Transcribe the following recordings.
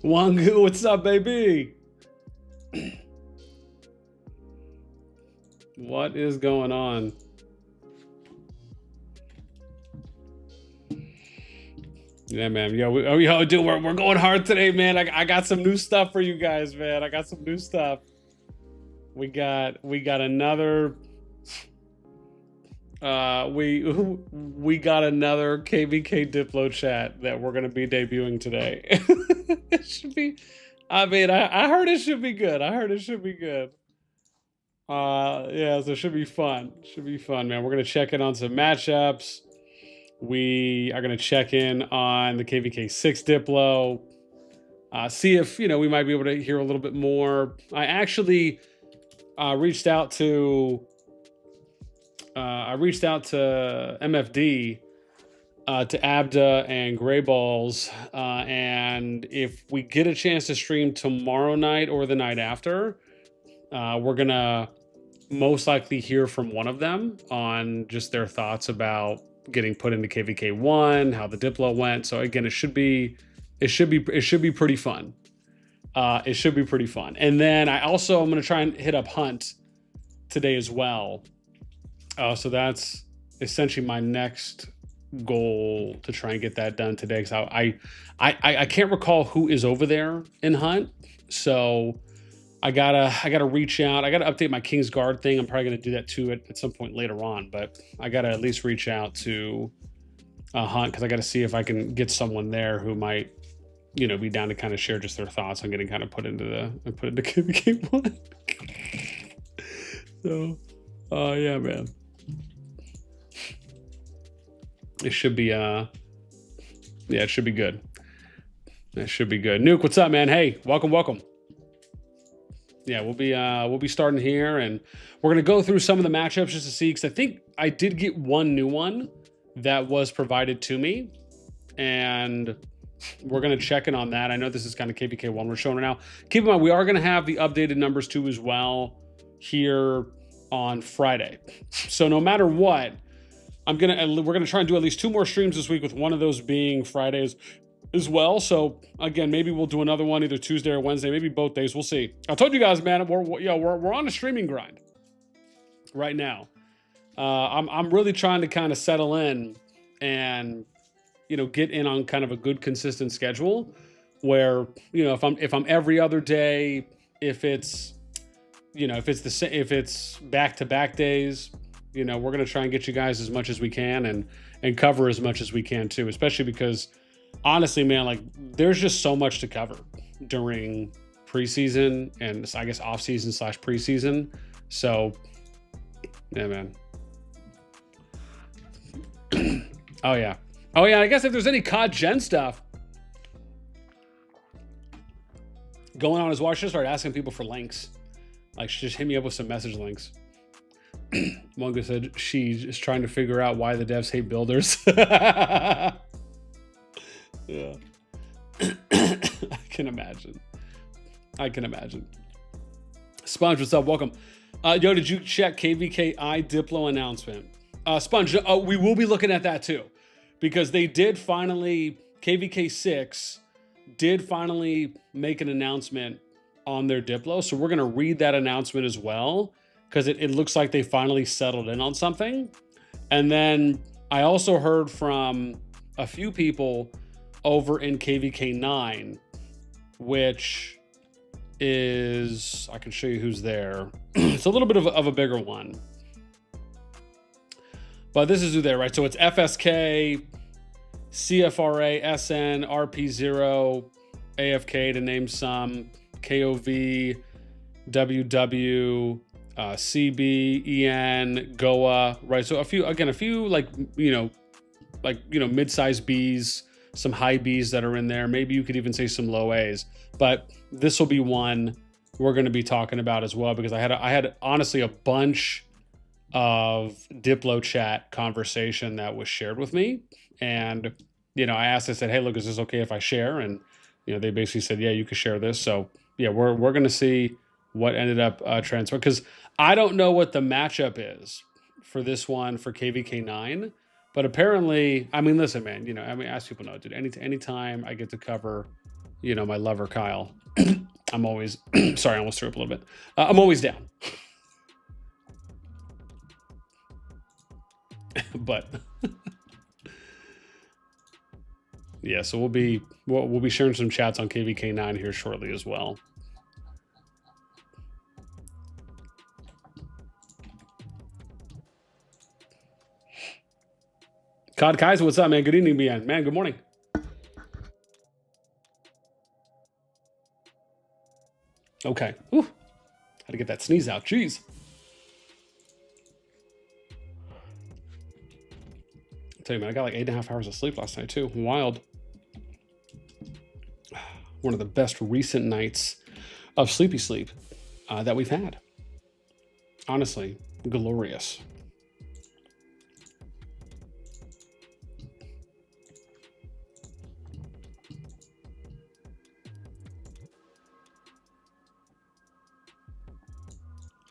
Wangu, what's up, baby? What is going on? Yeah, man. Yo, dude, we're going hard today, man. I got some new stuff for you guys, man. I got some new stuff. We got another we got another KvK Diplo chat that we're gonna be debuting today. It should be, I mean, I heard it should be good. I heard it should be good. Yeah, so it should be fun. Should be fun, man. We're gonna check in on some matchups. We are gonna check in on the KvK 6 Diplo. See if we might be able to hear a little bit more. I actually reached out to MFD, to Abda and Greyballs, and if we get a chance to stream tomorrow night or the night after, we're gonna most likely hear from one of them on just their thoughts about getting put into KvK 1, how the Diplo went. So again, it should be pretty fun. It should be pretty fun. And then I'm gonna try and hit up Hunt today as well. So that's essentially my next goal, to try and get that done today. Because I can't recall who is over there in Hunt, so I gotta reach out. I gotta update my King's Guard thing. I'm probably gonna do that too at some point later on. But I gotta at least reach out to Hunt, because I gotta see if I can get someone there who might be down to kind of share just their thoughts on getting kind of put into KvK 1. So yeah, man. It should be it should be good. It should be good. Nuke, what's up, man? Hey, welcome. Yeah, we'll be starting here, and we're gonna go through some of the matchups just to see, because I think I did get one new one that was provided to me, and we're gonna check in on that. I know this is kind of KvK 1 we're showing right now. Keep in mind, we are gonna have the updated numbers too as well here on Friday. So no matter what, we're gonna try and do at least 2 more streams this week, with one of those being Fridays as well. So again, maybe we'll do another one either Tuesday or Wednesday, maybe both days. We'll see. I told you guys, man, we're on a streaming grind right now. I'm really trying to kind of settle in and get in on kind of a good consistent schedule, where if I'm every other day, if it's back-to-back days, we're going to try and get you guys as much as we can, and cover as much as we can too, especially because honestly, man, like, there's just so much to cover during preseason and I guess off-season / preseason. So yeah, man. Oh yeah, I guess if there's any COD Gen stuff going on as well, I should start asking people for links. Like, just hit me up with some message links. Munga said she's trying to figure out why the devs hate builders. Yeah. I can imagine. Sponge, what's up? Welcome. Yo, did you check KvK Diplo announcement? Sponge, we will be looking at that too, because they did finally, KvK 6 did finally make an announcement on their Diplo. So we're going to read that announcement as well, because it looks like they finally settled in on something. And then I also heard from a few people over in KvK 9, which is, I can show you who's there. It's a little bit of a bigger one, but this is who they're, right? So it's FSK, CFRA, SN, RP0, AFK, to name some, KOV, WW, CB, EN, Goa, right? So a few like mid-sized Bs, some high Bs that are in there. Maybe you could even say some low As, but this will be one we're going to be talking about as well, because I had honestly a bunch of Diplo chat conversation that was shared with me, and I asked, I said, hey, look, is this okay if I share? And they basically said, yeah, you can share this. So yeah, we're going to see what ended up transferring, because I don't know what the matchup is for this one for KvK 9. But apparently, I mean, listen, man, as people know, dude, anytime I get to cover you know, my lover Kyle. I'm always sorry, I almost threw up a little bit. I'm always down. But yeah, so we'll be sharing some chats on KvK9 here shortly as well. CoD Kaiser, what's up, man? Good evening, BN. Man, good morning. Okay. Whew. Had to get that sneeze out. Jeez. I'll tell you, man, I got like 8.5 hours of sleep last night, too. Wild. One of the best recent nights of sleepy sleep that we've had. Honestly, glorious.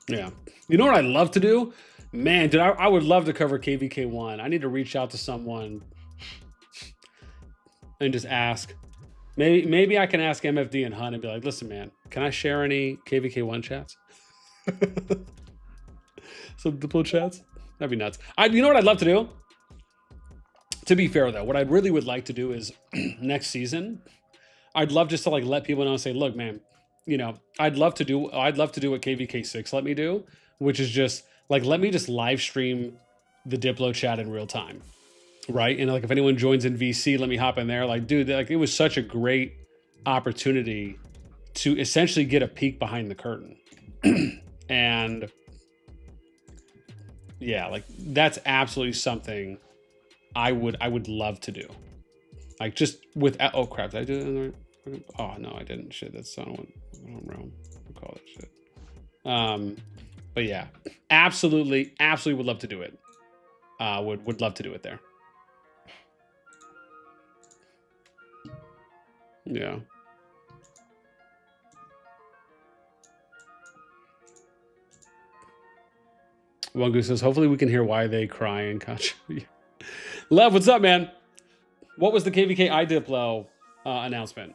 Yeah. You know what I'd love to do? Man, dude, I would love to cover KvK1. I need to reach out to someone and just ask. Maybe I can ask MFD and Hunt and be like, listen, man, can I share any KvK1 chats? Some Diplo chats? That'd be nuts. You know what I'd love to do? To be fair, though, what I really would like to do is next season, I'd love just to like let people know and say, look, man, you know, I'd love to do what KvK6 let me do, which is just like, let me just live stream the Diplo chat in real time. Right. And like, if anyone joins in VC, let me hop in there. Like, dude, like it was such a great opportunity to essentially get a peek behind the curtain. And yeah, like that's absolutely something I would love to do. Like just with, oh crap, did I do it in the right? Oh no, I didn't. Shit, that's not what I don't know. We'll call that shit. But yeah, absolutely would love to do it. Would love to do it there. Yeah. One Goose says, hopefully we can hear why they cry and catch. Lev, what's up, man? What was the KvK iDiplo announcement?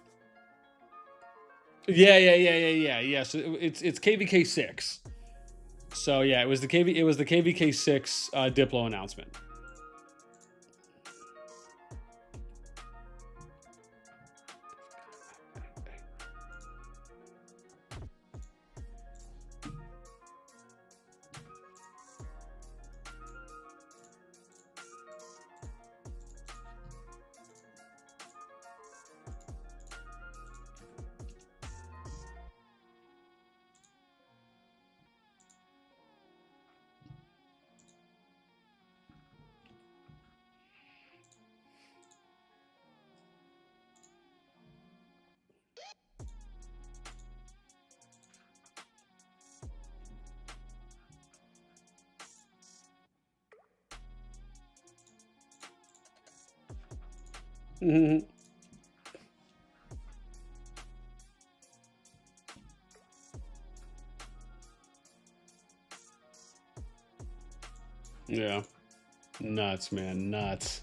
Yeah. So it's KvK 6. So yeah, it was the KvK 6 Diplo announcement. Mm-hmm. Yeah. Nuts, man. Nuts.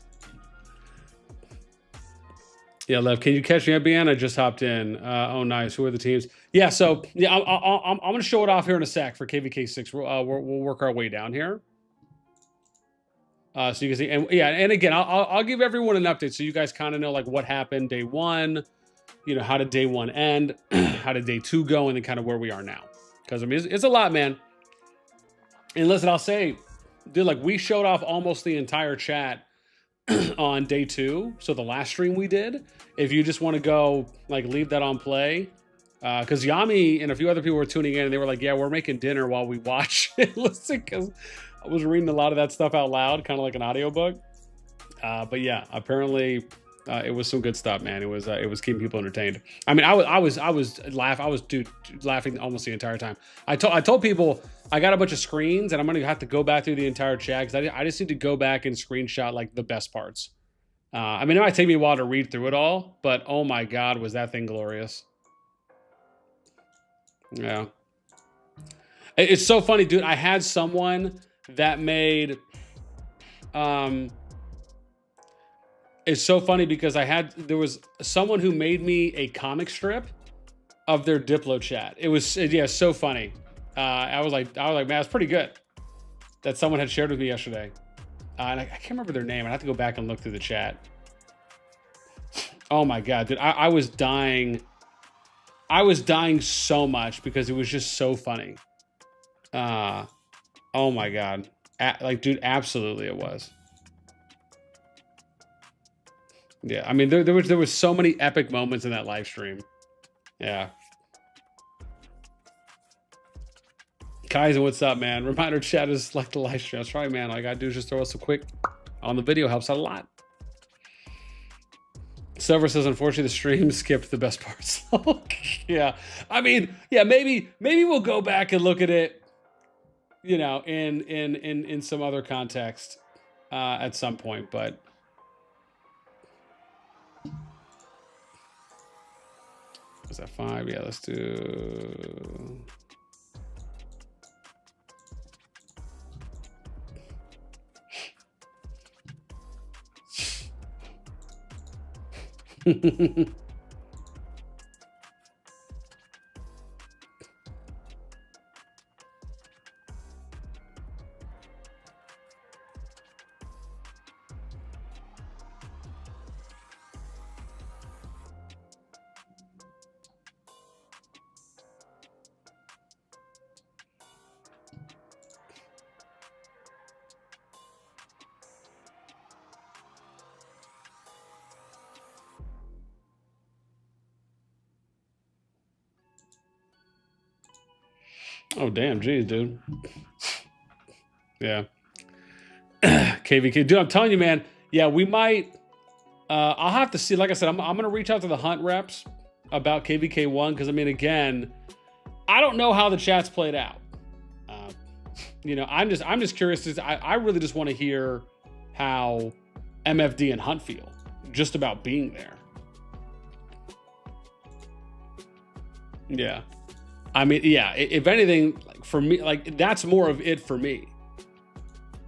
Yeah, Lev, can you catch me up, BN? I just hopped in. Oh, nice. Who are the teams? Yeah, so yeah, I'm going to show it off here in a sec for KvK6. We'll work our way down here. So you can see, and yeah, and again, I'll give everyone an update so you guys kind of know like what happened day one, you know, how did day one end, how did day two go, and then kind of where we are now. Because I mean, it's a lot, man. And listen, I'll say, dude, like we showed off almost the entire chat on day two. So the last stream we did, if you just want to go like leave that on play, because Yami and a few other people were tuning in and they were like, yeah, we're making dinner while we watch it. Listen, because I was reading a lot of that stuff out loud, kind of like an audiobook. But yeah, apparently it was some good stuff, man. It was keeping people entertained. I mean, I was laughing almost the entire time. I told people I got a bunch of screens and I'm gonna have to go back through the entire chat because I just need to go back and screenshot like the best parts. I mean, it might take me a while to read through it all, but oh my God, was that thing glorious. Yeah. It's so funny, dude. I had someone that made is so funny because there was someone who made me a comic strip of their Diplo chat. It was, yeah, so funny. I was like, man, it's pretty good that someone had shared with me yesterday. And I can't remember their name. I have to go back and look through the chat. Oh my God, dude, I was dying. I was dying so much because it was just so funny. Oh my God. Like, dude, absolutely it was. Yeah, I mean, there was so many epic moments in that live stream. Yeah. Kaizen, what's up, man? Reminder chat is like the live stream. That's right, man. All I gotta do is just throw us a quick on the video. Helps out a lot. Silver says, unfortunately, the stream skipped the best parts. Yeah, I mean, yeah, maybe we'll go back and look at it, you know, in some other context at some point. But was that 5? Yeah, let's do. Oh, damn, geez, dude. Yeah. KvK, dude, I'm telling you, man. Yeah, we might. I'll have to see. Like I said, I'm going to reach out to the Hunt reps about KvK1 because, I mean, again, I don't know how the chat's played out. You know, I'm just curious. I really just want to hear how MFD and Hunt feel just about being there. Yeah. I mean, yeah, if anything, like for me, like that's more of it for me.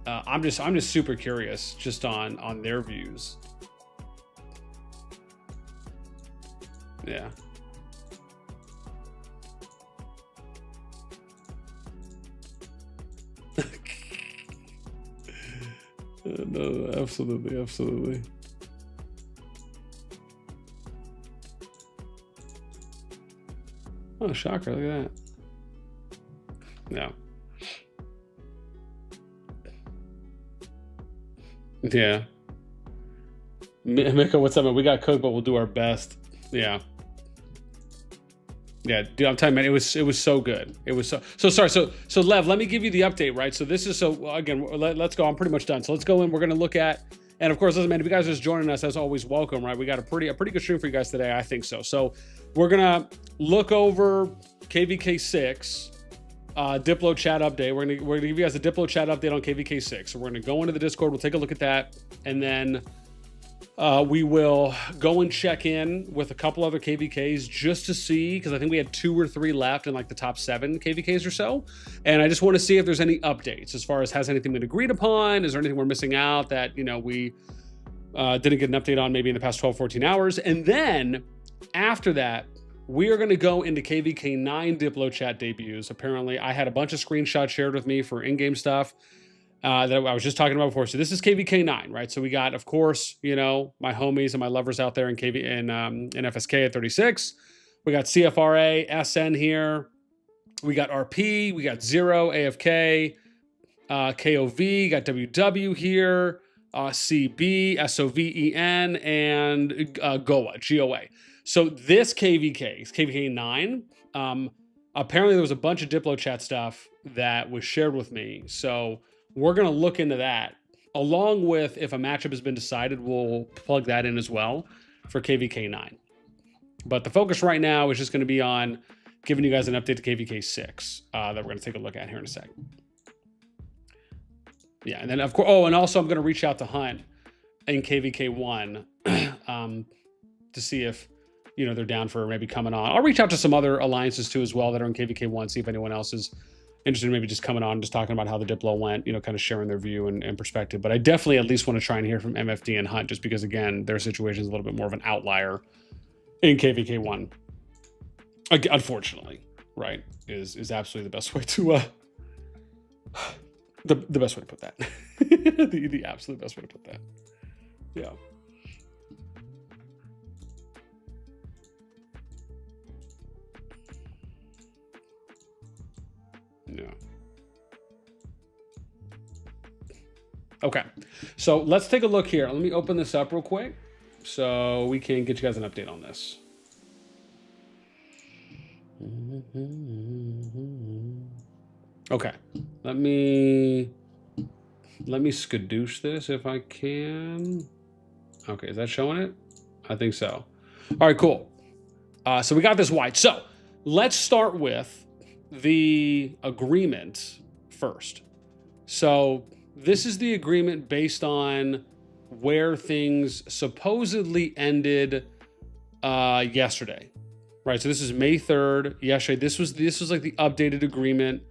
I'm just super curious just on their views. Yeah. No, absolutely, absolutely. Oh, shocker, look at that. Yeah. Yeah. Mika, what's up, man? We got cooked, but we'll do our best. Yeah. Yeah, dude, I'm telling you, man, it was so good. It was so sorry. So Lev, let me give you the update, right? So this is, so again, let's go. I'm pretty much done. So let's go in. We're going to look at, and of course, listen, man, if you guys are just joining us, as always, welcome, right? We got a pretty good stream for you guys today. I think so. So we're going to look over KvK 6 Diplo chat update. We're gonna give you guys a Diplo chat update on KvK 6. So we're gonna go into the Discord. We'll take a look at that, and then we will go and check in with a couple other KvKs just to see, because I think we had 2 or 3 left in like the top 7 KvKs or so. And I just want to see if there's any updates as far as has anything been agreed upon. Is there anything we're missing out that, you know, we didn't get an update on maybe in the past 12, 14 hours. And then after that, we are going to go into KvK 9 Diplo chat debuts. Apparently, I had a bunch of screenshots shared with me for in-game stuff that I was just talking about before. So this is KvK 9, right? So we got, of course, you know, my homies and my lovers out there in FSK at 36. We got CFRA, SN here. We got RP. We got Zero, AFK, KOV. Got WW here. CB, SOVEN, and GOA, GOA. So this KvK is KvK 9. Apparently there was a bunch of Diplo chat stuff that was shared with me. So we're going to look into that, along with, if a matchup has been decided, we'll plug that in as well for KvK 9. But the focus right now is just going to be on giving you guys an update to KvK 6 that we're going to take a look at here in a sec. Yeah, and then of course, oh, and also I'm going to reach out to Hunt in KvK 1 to see if, you know, they're down for maybe coming on. I'll reach out to some other alliances too as well that are in KvK 1, see if anyone else is interested in maybe just coming on, just talking about how the Diplo went, kind of sharing their view and perspective. But I definitely at least want to try and hear from MFD and Hunt, just because, again, their situation is a little bit more of an outlier in KvK1. Unfortunately, right, is absolutely the best way to the best way to put that. the absolute best way to put that. Yeah. Yeah. Okay, so let's take a look here. Let me open this up real quick so we can get you guys an update on this. Okay, let me skadoosh this if I can. Okay, is that showing it? I think so. All right, cool. So we got this white. So let's start with the agreement first. So this is the agreement based on where things supposedly ended yesterday, right? So this is May 3rd. Yesterday, this was like the updated agreement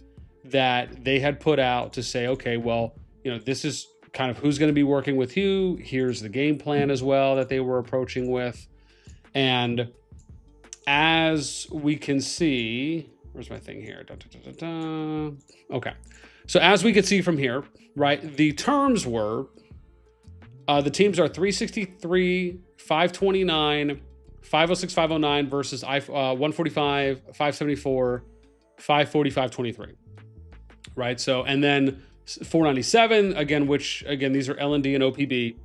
that they had put out to say, okay, well, this is kind of who's going to be working with who. Here's the game plan as well that they were approaching with. And as we can see, where's my thing here? Okay. So as we can see from here, right, the terms were, the teams are 363, 529, 506, 509 versus 145, 574, 540, 523. Right? So, and then 497, again, these are L&D and OPB,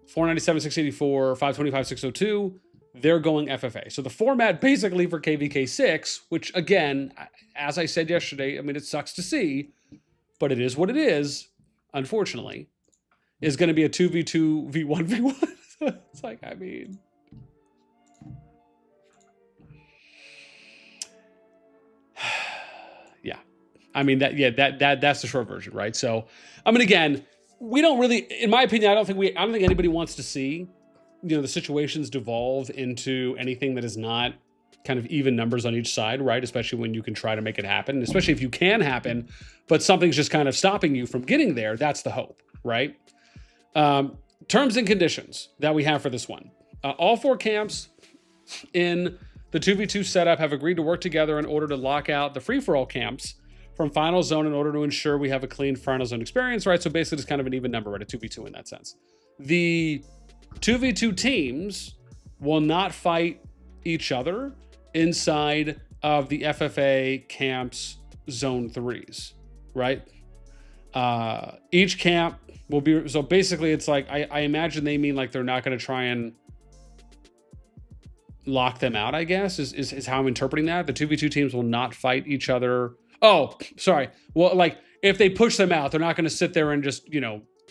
497, 684, 525, 602, they're going FFA. So the format basically for KvK 6, which again, as I said yesterday, I mean, it sucks to see, but it is what it is, unfortunately, is going to be a 2v2, v1, v1. It's like, I mean, yeah. I mean, that's the short version, right? So, I mean, again, we don't really, in my opinion, I don't think anybody wants to see, the situations devolve into anything that is not kind of even numbers on each side, right? Especially when you can try to make it happen, especially if you can happen, but something's just kind of stopping you from getting there. That's the hope, right? Terms and conditions that we have for this one. All four camps in the 2v2 setup have agreed to work together in order to lock out the free-for-all camps from Final Zone in order to ensure we have a clean Final Zone experience, right? So basically it's kind of an even number, right? A 2v2 in that sense. The 2v2 teams will not fight each other inside of the FFA camps zone 3s, right? Each camp will be, so basically it's like, I imagine they mean like they're not going to try and lock them out, I guess, is how I'm interpreting that. The 2v2 teams will not fight each other. Oh, sorry. Well, like if they push them out, they're not going to sit there and just,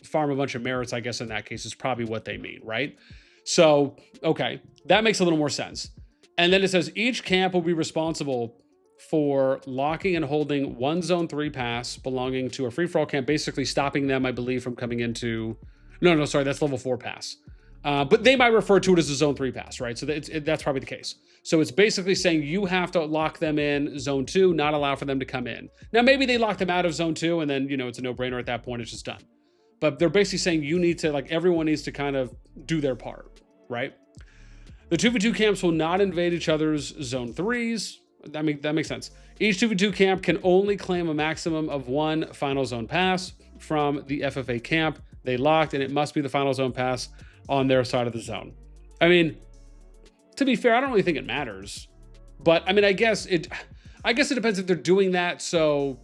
farm a bunch of merits, I guess in that case is probably what they mean, right? So, okay, that makes a little more sense. And then it says each camp will be responsible for locking and holding one zone 3 pass belonging to a free-for-all camp, basically stopping them, I believe, from coming into, no, sorry, that's level 4 pass. But they might refer to it as a zone 3 pass, right? So that's probably the case. So it's basically saying you have to lock them in zone 2, not allow for them to come in. Now, maybe they lock them out of zone 2 and then, it's a no-brainer at that point, it's just done. But they're basically saying you need to, like, everyone needs to kind of do their part, right? The 2v2 camps will not invade each other's zone 3s. That makes sense. Each 2v2 camp can only claim a maximum of one final zone pass from the FFA camp they locked, and it must be the final zone pass on their side of the zone. I mean, to be fair, I don't really think it matters. But, I mean, I guess it depends if they're doing that so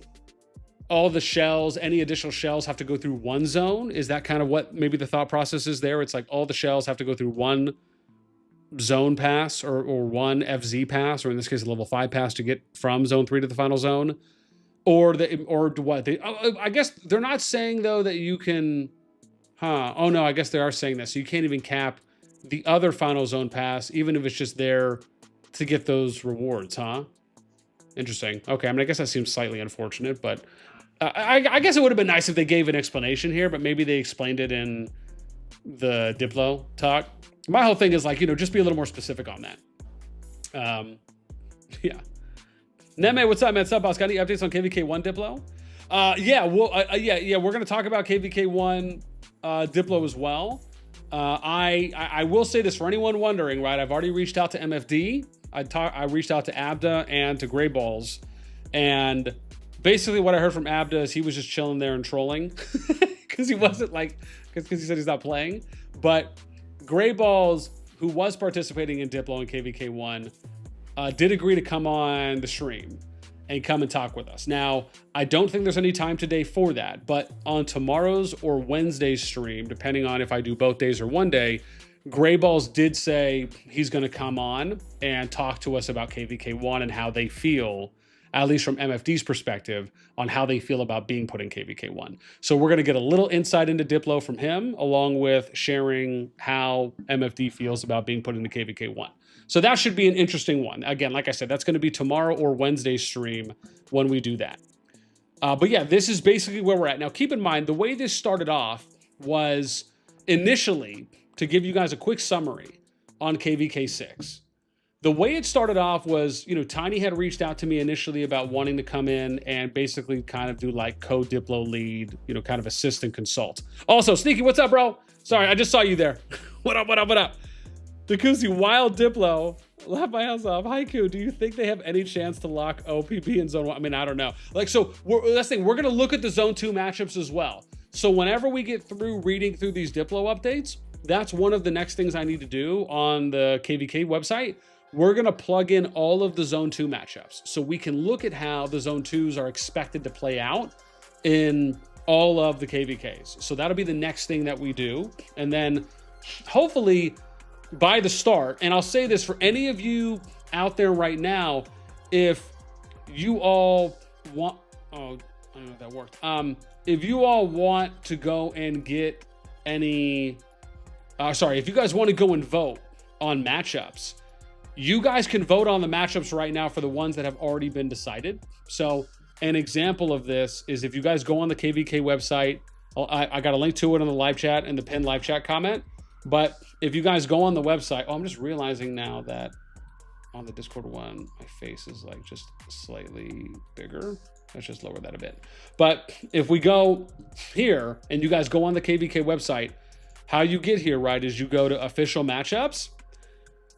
all the shells, any additional shells have to go through one zone. Is that kind of what maybe the thought process is there? It's like all the shells have to go through one zone pass or one FZ pass, or in this case, a level 5 pass to get from zone 3 to the final zone. Or what? I guess they're not saying, though, that you can... Oh, no, I guess they are saying this. So you can't even cap the other final zone pass, even if it's just there to get those rewards, huh? Interesting. Okay, I mean, I guess that seems slightly unfortunate, but... I guess it would have been nice if they gave an explanation here, but maybe they explained it in the Diplo talk. My whole thing is like, just be a little more specific on that. Yeah. Neme, what's up, man? What's up, boss? Got any updates on KvK1 Diplo? Yeah, well, yeah, we're gonna talk about KvK1 Diplo as well. I will say this for anyone wondering, right? I've already reached out to MFD. I reached out to Abda and to Gray Balls, and basically what I heard from Abda is he was just chilling there and trolling because he wasn't like, because he said he's not playing. But Gray Balls, who was participating in Diplo and KvK1, did agree to come on the stream and come and talk with us. Now, I don't think there's any time today for that, but on tomorrow's or Wednesday's stream, depending on if I do both days or one day, Gray Balls did say he's going to come on and talk to us about KvK1 and how they feel, at least from MFD's perspective, on how they feel about being put in KvK1. So we're going to get a little insight into Diplo from him, along with sharing how MFD feels about being put into KvK1. So that should be an interesting one. Again, like I said, that's going to be tomorrow or Wednesday's stream when we do that. But yeah, this is basically where we're at. Now, keep in mind, the way this started off was initially, to give you guys a quick summary on KvK6, the way it started off was, you know, Tiny had reached out to me initially about wanting to come in and basically kind of do like CoD Diplo lead, you know, kind of assist and consult. Also, Sneaky, what's up, bro? Sorry, I just saw you there. What up, what up, what up? Dakusi, Wild Diplo, laugh my house off. Haiku, do you think they have any chance to lock OPP in Zone 1? I mean, I don't know. Like, so that's the thing. We're going to look at the Zone 2 matchups as well. So whenever we get through reading through these Diplo updates, that's one of the next things I need to do on the KvK website. We're going to plug in all of the Zone 2 matchups so we can look at how the Zone 2s are expected to play out in all of the KvKs. So that'll be the next thing that we do. And then hopefully by the start, and I'll say this for any of you out there right now, if you all want, oh, I don't know if that worked. If you all want to go and get any, if you guys want to go and vote on matchups, you guys can vote on the matchups right now for the ones that have already been decided. So an example of this is if you guys go on the KvK website, I got a link to it on the live chat and the pinned live chat comment. But if you guys go on the website, I'm just realizing now that on the Discord one, my face is like just slightly bigger. Let's just lower that a bit. But if we go here and you guys go on the KvK website, how you get here, right, is you go to official matchups.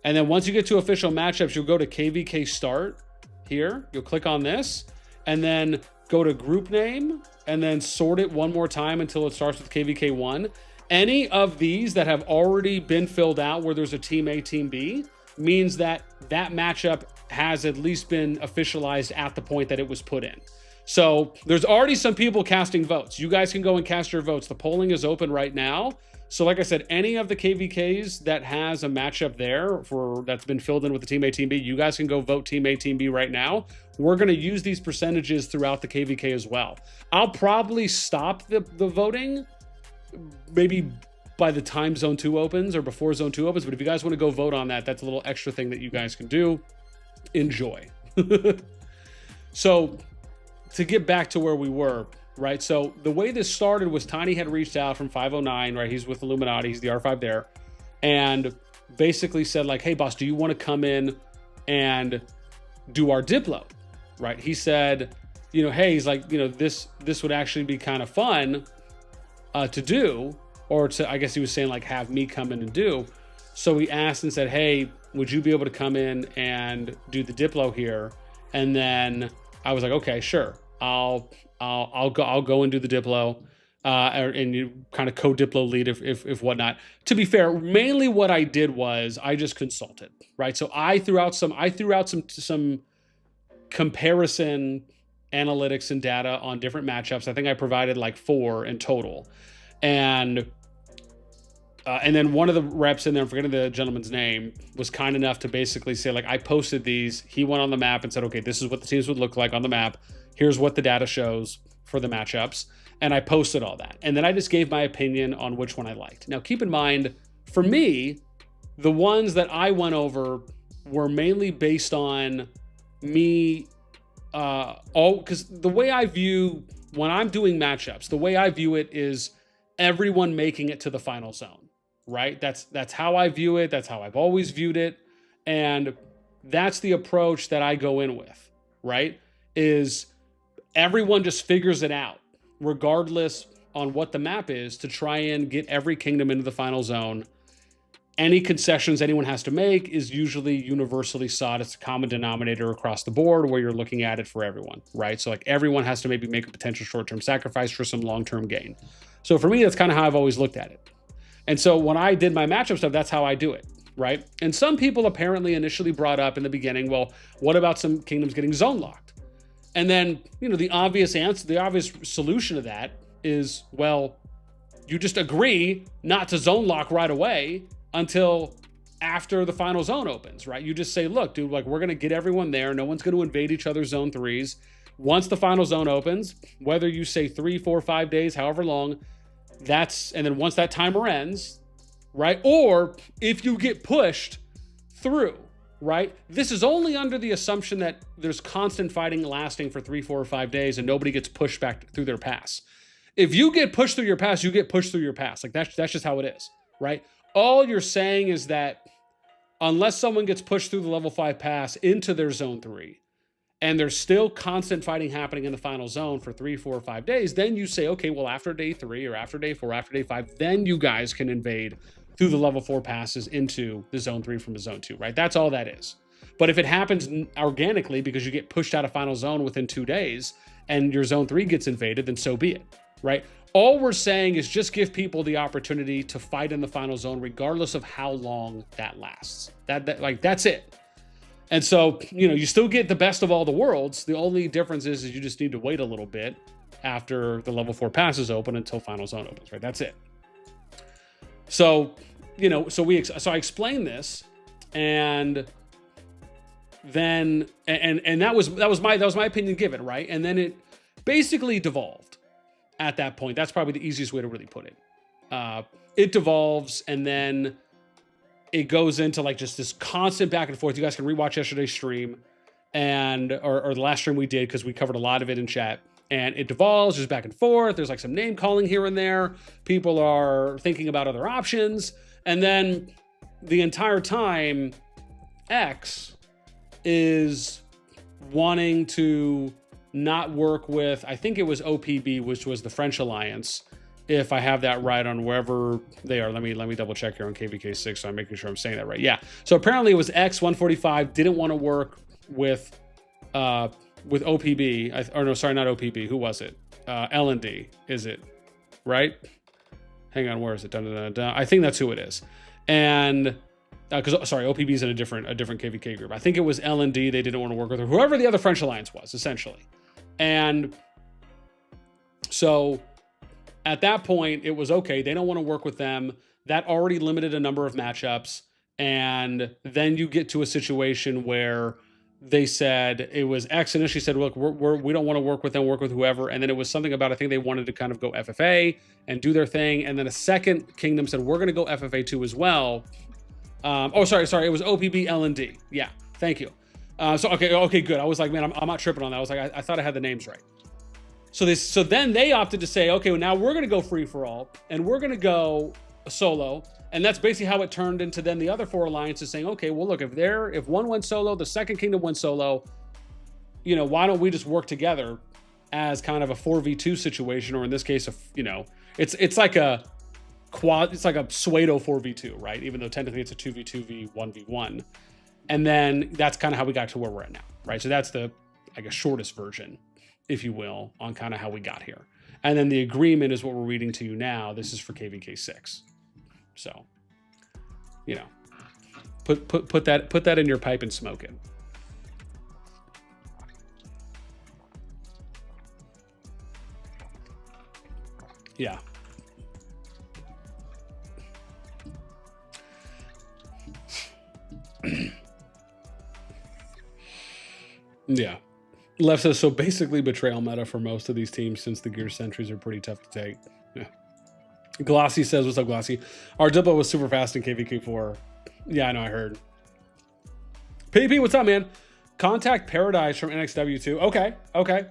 And then once you get to official matchups, you'll go to KvK start here. You'll click on this and then go to group name and then sort it one more time until it starts with KvK1. Any of these that have already been filled out where there's a team A, team B, means that that matchup has at least been officialized at the point that it was put in. So there's already some people casting votes. You guys can go and cast your votes. The polling is open right now. So like I said, any of the KvKs that has a matchup there that's been filled in with the team A, team B, you guys can go vote team A, team B right now. We're going to use these percentages throughout the KvK as well. I'll probably stop the voting maybe by the time Zone 2 opens or before Zone 2 opens. But if you guys want to go vote on that, that's a little extra thing that you guys can do. Enjoy. So to get back to where we were, right? So the way this started was Tiny had reached out from 509, right? He's with Illuminati. He's the R5 there. And basically said like, hey, boss, do you want to come in and do our Diplo, right? He said, you know, hey, he's like, you know, this would actually be kind of fun to do, or to, I guess he was saying like, have me come in and do. So he asked and said, hey, would you be able to come in and do the Diplo here? And then I was like, okay, sure. I'll go and do the Diplo, and you kind of co-Diplo lead if whatnot. To be fair, mainly what I did was I just consulted, right? So I threw out some comparison analytics and data on different matchups. I think I provided like 4 in total. And then one of the reps in there, I'm forgetting the gentleman's name, was kind enough to basically say, like, I posted these. He went on the map and said, okay, this is what the teams would look like on the map. Here's what the data shows for the matchups. And I posted all that. And then I just gave my opinion on which one I liked. Now, keep in mind, for me, the ones that I went over were mainly based on me, because the way I view, when I'm doing matchups, the way I view it is everyone making it to the final zone, right? That's how I view it. That's how I've always viewed it. And that's the approach that I go in with, right, is everyone just figures it out, regardless on what the map is, to try and get every kingdom into the final zone. Any concessions anyone has to make is usually universally sought. It's a common denominator across the board where you're looking at it for everyone, right? So like everyone has to maybe make a potential short-term sacrifice for some long-term gain. So for me, that's kind of how I've always looked at it. And so when I did my matchup stuff, that's how I do it, right? And some people apparently initially brought up in the beginning, well, what about some kingdoms getting zone locked? And then, you know, the obvious answer, the obvious solution to that is, well, you just agree not to zone lock right away until after the final zone opens, right? You just say, look, dude, like we're going to get everyone there. No one's going to invade each other's zone threes. Once the final zone opens, whether you say 3, 4, 5 days, however long, and then once that timer ends, right? Or if you get pushed through, right? This is only under the assumption that there's constant fighting lasting for 3, 4, or 5 days and nobody gets pushed back through their pass. If you get pushed through your pass, you get pushed through your pass. Like that's just how it is, right? All you're saying is that unless someone gets pushed through the level 5 pass into their zone 3, and there's still constant fighting happening in the final zone for 3, 4, or 5 days, then you say, okay, well, after day 3 or after day 4, after day 5, then you guys can invade through the level 4 passes into the zone 3 from the zone 2, right? That's all that is. But if it happens organically because you get pushed out of final zone within 2 days and your zone 3 gets invaded, then so be it, right? All we're saying is just give people the opportunity to fight in the final zone regardless of how long that lasts. That's it. And so, you know, you still get the best of all the worlds. The only difference is you just need to wait a little bit after the level 4 passes open until final zone opens, right? That's it. So, you know, so I explained this, and then and that was my opinion given, right? And then it basically devolved at that point. That's probably the easiest way to really put it. It devolves, and then it goes into like just this constant back and forth. You guys can rewatch yesterday's stream or the last stream we did, because we covered a lot of it in chat. And it devolves, just back and forth. There's like some name calling here and there. People are thinking about other options. And then the entire time, X is wanting to not work with, I think it was OPB, which was the French Alliance, if I have that right on wherever they are. Let me double check here on KvK 6, so I'm making sure I'm saying that right. Yeah. So apparently it was X145 didn't want to work with OPB. Or no, sorry, not OPB. Who was it? L&D, is it? Right? Hang on, where is it? Dun, dun, dun, dun. I think that's who it is. And because sorry, OPB is in a different KvK group. I think it was L&D. They didn't want to work with, or whoever the other French Alliance was, essentially. And so at that point, it was okay. They don't want to work with them. That already limited a number of matchups. And then you get to a situation where they said it was X initially said, look, we don't want to work with them, work with whoever. And then it was something about, I think they wanted to kind of go FFA and do their thing. And then a second kingdom said, we're going to go FFA too as well. Sorry. It was OPB, L&D. Yeah. Thank you. Okay, good. I was like, man, I'm not tripping on that. I was like, I thought I had the names right. So then they opted to say, okay, well, now we're going to go free for all, and we're going to go solo. And that's basically how it turned into then the other 4 alliances saying, okay, well, look, if one went solo, the second kingdom went solo, you know, why don't we just work together as kind of a 4v2 situation, or in this case, it's like a pseudo 4v2, right? Even though technically it's a 2v2v 1v1. And then that's kind of how we got to where we're at now, right? So that's the, I guess, shortest version, if you will, on kind of how we got here. And then the agreement is what we're reading to you now. This is for KvK 6. So, you know, put that in your pipe and smoke it. Yeah. Yeah. Left says, so basically betrayal meta for most of these teams, since the gear sentries are pretty tough to take. Yeah. Glossy says, what's up, Glossy? Our Diplo was super fast in KvK4. Yeah, I know, I heard. PP, what's up, man? Contact Paradise from NXW2. Okay.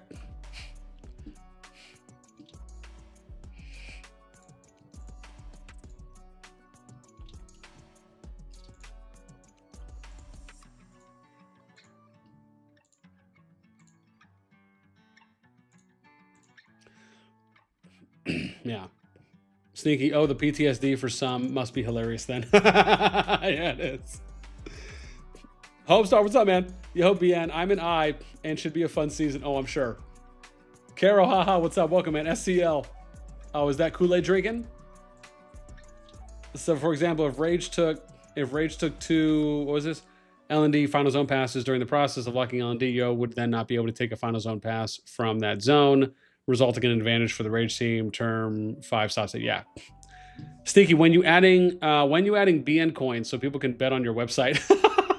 Yeah. Sneaky. Oh, the PTSD for some must be hilarious then. Yeah, it is. Homestar, what's up, man? Yo, BN, I'm an I and should be a fun season. Oh, I'm sure. Caro, haha, what's up? Welcome, man. SCL. Oh, is that Kool-Aid drinking? So, for example, if Rage took 2, what was this? LND final zone passes during the process of locking LND, Yo would then not be able to take a final zone pass from that zone, resulting in an advantage for the Rage team. Term 5 stops it. Yeah. Sneaky, when you adding BN coins so people can bet on your website.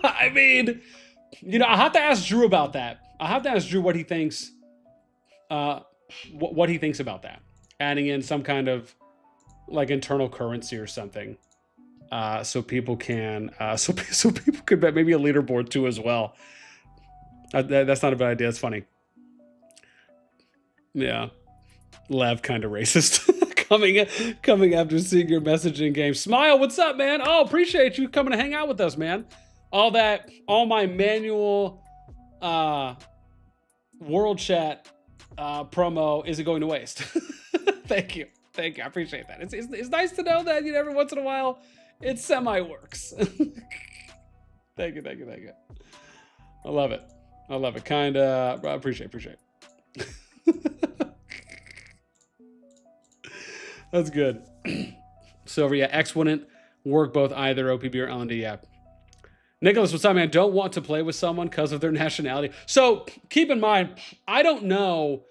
I mean, you know, I have to ask Drew about that. I have to ask Drew what he thinks. What he thinks about that. Adding in some kind of like internal currency or something, so people can so people could bet, maybe a leaderboard too as well. That's not a bad idea. That's funny. Yeah, Lev kind of racist. coming after seeing your messaging game. Smile, what's up, man? Oh, appreciate you coming to hang out with us, man. All my manual world chat promo isn't going to waste. Thank you. I appreciate that. It's nice to know that, you know, every once in a while it semi works. Thank you. I love it. Kinda. I appreciate. That's good. So yeah, X wouldn't work both either OPB or LND. Yeah. Nicholas, what's up, man? Don't want to play with someone because of their nationality. So keep in mind, I don't know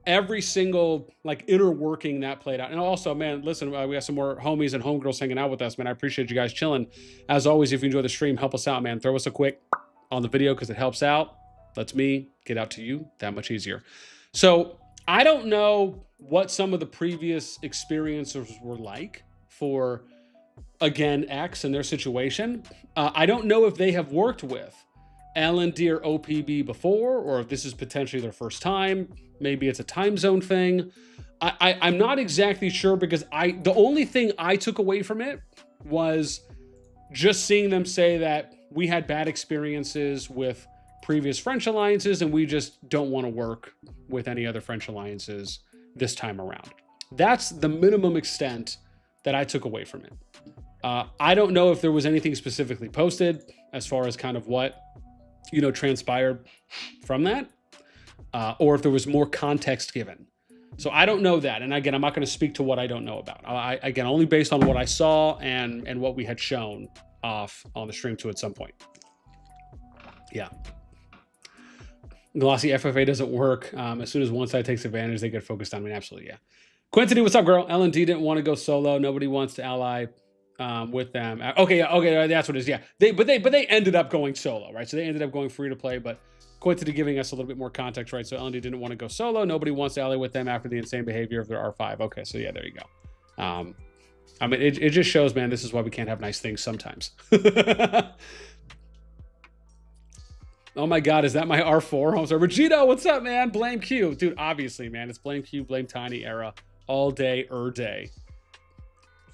every single like inner working that played out. And also, man, listen, we have some more homies and homegirls hanging out with us, man. I appreciate you guys chilling. As always, if you enjoy the stream, help us out, man. Throw us a quick on the video because it helps out. Lets me get out to you that much easier. So I don't know what some of the previous experiences were like for, again, X and their situation. I don't know if they have worked with LND or OPB before, or if this is potentially their first time. Maybe it's a time zone thing. I'm not exactly sure, because the only thing I took away from it was just seeing them say that we had bad experiences with previous French alliances and we just don't want to work with any other French alliances this time around. That's the minimum extent that I took away from it. I don't know if there was anything specifically posted as far as kind of what, you know, transpired from that, or if there was more context given. So I don't know that. And again, I'm not going to speak to what I don't know about. Again, only based on what I saw and what we had shown off on the stream too at some point. Yeah. Glossy FFA doesn't work. As soon as one side takes advantage, they get focused on me. Absolutely, yeah. Quintity, what's up, girl? LND didn't want to go solo. Nobody wants to ally with them. Okay, that's what it is. Yeah, but they ended up going solo, right? So they ended up going free to play, but Quintity giving us a little bit more context, right? So LND didn't want to go solo. Nobody wants to ally with them after the insane behavior of their R5. Okay, so yeah, there you go. I mean, it just shows, man, this is why we can't have nice things sometimes. Oh my God, is that my R4? I'm sorry. Regito, what's up, man? Blame Q. Dude, obviously, man, it's Blame Q, Blame Tiny era all day, day.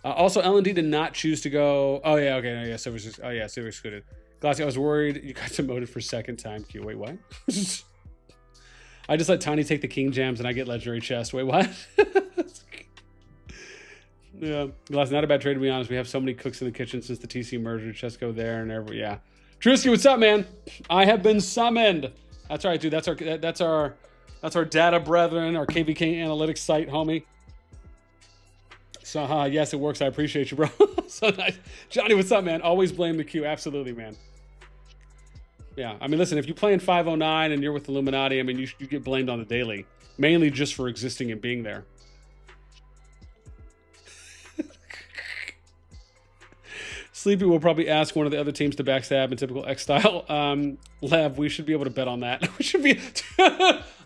Also, LND did not choose to go. Oh, yeah, okay. No, yeah, so it was just, oh, yeah, so it was excluded. Glassy, I was worried you got demoted for second time. Q, wait, what? I just let Tiny take the King Jams and I get Legendary Chest. Wait, what? Yeah, Glassy, not a bad trade, to be honest. We have so many cooks in the kitchen since the TC merger. Just go there and every, yeah. Drewski, what's up, man? I have been summoned. That's right, dude. That's our data brethren, our KvK analytics site, homie. So, yes, it works. I appreciate you, bro. So nice. Johnny, what's up, man? Always blame the Q. Absolutely, man. Yeah, I mean, listen, if you play in 509 and you're with Illuminati, I mean, you get blamed on the daily, mainly just for existing and being there. Sleepy will probably ask one of the other teams to backstab in typical X style. Lev, we should be able to bet on that. We should be.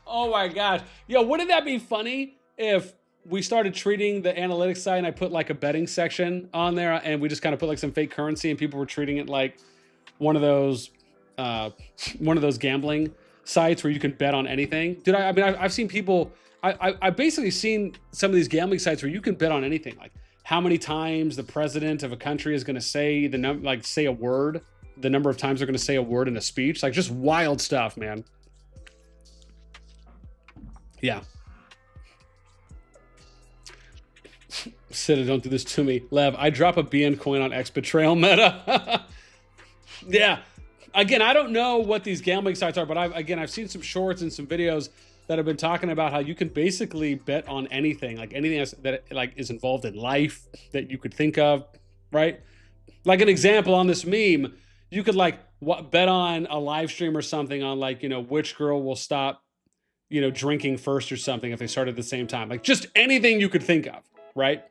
Oh my gosh. Yo, wouldn't that be funny if we started treating the analytics side and I put like a betting section on there and we just kind of put like some fake currency and people were treating it like one of those gambling sites where you can bet on anything. Dude, I mean, I've seen people, I've basically seen some of these gambling sites where you can bet on anything, like how many times the president of a country is going to say say a word, the number of times they're going to say a word in a speech, like just wild stuff, man. Yeah. Sida, don't do this to me. Lev, I drop a BN coin on X Betrayal meta. Yeah. Again, I don't know what these gambling sites are, but I've seen some shorts and some videos that have been talking about how you can basically bet on anything, like anything that like is involved in life that you could think of, right? Like an example on this meme, you could like bet on a live stream or something on like, which girl will stop, drinking first or something if they start at the same time. Like just anything you could think of, right?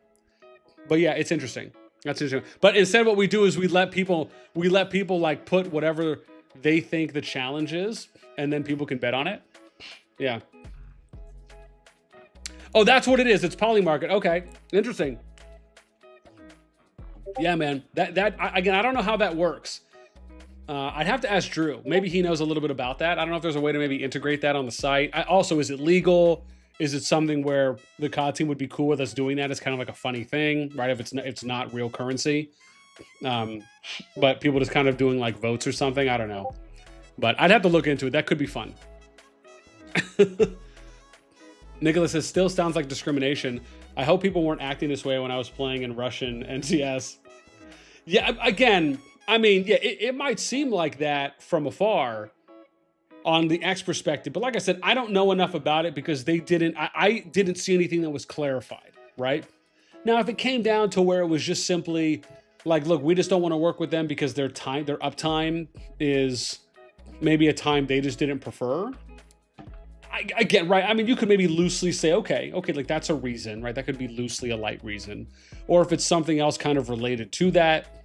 But yeah, it's interesting. That's interesting. But instead what we do is we let people like put whatever they think the challenge is, and then people can bet on it. Yeah. Oh, that's what it is. It's Polymarket. Okay. Interesting. Yeah, man. Again, I don't know how that works. I'd have to ask Drew. Maybe he knows a little bit about that. I don't know if there's a way to maybe integrate that on the site. Also, is it legal? Is it something where the COD team would be cool with us doing that? It's kind of like a funny thing, right? If it's not real currency, but people just kind of doing like votes or something. I don't know, but I'd have to look into it. That could be fun. Nicholas says, still sounds like discrimination. I hope people weren't acting this way when I was playing in Russian NCS. Yeah, again, I mean, yeah, it might seem like that from afar on the X perspective. But like I said, I don't know enough about it because I didn't see anything that was clarified, right? Now, if it came down to where it was just simply like, look, we just don't want to work with them because their uptime is maybe a time they just didn't prefer. I get, right? I mean, you could maybe loosely say, okay, like that's a reason, right? That could be loosely a light reason. Or if it's something else kind of related to that,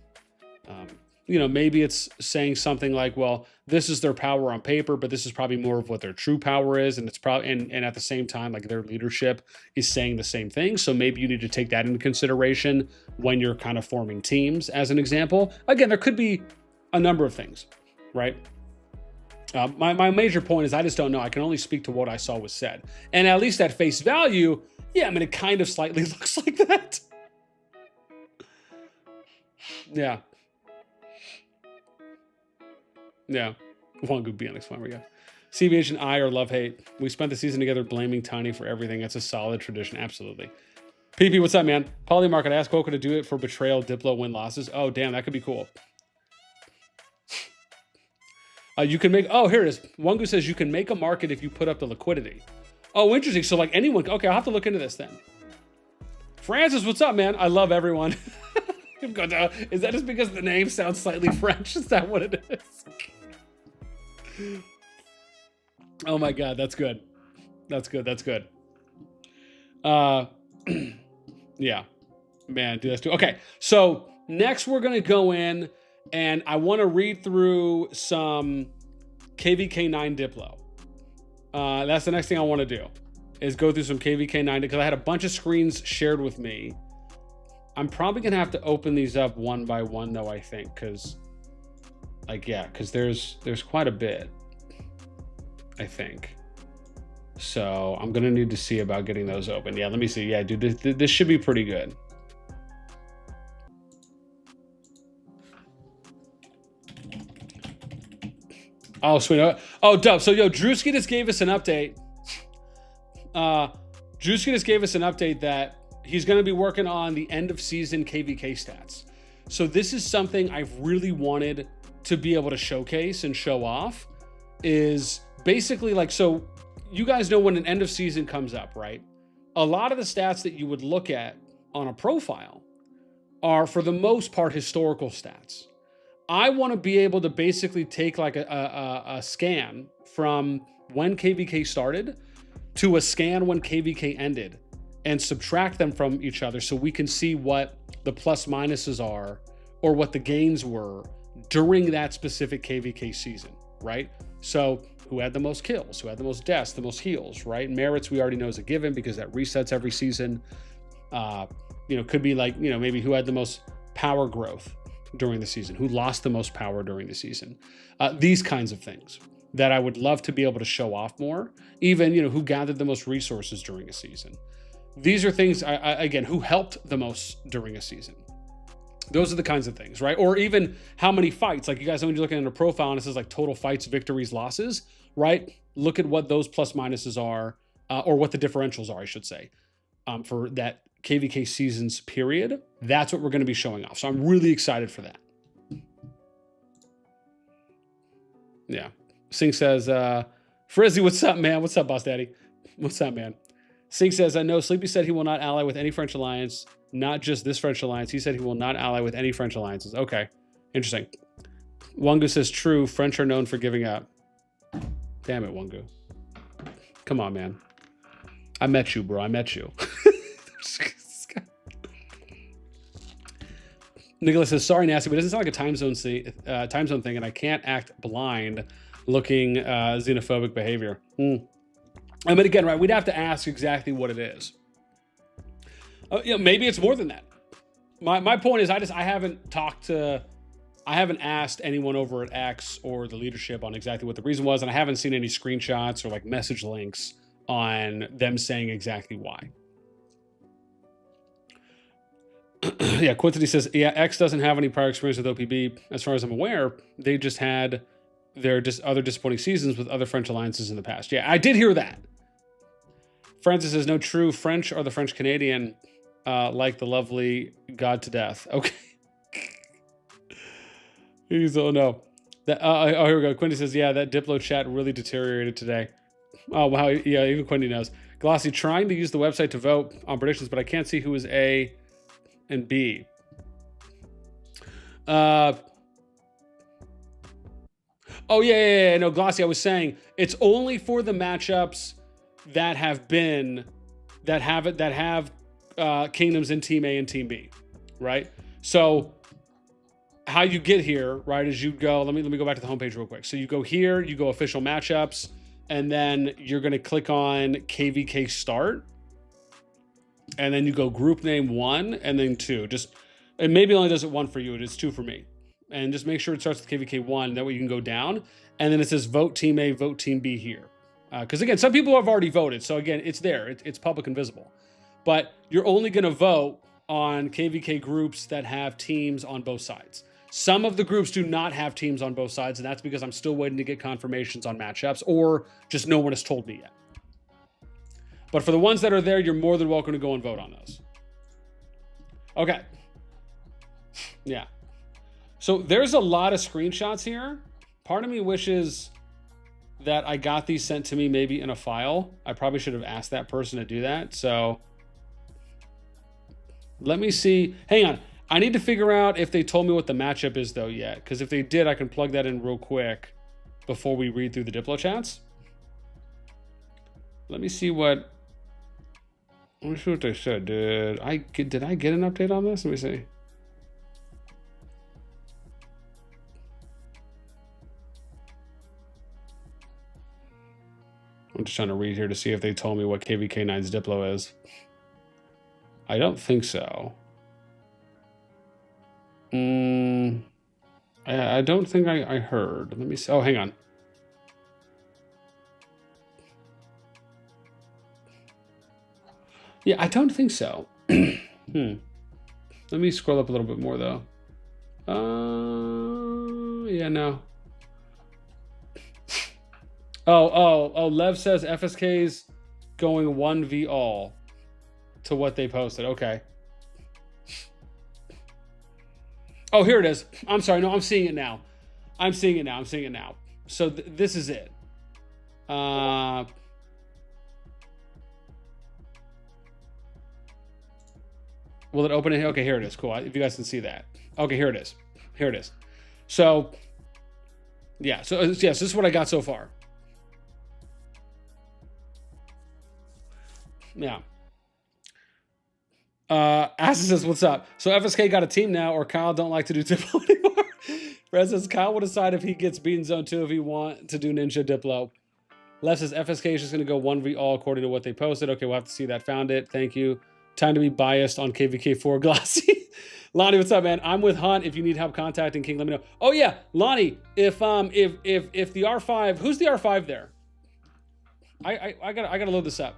maybe it's saying something like, well, this is their power on paper, but this is probably more of what their true power is. And it's probably, and at the same time, like their leadership is saying the same thing. So maybe you need to take that into consideration when you're kind of forming teams, as an example. Again, there could be a number of things, right? My major point is I just don't know. I can only speak to what I saw was said. And at least at face value, yeah, I mean, it kind of slightly looks like that. Yeah. Yeah. One good BNX fine, we go. CVH and I are love-hate. We spent the season together blaming Tiny for everything. It's a solid tradition. Absolutely. PP, what's up, man? Polymarket, ask Coco to do it for Betrayal, Diplo, win-losses. Oh, damn, that could be cool. You can make, here it is. Wangu says you can make a market if you put up the liquidity. Oh, interesting. So like anyone, okay, I'll have to look into this then. Francis, what's up, man? I love everyone. Is that just because the name sounds slightly French? Is that what it is? Oh my God, that's good. That's good. Yeah, man, do this too. Okay, so next we're gonna go in and I want to read through some KvK 9 Diplo. That's the next thing I want to do, is go through some KvK 9 because I had a bunch of screens shared with me. I'm probably gonna have to open these up one by one though, I think, because there's quite a bit, I think. So I'm gonna need to see about getting those open. Yeah, let me see. Yeah, dude, this should be pretty good. Oh, sweet. Oh, dope. So, Drewski just gave us an update. Drewski just gave us an update that he's going to be working on the end of season KvK stats. So this is something I've really wanted to be able to showcase and show off, is basically like, so you guys know when an end of season comes up, right? A lot of the stats that you would look at on a profile are, for the most part, historical stats. I want to be able to basically take like a scan from when KvK started to a scan when KvK ended and subtract them from each other so we can see what the plus minuses are or what the gains were during that specific KvK season, right? So who had the most kills, who had the most deaths, the most heals, right? Merits we already know is a given because that resets every season. Could be like, maybe who had the most power growth during the season, who lost the most power during the season. These kinds of things that I would love to be able to show off more. Even, who gathered the most resources during a season. These are things, again, who helped the most during a season. Those are the kinds of things, right? Or even how many fights. Like you guys know when you're looking at a profile and it says like total fights, victories, losses, right? Look at what those plus minuses are, or what the differentials are, I should say, for that KvK seasons period. That's what we're going to be showing off. So I'm really excited for that. Yeah. Singh says, Frizzy, what's up, man? What's up, Boss Daddy? What's up, man? Singh says, I know Sleepy said he will not ally with any French alliance, not just this French alliance. He said he will not ally with any French alliances. Okay, interesting. Wangu says, true, French are known for giving up. Damn it, Wangu. Come on, man. I met you, bro. I met you. Nicholas says, sorry, NASTi, but it doesn't sound like a time zone thing, and I can't act blind looking xenophobic behavior. But again, right, we'd have to ask exactly what it is. Maybe it's more than that. My point is, I haven't asked anyone over at X or the leadership on exactly what the reason was, and I haven't seen any screenshots or like message links on them saying exactly why. Yeah, Quintity says, yeah, X doesn't have any prior experience with OPB. As far as I'm aware, they just had their other disappointing seasons with other French alliances in the past. Yeah, I did hear that. Francis says, no, true, French are the French Canadian, like the lovely God to death. Okay. Oh, no. Here we go. Quinty says, yeah, that Diplo chat really deteriorated today. Oh, wow. Yeah, even Quinty knows. Glossy, trying to use the website to vote on predictions, but I can't see who is A and B. Oh, yeah. No, Glossy, I was saying it's only for the matchups that have kingdoms in Team A and Team B, right? So how you get here, right, is you go, let me go back to the homepage real quick. So you go here, you go official matchups, and then you're going to click on KvK start. And then you go group name 1 and then 2. It maybe only does it 1 for you. It is 2 for me. And just make sure it starts with KvK 1. That way you can go down. And then it says vote Team A, vote Team B here. Because again, some people have already voted. So again, it's there. It's public and visible. But you're only going to vote on KvK groups that have teams on both sides. Some of the groups do not have teams on both sides. And that's because I'm still waiting to get confirmations on matchups. Or just no one has told me yet. But for the ones that are there, you're more than welcome to go and vote on those. Okay. Yeah. So there's a lot of screenshots here. Part of me wishes that I got these sent to me maybe in a file. I probably should have asked that person to do that. So let me see. Hang on. I need to figure out if they told me what the matchup is though yet. Because if they did, I can plug that in real quick before we read through the Diplo chats. Let me see what... Let me see what they said. Did I get an update on this? Let me see. I'm just trying to read here to see if they told me what KvK9's Diplo is. I don't think so. I don't think I heard. Let me see. Oh, hang on. Yeah, I don't think so. Let me scroll up a little bit more, though. Yeah, no. Oh, Lev says FSK's going 1v all to what they posted. Okay. Oh, here it is. I'm sorry. No, I'm seeing it now. I'm seeing it now. So this is it. Will it open it? Okay, here it is. Cool. If you guys can see that. Okay, here it is. So, yeah. So, yes, this is what I got so far. Yeah. Asa says, what's up? So FSK got a team now, or Kyle don't like to do Diplo anymore? Fred says, Kyle will decide if he gets beat in zone 2 if he want to do Ninja Diplo. Left says, FSK is just going to go 1v all according to what they posted. Okay, we'll have to see that. Found it. Thank you. Time to be biased on KvK4 Glossy. Lonnie, what's up, man? I'm with Hunt. If you need help contacting King, let me know. Oh yeah, Lonnie, if the R5, who's the R5 there? I gotta load this up.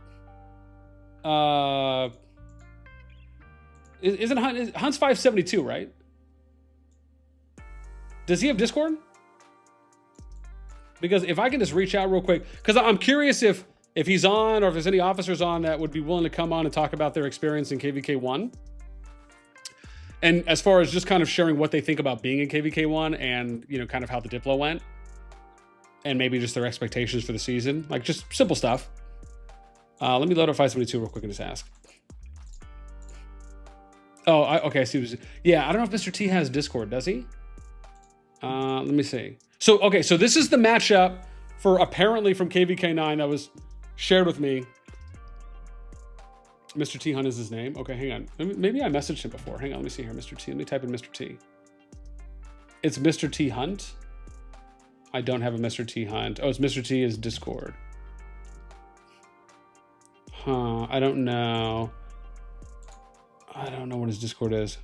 Isn't Hunt's 572, right? Does he have Discord? Because if I can just reach out real quick, because I'm curious if if he's on, or if there's any officers on that would be willing to come on and talk about their experience in KvK1. And as far as just kind of sharing what they think about being in KvK1 and, you know, kind of how the Diplo went. And maybe just their expectations for the season. Like, just simple stuff. Let me load up 572 real quick and just ask. Oh, okay, I see. Yeah, I don't know if Mr. T has Discord, does he? Let me see. So, okay, so this is the matchup for apparently from KvK9 that was shared with me. Mr. T Hunt is his name. Okay, hang on. Maybe I messaged him before. Hang on, let me see here. Mr. T. Let me type in Mr. T. It's Mr. T Hunt. I don't have a Mr. T Hunt. Oh, it's Mr. T is Discord. Huh, I don't know. I don't know what his Discord is.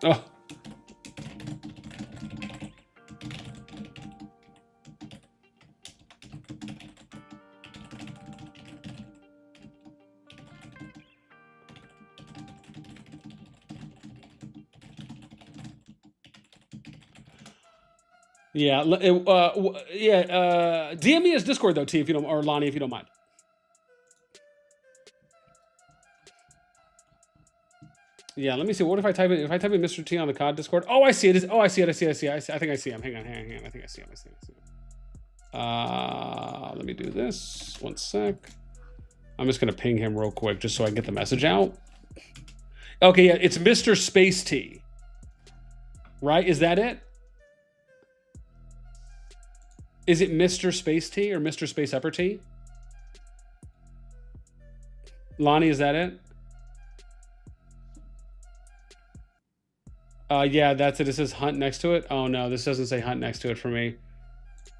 Oh. Yeah, DM me his Discord though, T, if you don't, or Lonnie, if you don't mind. Yeah, let me see. What if I type in Mr. T on the COD Discord? Oh, I see it. Oh, I see it. I think I see him. Hang on. I think I see him. Let me do this. One sec. I'm just gonna ping him real quick just so I can get the message out. Okay, yeah, it's Mr. Space T. Right? Is that it? Is it Mr. Space T or Mr. Space Upper T? Lonnie, is that it? Yeah, that's it. It says Hunt next to it. Oh no, this doesn't say Hunt next to it for me.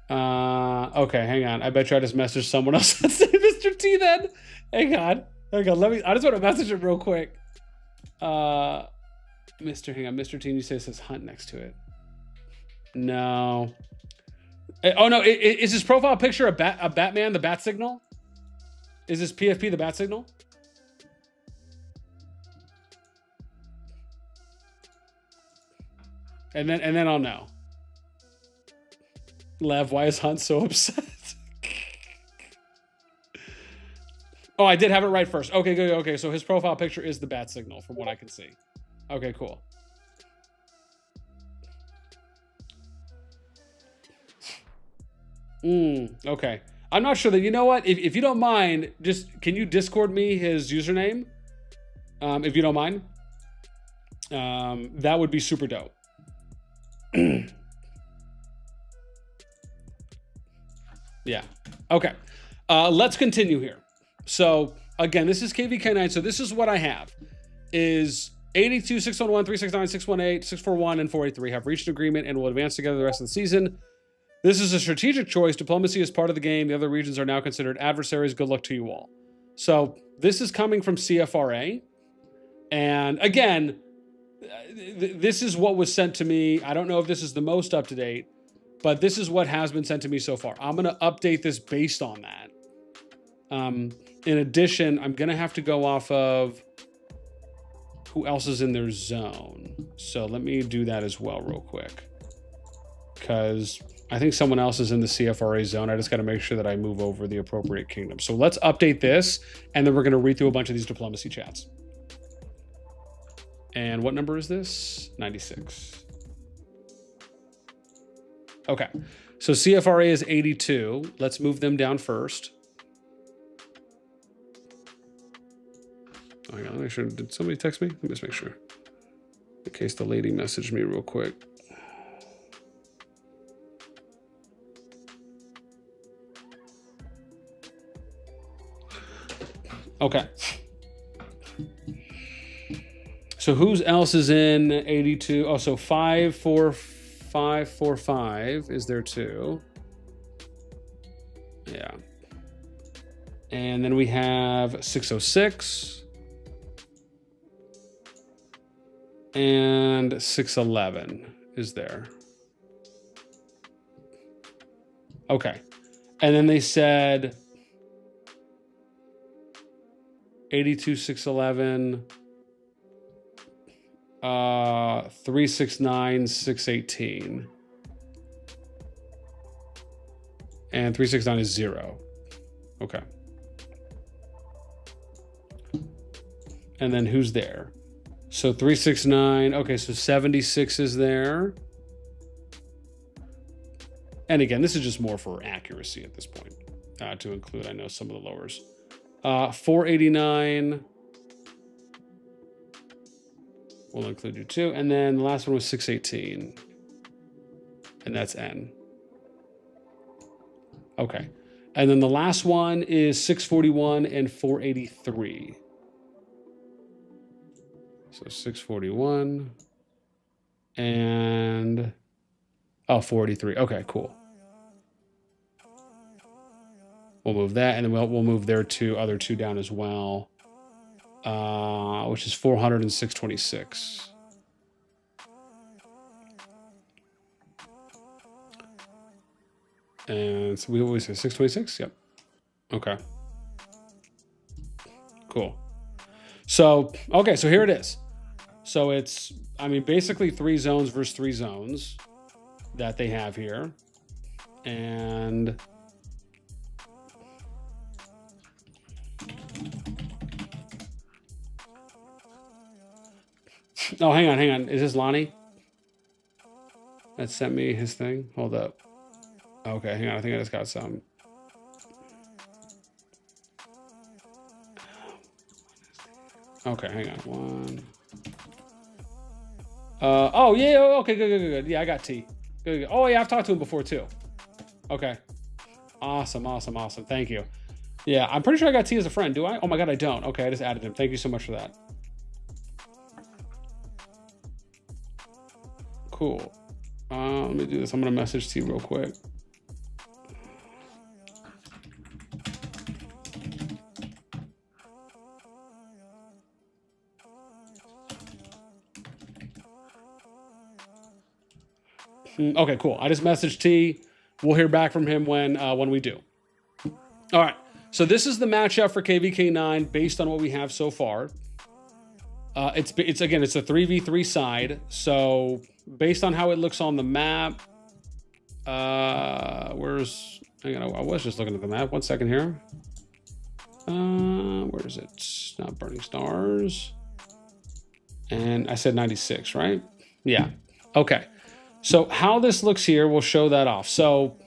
Okay, hang on. I bet you I just messaged someone else that said Mr. T then. Hang on. I just want to message him real quick. Mr. T, you say it says Hunt next to it. No. Oh no, is his profile picture a Batman, the bat signal? Is this PFP the bat signal? And then I'll know. Lev, why is Hunt so upset? Oh, I did have it right first. Okay, good. Okay, so his profile picture is the bat signal from what I can see. Okay, cool. Okay. I'm not sure that, you know what? If you don't mind, just, can you Discord me his username? If you don't mind. That would be super dope. Yeah. Okay. Let's continue here. So again, this is KvK9. So this is what I have is 82, 611, 369, 618, 641, and 483 have reached an agreement and will advance together the rest of the season. This is a strategic choice. Diplomacy is part of the game. The other regions are now considered adversaries. Good luck to you all. So this is coming from CFRA. And again, this is what was sent to me. I don't know if this is the most up to date, but this is what has been sent to me so far. I'm going to update this based on that. In addition, I'm going to have to go off of who else is in their zone. So let me do that as well real quick. Because I think someone else is in the CFRA zone. I just got to make sure that I move over the appropriate kingdom. So let's update this, and then we're going to read through a bunch of these diplomacy chats. And what number is this? 96. Okay. So CFRA is 82. Let's move them down first. Oh, hang on, let me make sure. Did somebody text me? Let me just make sure. In case the lady messaged me real quick. Okay. So who else is in 82? Oh, so 54545 is there too. Yeah. And then we have 606 and 611 is there. Okay. And then they said 82, 611, 369, 618. And 369 is 0. Okay. And then who's there? So 369. Okay, so 76 is there. And again, this is just more for accuracy at this point to include, I know, some of the lowers. 489. We'll include you too. And then the last one was 618. And that's N. Okay. And then the last one is 641 and 483. So 641 and 483. Okay, cool. We'll move that, and then we'll move their other two down as well, which is 400 and 626. And so we always say 626. Yep. Okay. Cool. So, okay, so here it is. So it's, I mean, basically 3 zones versus 3 zones that they have here. And oh, hang on. Is this Lonnie that sent me his thing? Hold up. Okay, hang on. I think I just got some. Okay, hang on. One. Oh, yeah. Okay, good. Yeah, I got T. Good. Oh, yeah, I've talked to him before, too. Okay. Awesome. Thank you. Yeah, I'm pretty sure I got T as a friend. Do I? Oh, my God, I don't. Okay, I just added him. Thank you so much for that. Cool. Let me do this. I'm going to message T real quick. Okay, cool. I just messaged T. We'll hear back from him when we do. All right. So this is the matchup for KvK 9 based on what we have so far. It's a 3v3 side. So based on how it looks on the map, hang on, I was just looking at the map. 1 second here. Where is it? Not Burning Stars. And I said 96, right? Yeah. Okay. So how this looks here, we'll show that off. So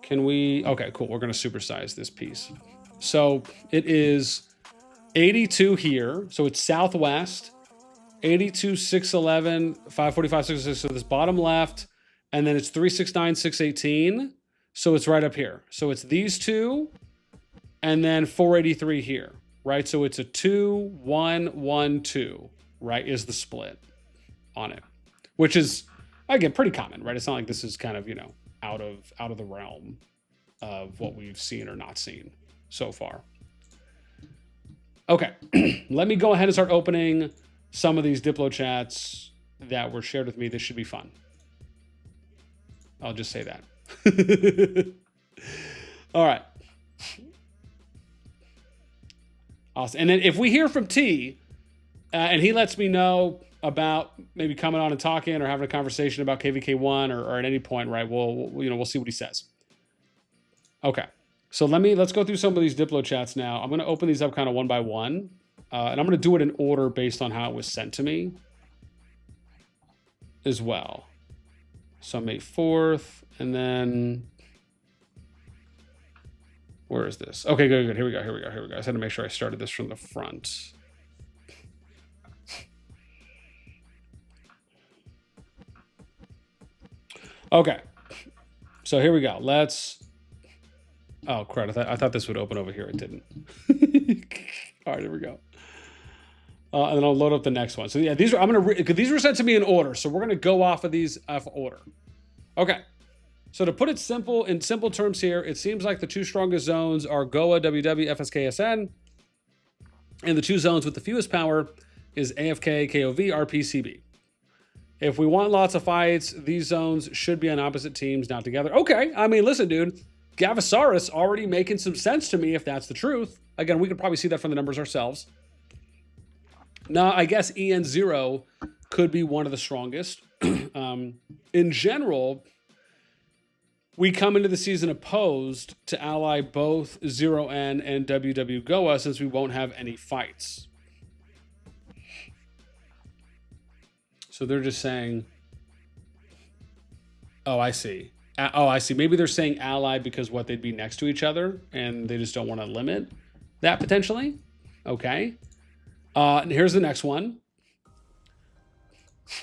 can we, okay, cool. We're going to supersize this piece. So it is 82 here. So it's southwest, 82, 611, 545, 606. So this bottom left, and then it's 369, 618. So it's right up here. So it's these two, and then 483 here, right? So it's a 2, 1, 1, 2, right? Is the split on it, which is, again, pretty common, right? It's not like this is kind of, out of the realm of what we've seen or not seen so far. Okay, let me go ahead and start opening some of these Diplo chats that were shared with me. This should be fun. I'll just say that. All right. Awesome. And then if we hear from T, and he lets me know about maybe coming on and talking or having a conversation about KvK1 or at any point, right? We'll see what he says. Okay. So let's go through some of these Diplo chats now. I'm going to open these up kind of one by one. And I'm going to do it in order based on how it was sent to me as well. So May 4th, and then where is this? Okay, good. Here we go. I just had to make sure I started this from the front. Okay, so here we go. Oh, crap. I thought this would open over here. It didn't. All right, here we go. And then I'll load up the next one. So yeah, these were sent to me in order. So we're going to go off of these order. Okay. So to put it in simple terms here, it seems like the 2 strongest zones are Goa, WW, FSK, SN. And the 2 zones with the fewest power is AFK, KOV, RP, CB. If we want lots of fights, these zones should be on opposite teams, not together. Okay, I mean, listen, dude. Gavasaurus already making some sense to me if that's the truth. Again, we could probably see that from the numbers ourselves. Now, I guess EN0 could be one of the strongest. In general, we come into the season opposed to ally both 0N and WW Goa since we won't have any fights. So they're just saying, oh, I see. Oh, I see. Maybe they're saying ally because what, they'd be next to each other and they just don't want to limit that potentially. Okay. Here's the next one.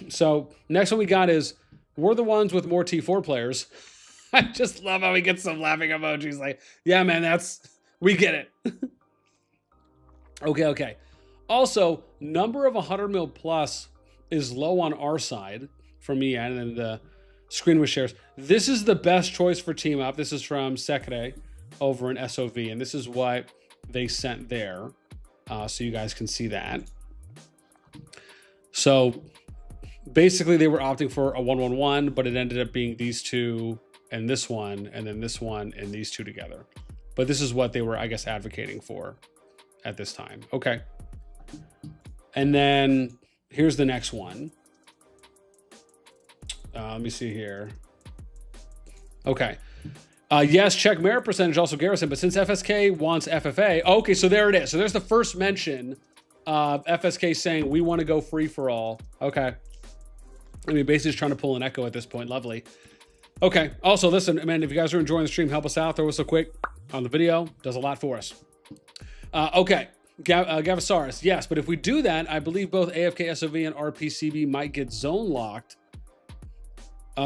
So next one we got is, we're the ones with more T4 players. I just love how he gets some laughing emojis like, yeah, man, we get it. Okay. Also, number of 100 mil plus is low on our side for me, and then the screen with shares. This is the best choice for team up. This is from Sekre over in SOV, and this is what they sent there. So you guys can see that. So basically they were opting for a 1-1-1, but it ended up being these two and this one, and then this one and these two together. But this is what they were, I guess, advocating for at this time. Okay. And then here's the next one. Let me see here. Okay. Yes, check merit percentage, also Garrison, but since FSK wants FFA, okay, so there it is. So there's the first mention of FSK saying we want to go free for all. Okay. I mean, basically just trying to pull an echo at this point. Lovely. Okay. Also, listen, man, if you guys are enjoying the stream, help us out. Throw us a quick on the video. Does a lot for us. Okay. Gavasaurus, yes, but if we do that, I believe both AFK SOV and RPCB might get zone locked.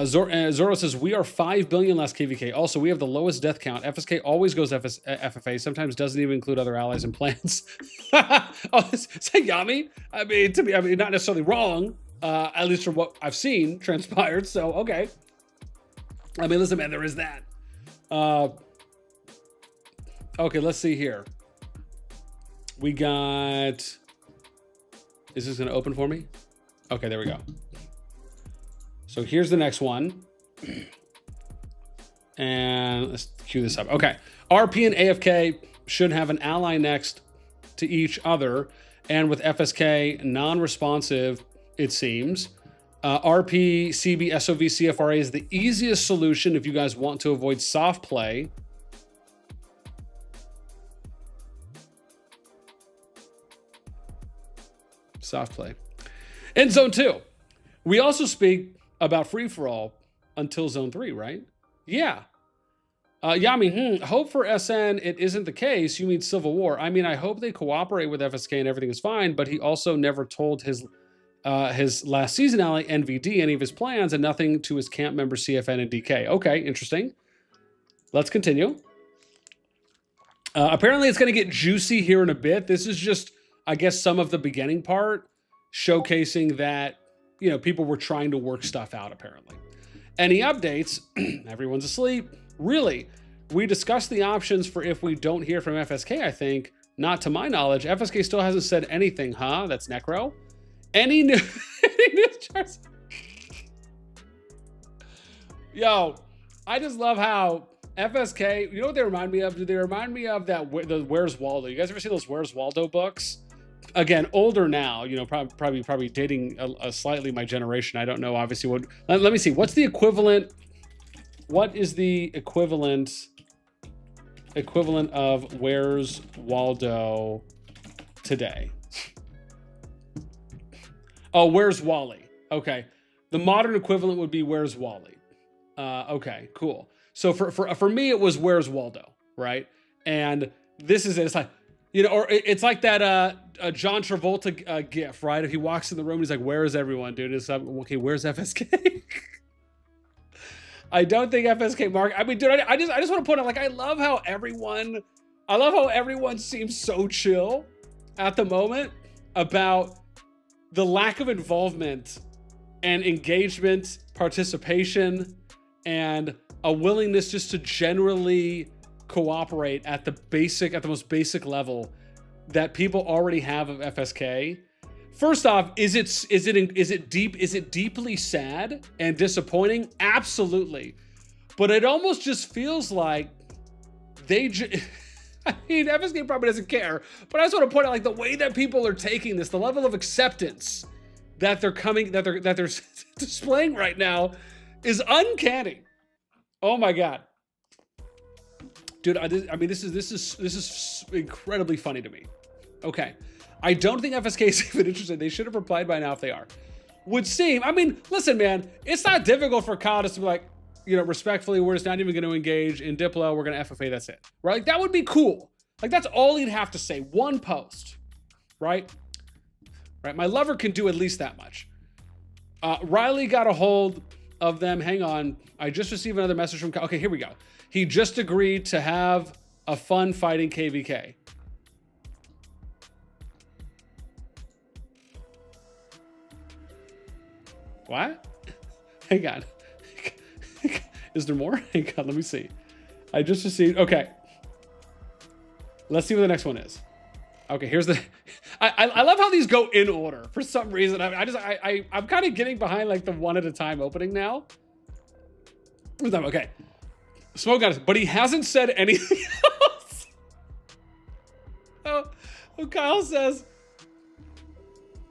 Zoro says, we are 5 billion less KvK. Also, we have the lowest death count. FSK always goes FFA, sometimes doesn't even include other allies and plans. Oh, is that Yami? I mean, not necessarily wrong, at least from what I've seen transpired. So, okay. I mean, listen, man, there is that. Okay, let's see here. We got, is this going to open for me? Okay, there we go. So here's the next one. And let's cue this up. Okay. RP and AFK should have an ally next to each other. And with FSK non-responsive, it seems. RP, CB, SOV, CFRA is the easiest solution if you guys want to avoid soft play. Soft play. In zone 2, we also speak about free-for-all until zone 3, right? Yeah. Yami, hope for SN it isn't the case. You mean Civil War. I mean, I hope they cooperate with FSK and everything is fine, but he also never told his last season ally, NVD, any of his plans, and nothing to his camp members, CFN and DK. Okay, interesting. Let's continue. Apparently, it's going to get juicy here in a bit. This is just, I guess, some of the beginning part, showcasing that, you know, people were trying to work stuff out, apparently. Any updates? Everyone's asleep. Really? We discussed the options for if we don't hear from FSK, I think. Not to my knowledge. FSK still hasn't said anything, huh? That's Necro. Any news charts? Yo, I just love how FSK, you know what they remind me of? Do they remind me of that, the Where's Waldo? You guys ever see those Where's Waldo books? Again, older now, you know, probably dating a slightly my generation. I don't know, obviously. What? Let me see. What's the equivalent? What is the equivalent of Where's Waldo today? Oh, Where's Wally? Okay, the modern equivalent would be Where's Wally? Okay, cool. So for me, it was Where's Waldo, right? And this is it. It's like, you know, or it's like that John Travolta gif, right? If he walks in the room, he's like, "Where is everyone, dude?" It's like, okay, where's FSK? I don't think FSK Mark. I mean, dude, I just want to point out, like, I love how everyone seems so chill at the moment about the lack of involvement and engagement, participation, and a willingness just to generally cooperate at the most basic level that people already have of FSK. First off, is it deeply sad and disappointing? Absolutely. But it almost just feels like they I mean, FSK probably doesn't care, but I just want to point out like the way that people are taking this, the level of acceptance that they're displaying right now is uncanny. Oh my God. Dude, I mean, this is incredibly funny to me. Okay. I don't think FSK is even interested. They should have replied by now if they are. Would seem, I mean, listen, man, it's not difficult for CoD to be like, you know, respectfully, we're just not even going to engage in Diplo. We're going to FFA. That's it. Right? Like, that would be cool. Like, that's all he'd have to say. One post. Right? Right. My lover can do at least that much. Riley got a hold of them. Hang on. I just received another message from, okay, here we go. He just agreed to have a fun fighting KvK. What? Hang on. Is there more? Hang on, let me see. I just received, okay. Let's see what the next one is. Okay, here's the, I love how these go in order for some reason. I'm kind of getting behind like the one at a time opening now. Okay. Smoke got it, but he hasn't said anything else. Oh, Kyle says,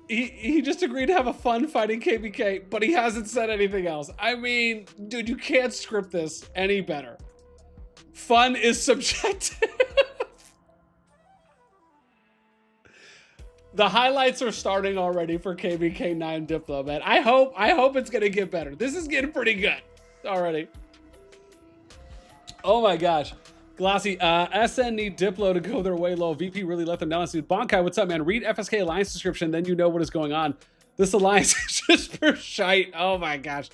he just agreed to have a fun fighting KvK, but he hasn't said anything else. I mean, dude, you can't script this any better. Fun is subjective. The highlights are starting already for KvK 9 Diplo, man. I hope it's gonna get better. This is getting pretty good already. Oh my gosh. Glossy, SN need Diplo to go their way low. VP really let them down. Bonkai, what's up, man? Read FSK Alliance description, then you know what is going on. This alliance is just for shite. Oh my gosh.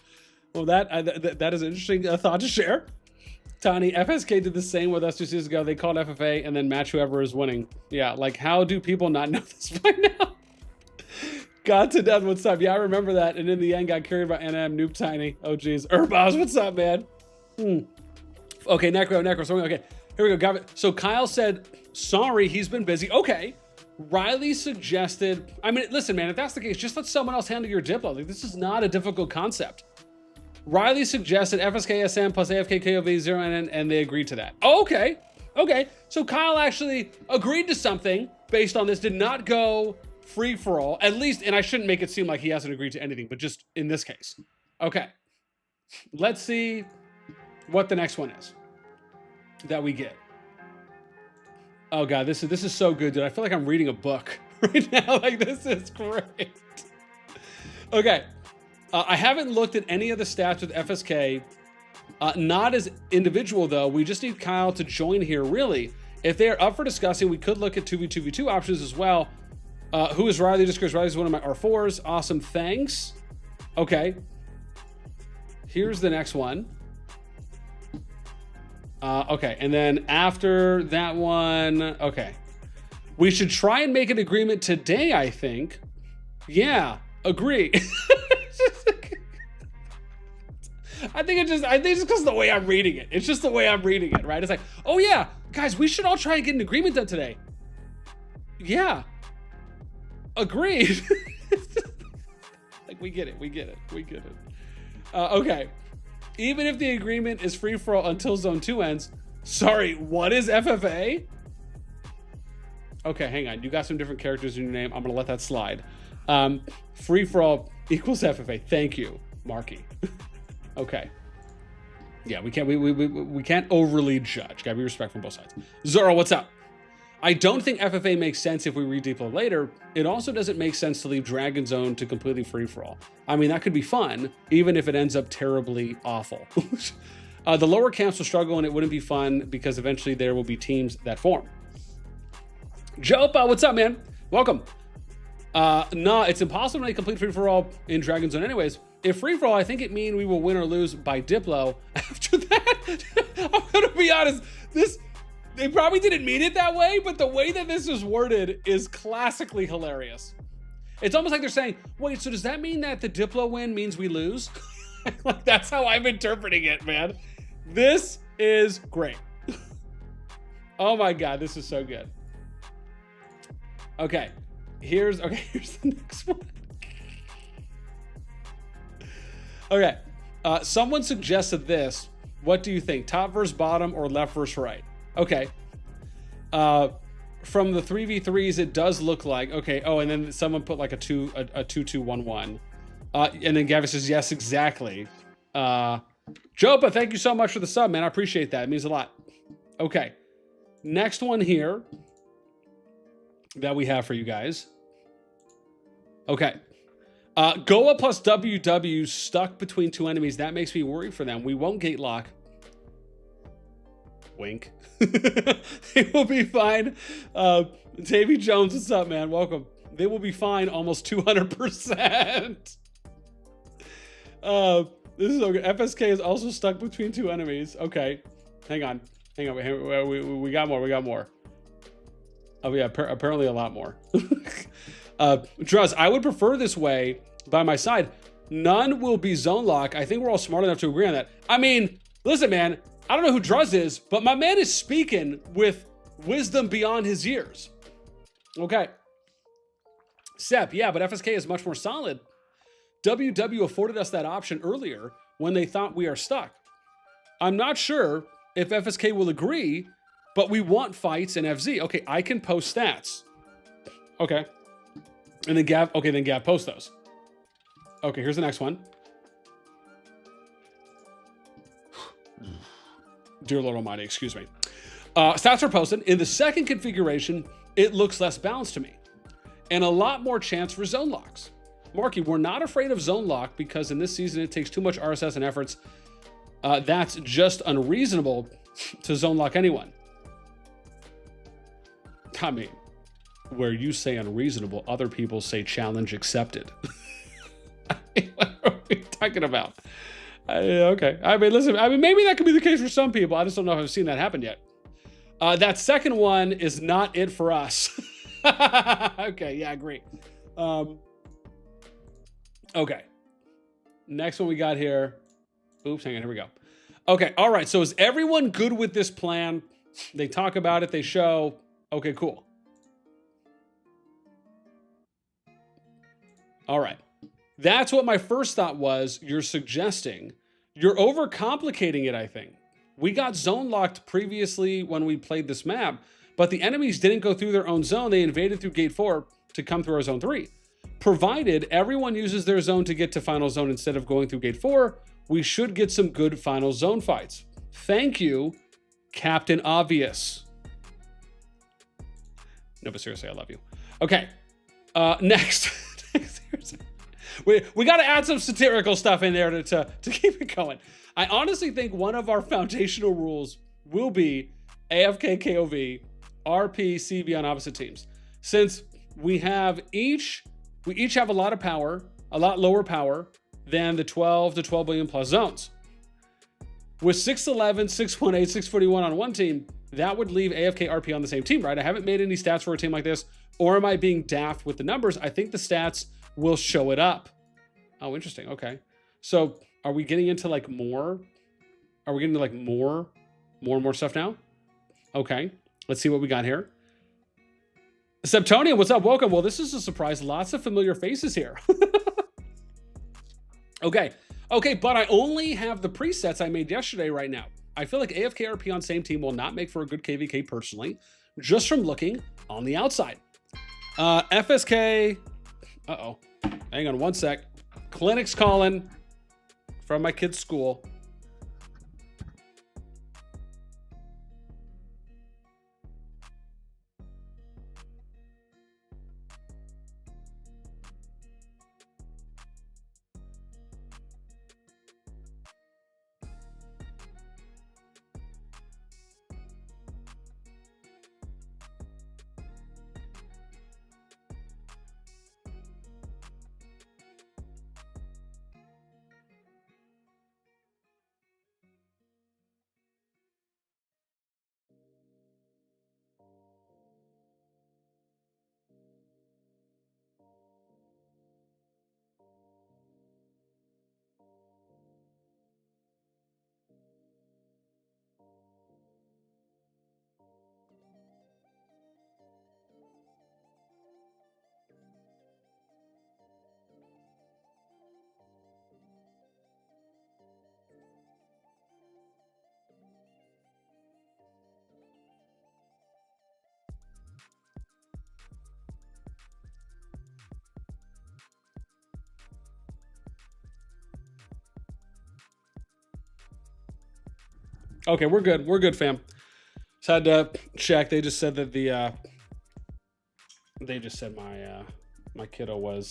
Well, that is an interesting thought to share. Tani, FSK did the same with us 2 seasons ago. They called FFA and then match whoever is winning. Yeah, like how do people not know this by now? God to death, what's up? Yeah, I remember that. And in the end, got carried by NM, Noob Tiny. Oh geez. Urbaz, what's up, man? Okay, Necro, sorry, okay. Here we go, got it. So Kyle said, sorry, he's been busy. Okay. Riley suggested, I mean, listen, man, if that's the case, just let someone else handle your Diplo. Like, this is not a difficult concept. Riley suggested FSKSM plus AFK KOV 0 and they agreed to that. Oh, okay. Okay. So Kyle actually agreed to something based on this, did not go free for all, at least, and I shouldn't make it seem like he hasn't agreed to anything, but just in this case. Okay. Let's see what the next one is that we get. Oh God, this is so good, dude. I feel like I'm reading a book right now. Like, this is great. Okay. I haven't looked at any of the stats with FSK. Not as individual, though. We just need Kyle to join here, really. If they are up for discussing, we could look at 2v2v2 options as well. Who is Riley? Just because Riley's one of my R4s. Awesome, thanks. Okay. Here's the next one. Okay, and then after that one, okay. We should try and make an agreement today, I think. Yeah, agree. I think it's just because of the way I'm reading it. It's just the way I'm reading it, right? It's like, oh yeah, guys, we should all try and get an agreement done today. Yeah. Agreed. Like, we get it. Okay. Even if the agreement is free for all until zone 2 ends. Sorry, what is FFA? Okay, hang on. You got some different characters in your name. I'm gonna let that slide. Free for all equals FFA. Thank you, Marky. Okay. Yeah, we can't overly judge. Gotta be respectful on both sides. Zoro, what's up? I don't think FFA makes sense if we re-deploy later. It also doesn't make sense to leave Dragon Zone to completely free-for-all. I mean, that could be fun, even if it ends up terribly awful. The lower camps will struggle and it wouldn't be fun because eventually there will be teams that form. Jopa, what's up, man? Welcome. Nah, it's impossible to make complete free-for-all in Dragon Zone anyways. If free-for-all, I think it means we will win or lose by Diplo. After that, I'm gonna be honest, they probably didn't mean it that way, but the way that this is worded is classically hilarious. It's almost like they're saying, wait, so does that mean that the Diplo win means we lose? Like, that's how I'm interpreting it, man. This is great. Oh my God, this is so good. Okay, here's the next one. Okay, someone suggested this. What do you think? Top versus bottom or left versus right? Okay. From the 3v3s, it does look like, okay, oh, and then someone put like a 2-2-1-1. And then Gavin says, yes, exactly. Jopa, thank you so much for the sub, man. I appreciate that. It means a lot. Okay. Next one here that we have for you guys. Okay. Goa plus WW stuck between two enemies. That makes me worry for them. We won't gate lock. Wink. They will be fine. Davy Jones, what's up, man? Welcome. They will be fine almost 200%. This is okay. FSK is also stuck between two enemies. Okay. Hang on. We got more. Oh, yeah. Apparently a lot more. Druz, I would prefer this way by my side. None will be zone lock. I think we're all smart enough to agree on that. I mean, listen, man. I don't know who Druz is, but my man is speaking with wisdom beyond his years. Okay. Sep, yeah, but FSK is much more solid. WW afforded us that option earlier when they thought we are stuck. I'm not sure if FSK will agree, but we want fights in FZ. Okay, I can post stats. Okay. And then Gav, okay, then Gav post those. Okay, here's the next one. Dear Lord Almighty, excuse me. Stats are posted. In the second configuration, it looks less balanced to me. And a lot more chance for zone locks. Marky, we're not afraid of zone lock because in this season, it takes too much RSS and efforts. That's just unreasonable to zone lock anyone. I mean, where you say unreasonable, other people say challenge accepted. I mean, what are we talking about? Okay. I mean, listen, maybe that could be the case for some people. I just don't know if I've seen that happen yet. That second one is not it for us. Okay. Yeah, I agree. Okay. Next one we got here. Oops, hang on. Here we go. Okay. All right. So is everyone good with this plan? They talk about it. They show. Okay, cool. All right. That's what my first thought was. You're suggesting. You're overcomplicating it, I think. We got zone locked previously when we played this map, but the enemies didn't go through their own zone. They invaded through gate 4 to come through our zone 3. Provided everyone uses their zone to get to final zone instead of going through gate 4, we should get some good final zone fights. Thank you, Captain Obvious. No, but seriously, I love you. Okay, next. We got to add some satirical stuff in there to keep it going. I honestly think one of our foundational rules will be AFK KOV, RP, CB on opposite teams. Since we each have a lot of power, a lot lower power than the 12 to 12 billion plus zones. With 611, 618, 641 on one team, that would leave AFK RP on the same team, right? I haven't made any stats for a team like this, or am I being daft with the numbers? I think the stats will show it up. Oh, interesting. Okay. So are we getting into like more? Are we getting to like more and more stuff now? Okay. Let's see what we got here. Septonian, what's up? Welcome. Well, this is a surprise. Lots of familiar faces here. Okay. Okay, but I only have the presets I made yesterday right now. I feel like AFK RP on same team will not make for a good KvK personally, just from looking on the outside. FSK. Uh-oh. Hang on one sec. Clinic's calling from my kid's school. Okay, we're good. We're good, fam. Just had to check. They just said that they just said my kiddo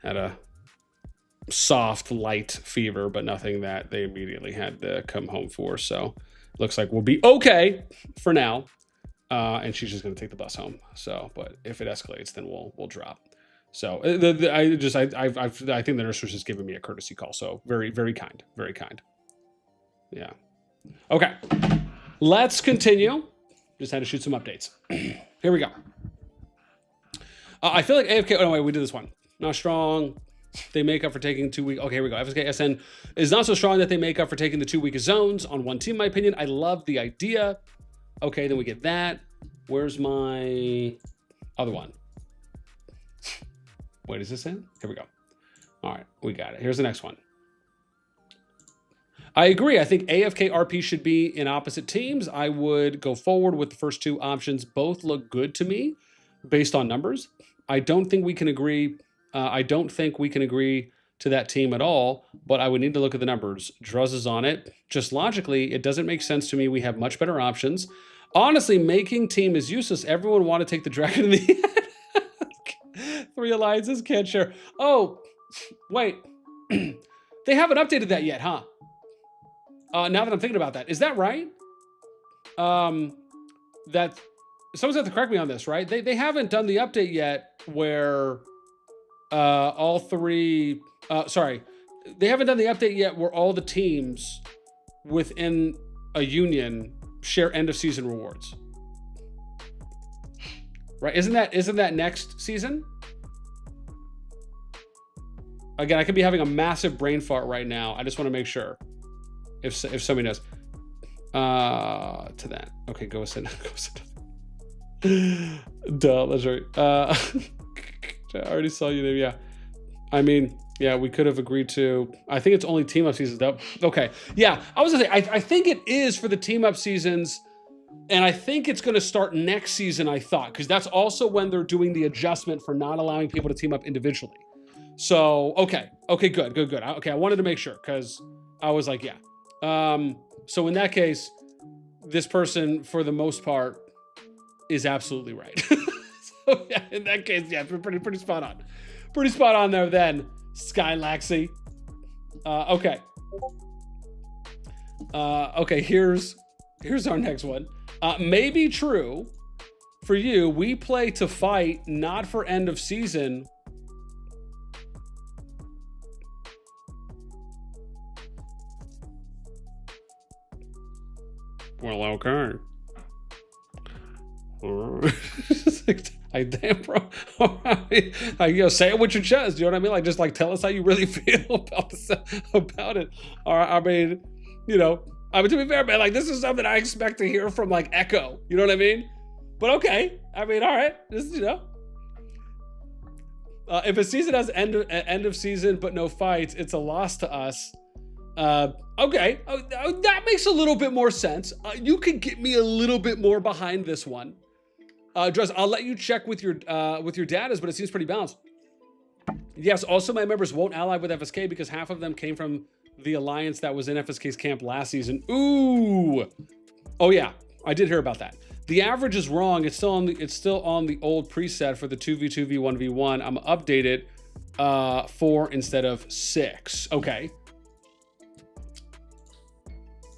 had a soft, light fever, but nothing that they immediately had to come home for. So looks like we'll be okay for now. And she's just going to take the bus home. So, but if it escalates, then we'll drop. So I think the nurse was just giving me a courtesy call. So very, very kind, very kind. Yeah. Okay. Let's continue. Just had to shoot some updates. Here we go. I feel like AFK. Oh no, wait, we did this one. Not strong. They make up for taking 2 weeks. Okay, here we go. FSK SN is not so strong that they make up for taking the 2 weakest zones on one team, in my opinion. I love the idea. Okay, then we get that. Where's my other one? Wait, is this in? Here we go. All right, we got it. Here's the next one. I agree. I think AFK RP should be in opposite teams. I would go forward with the first two options. Both look good to me based on numbers. I don't think we can agree. I don't think we can agree to that team at all, but I would need to look at the numbers. Druz is on it. Just logically, it doesn't make sense to me. We have much better options. Honestly, making team is useless. Everyone want to take the dragon in the end. 3 alliances can't share. Oh, wait. They haven't updated that yet, huh? Now that I'm thinking about that, is that right? That someone's have to correct me on this, right? They haven't done the update yet where all 3. Sorry, they haven't done the update yet where all the teams within a union share end of season rewards. Right? Isn't that next season? Again, I could be having a massive brain fart right now. I just want to make sure if somebody knows. To that. Okay, go send. Duh, that's right. I already saw you there. Yeah. I mean, yeah, we could have agreed to. I think it's only team up seasons though. Okay. Yeah, I was gonna say I think it is for the team up seasons, and I think it's gonna start next season. I thought because that's also when they're doing the adjustment for not allowing people to team up individually. So okay, good. Okay, I wanted to make sure because I was like, yeah. So in that case, this person for the most part is absolutely right. So yeah, in that case, yeah, pretty spot on. Pretty spot on there then, Skylaxy. Okay. Okay, here's our next one. Maybe true for you, we play to fight, not for end of season. Well, okay. I damn bro. Say it with your chest. You know what I mean? Like, just like tell us how you really feel about it. All right. I mean, to be fair, man, like this is something I expect to hear from like Echo. You know what I mean? But okay. I mean, all right. Just if a season has end of season but no fights, it's a loss to us. Okay. That makes a little bit more sense. You can get me a little bit more behind this one. Dress, I'll let you check with your data, but it seems pretty balanced. Yes, also my members won't ally with FSK because half of them came from the alliance that was in FSK's camp last season. Ooh. Oh yeah, I did hear about that. The average is wrong. It's still on the old preset for the 2v2v 1v1. I'm updated 4 instead of 6. Okay.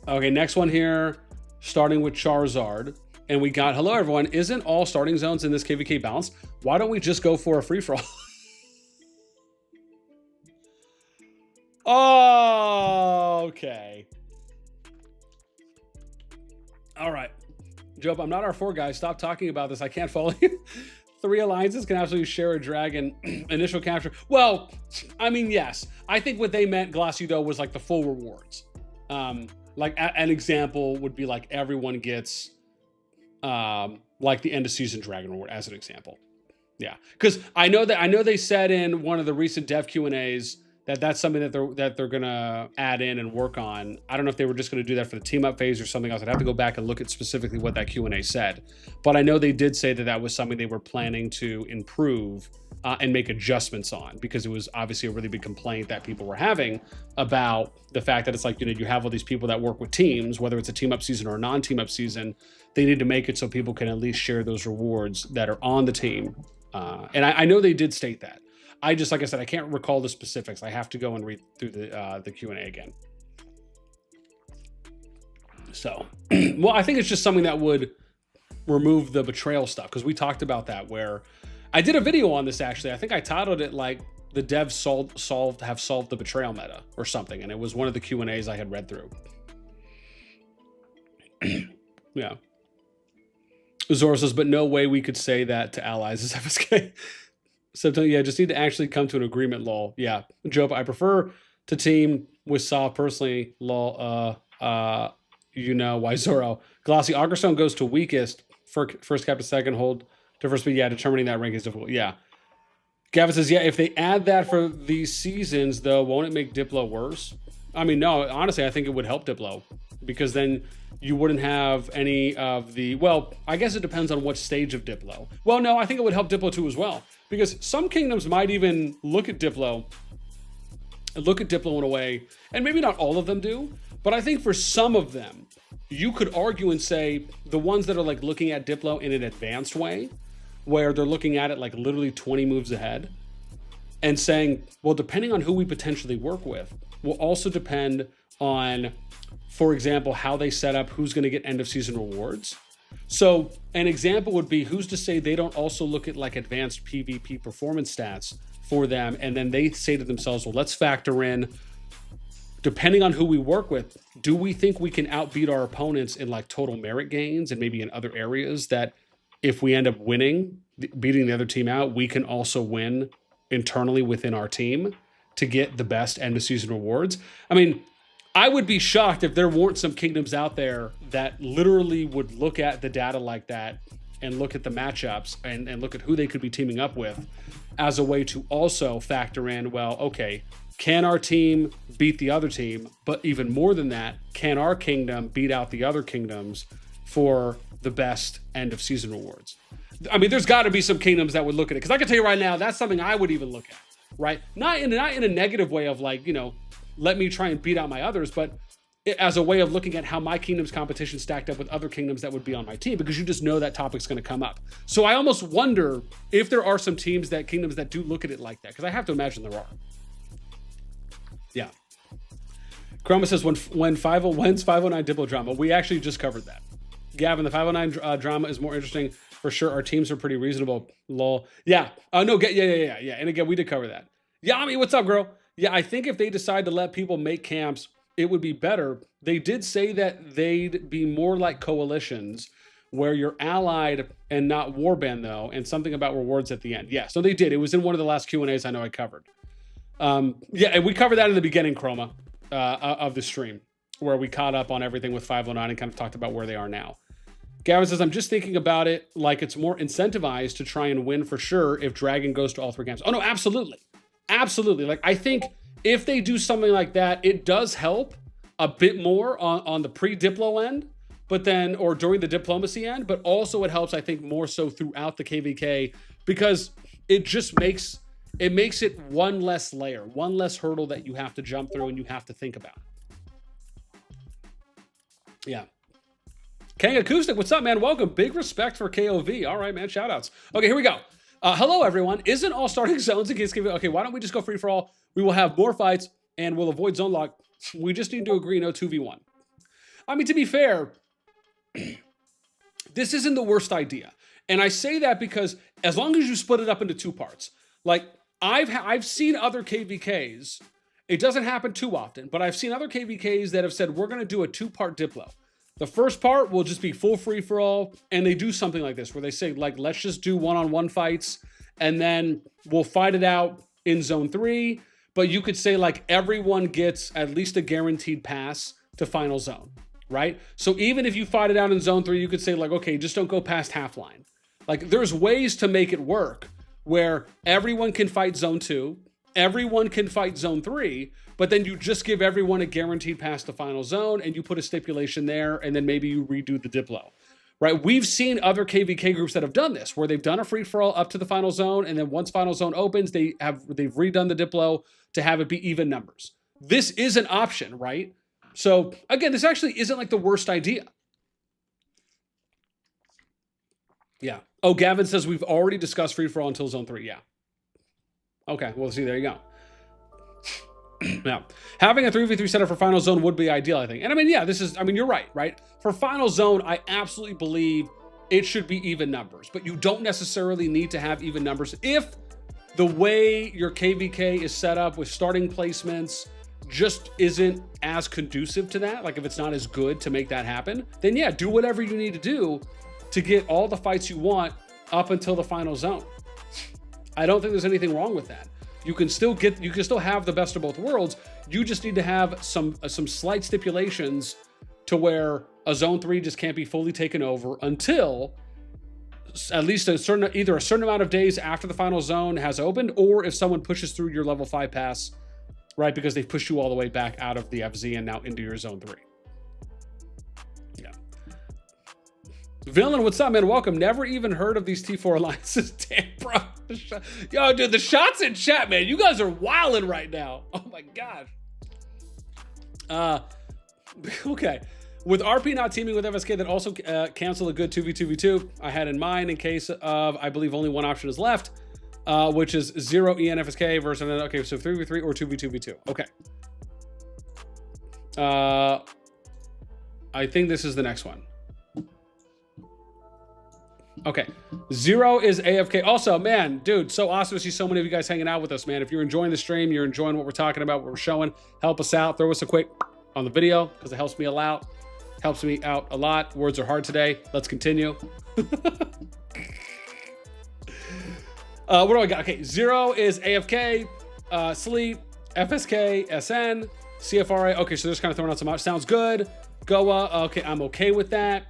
Okay, next one here, starting with Charizard. And we got, hello everyone, isn't all starting zones in this KvK balanced? Why don't we just go for a free-for-all? Oh, okay. All right. Job, I'm not R4 guy. Stop talking about this. I can't follow you. 3 alliances can absolutely share a dragon initial capture. Well, I mean, yes. I think what they meant, Glossy, though, was like the full rewards. Like an example would be like everyone gets like the end of season dragon reward as an example. Yeah, because I know they said in one of the recent dev Q&As that that's something that they're gonna add in and work on. I don't know if they were just gonna do that for the team up phase or something else. I'd have to go back and look at specifically what that Q&A said. But I know they did say that that was something they were planning to improve and make adjustments on, because it was obviously a really big complaint that people were having about the fact that it's like, you have all these people that work with teams, whether it's a team up season or a non-team up season, they need to make it so people can at least share those rewards that are on the team. And I know they did state that. I just, like I said, I can't recall the specifics. I have to go and read through the Q&A again. So, well, I think it's just something that would remove the betrayal stuff, because we talked about that, where I did a video on this actually. I think I titled it like the devs have solved the betrayal meta or something, and it was one of the Q&As I had read through. Yeah. Zora says, but no way we could say that to allies as FSK. So yeah, just need to actually come to an agreement, lol. Yeah, Joe, I prefer to team with Saw personally, lol. You know why, Zoro. Glossy, Augerstone goes to weakest for first cap to second hold to first, but yeah, determining that rank is difficult. Yeah. Gavin says, yeah, if they add that for these seasons, though, won't it make Diplo worse? I mean, no, honestly, I think it would help Diplo, because then you wouldn't have any of the, well, I guess it depends on what stage of Diplo. Well, no, I think it would help Diplo too as well, because some kingdoms might even look at Diplo in a way, and maybe not all of them do, but I think for some of them, you could argue and say the ones that are like looking at Diplo in an advanced way, where they're looking at it like literally 20 moves ahead and saying, well, depending on who we potentially work with will also depend on, for example, how they set up who's going to get end of season rewards. So an example would be, who's to say they don't also look at like advanced PvP performance stats for them, and then they say to themselves, well, let's factor in, depending on who we work with, do we think we can outbeat our opponents in like total merit gains and maybe in other areas that if we end up winning, beating the other team out, we can also win internally within our team to get the best end of season rewards? I mean, I would be shocked if there weren't some kingdoms out there that literally would look at the data like that and look at the matchups and look at who they could be teaming up with as a way to also factor in, well, okay, can our team beat the other team? But even more than that, can our kingdom beat out the other kingdoms for the best end of season rewards? I mean, there's got to be some kingdoms that would look at it, because I can tell you right now, that's something I would even look at, right? Not in a negative way of like, let me try and beat out my others, but as a way of looking at how my kingdom's competition stacked up with other kingdoms that would be on my team, because you just know that topic's going to come up. So I almost wonder if there are some kingdoms that do look at it like that, because I have to imagine there are. Yeah. Chroma says, when's 509 Diplo drama? We actually just covered that. Gavin, the 509 drama is more interesting for sure. Our teams are pretty reasonable. Lol. Yeah. No. Yeah. And again, we did cover that. Yami, what's up, girl? Yeah, I think if they decide to let people make camps, it would be better. They did say that they'd be more like coalitions, where you're allied and not warband, though, and something about rewards at the end. Yeah, so they did. It was in one of the last Q&As I know I covered. Yeah, and we covered that in the beginning, Chroma, of the stream, where we caught up on everything with 509 and kind of talked about where they are now. Gavin says, I'm just thinking about it like it's more incentivized to try and win for sure if Dragon goes to all three camps. Oh, no, absolutely. Absolutely. Like, I think if they do something like that, it does help a bit more on the pre-Diplo end, but then, or during the diplomacy end, but also it helps, I think, more so throughout the KvK, because it just makes it one less layer, one less hurdle that you have to jump through and you have to think about. Yeah. Kang Acoustic, what's up, man? Welcome. Big respect for KOV. All right, man. Shout outs. Okay, here we go. Hello, everyone. Isn't all starting zones in case KvK? Okay, why don't we just go free for all? We will have more fights and we'll avoid zone lock. We just need to agree no 2v1. I mean, to be fair, this isn't the worst idea. And I say that because as long as you split it up into two parts, like I've seen other KvKs, it doesn't happen too often, but I've seen other KvKs that have said, we're going to do a two-part Diplo. The first part will just be full free for all, and they do something like this, where they say, like, let's just do one-on-one fights, and then we'll fight it out in zone 3, but you could say, like, everyone gets at least a guaranteed pass to final zone, right? So even if you fight it out in zone 3, you could say, like, okay, just don't go past half line. Like, there's ways to make it work where everyone can fight zone 2, everyone can fight zone 3, but then you just give everyone a guaranteed pass to final zone and you put a stipulation there, and then maybe you redo the Diplo. right? We've seen other KvK groups that have done this, where they've done a free-for-all up to the final zone, and then once final zone opens, they've redone the Diplo to have it be even numbers. This is an option, right? So again, this actually isn't like the worst idea. Yeah. Oh, Gavin says we've already discussed free-for-all until zone 3. Yeah. Okay, well, see, there you go. Now, having a 3v3 setup for final zone would be ideal, I think. And I mean, yeah, you're right? For final zone, I absolutely believe it should be even numbers, but you don't necessarily need to have even numbers. If the way your KvK is set up with starting placements just isn't as conducive to that, like if it's not as good to make that happen, then yeah, do whatever you need to do to get all the fights you want up until the final zone. I don't think there's anything wrong with that. You can still have the best of both worlds. You just need to have some slight stipulations to where a zone 3 just can't be fully taken over until at least either a certain amount of days after the final zone has opened, or if someone pushes through your level 5 pass, right, because they've pushed you all the way back out of the FZ and now into your zone 3. Yeah. Villain, what's up, man? Welcome. Never even heard of these T4 alliances. Damn, bro. Yo, dude, the shots in chat, man. You guys are wilding right now. Oh my gosh. Okay. With RP not teaming with FSK, that also cancel a good 2v2v2 I had in mind in case of, I believe only one option is left, which is 0 EN FSK versus, okay, so 3v3 or 2v2v2. Okay. I think this is the next one. Okay, 0 is AFK. Also, man, dude, so awesome to see so many of you guys hanging out with us, man. If you're enjoying the stream, you're enjoying what we're talking about, what we're showing, help us out. Throw us a quick on the video because it helps me a lot. Helps me out a lot. Words are hard today. Let's continue. What do I got? Okay, 0 is AFK, Sleep, FSK, SN, CFRA. Okay, so they're just kind of throwing out some out. Sounds good. Goa. Okay, I'm okay with that.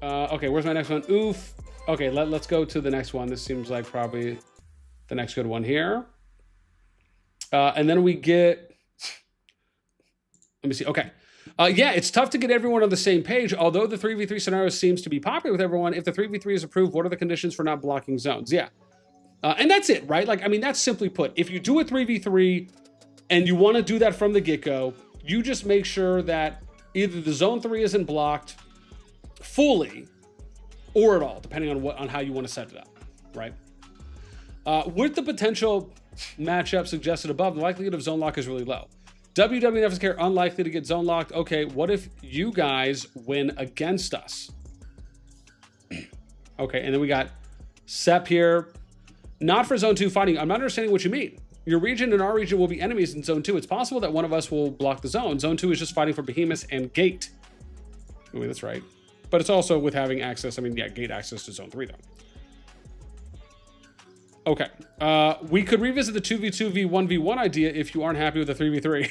Okay, where's my next one? Oof. Okay, let's go to the next one. This seems like probably the next good one here. And then we get, let me see. Okay. Yeah, it's tough to get everyone on the same page. Although the 3v3 scenario seems to be popular with everyone, if the 3v3 is approved, what are the conditions for not blocking zones? Yeah. And that's it, right? Like, I mean, that's simply put. If you do a 3v3 and you want to do that from the get-go, you just make sure that either the zone 3 isn't blocked fully or at all, depending on how you want to set it up, right? With the potential matchup suggested above, the likelihood of zone lock is really low. WW and FSK are unlikely to get zone locked. Okay, what if you guys win against us? Okay, and then we got Sep here. Not for zone 2 fighting. I'm not understanding what you mean. Your region and our region will be enemies in zone 2. It's possible that one of us will block the zone. Zone 2 is just fighting for Behemoth and Gate. I mean, that's right. But it's also with having access. I mean, yeah, Gate access to zone 3 though. Okay, we could revisit the 2v2v1v1 idea if you aren't happy with the 3v3.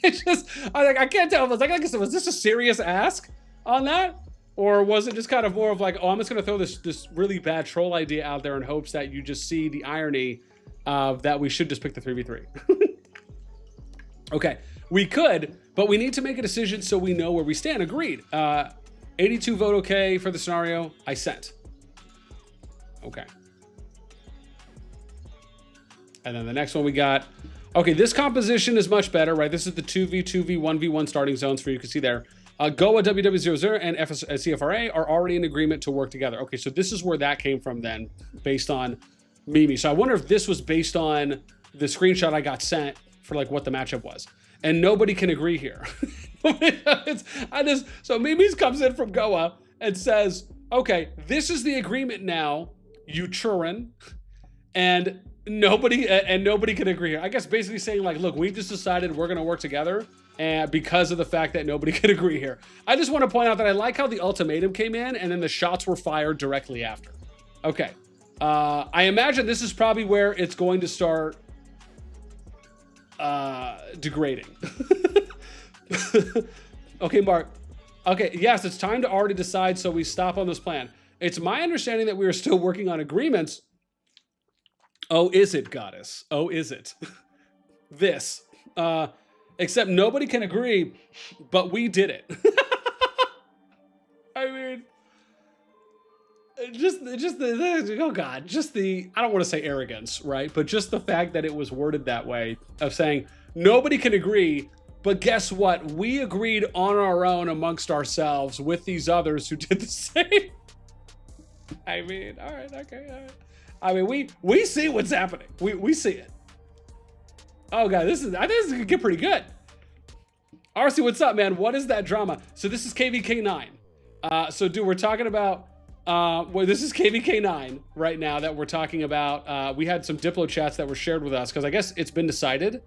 It's just, I can't tell. Was this a serious ask on that? Or was it just kind of more of like, oh, I'm just gonna throw this really bad troll idea out there in hopes that you just see the irony of that we should just pick the 3v3. Okay, we could, but we need to make a decision so we know where we stand. Agreed. 82 vote okay for the scenario. I sent. Okay. And then the next one we got, okay, this composition is much better, right? This is the 2v2v1v1 starting zones for you can see there. Goa, WW00, and CFRA are already in agreement to work together. Okay, so this is where that came from then, based on Mimi. So I wonder if this was based on the screenshot I got sent for like what the matchup was. And nobody can agree here. So Mimi's comes in from Goa and says, okay, this is the agreement now, you Churin, and nobody can agree here. I guess basically saying like, look, we've just decided we're gonna work together, and because of the fact that nobody can agree here. I just want to point out that I like how the ultimatum came in and then the shots were fired directly after. Okay, I imagine this is probably where it's going to start degrading. Okay, Mark. Okay, yes, it's time to already decide, so we stop on this plan. It's my understanding that we are still working on agreements. Oh, is it, goddess? Oh, is it? This. Except nobody can agree, but we did it. I mean, just the oh god, just the, I don't want to say arrogance, right? But just the fact that it was worded that way, of saying nobody can agree, but guess what? We agreed on our own amongst ourselves with these others who did the same. I mean, all right, okay, all right. I mean, we see what's happening. We see it. Oh god, I think this is gonna get pretty good. RC, what's up, man? What is that drama? So this is KvK 9. So dude, we're talking about well, this is KvK 9 right now that we're talking about. We had some Diplo chats that were shared with us because I guess it's been decided.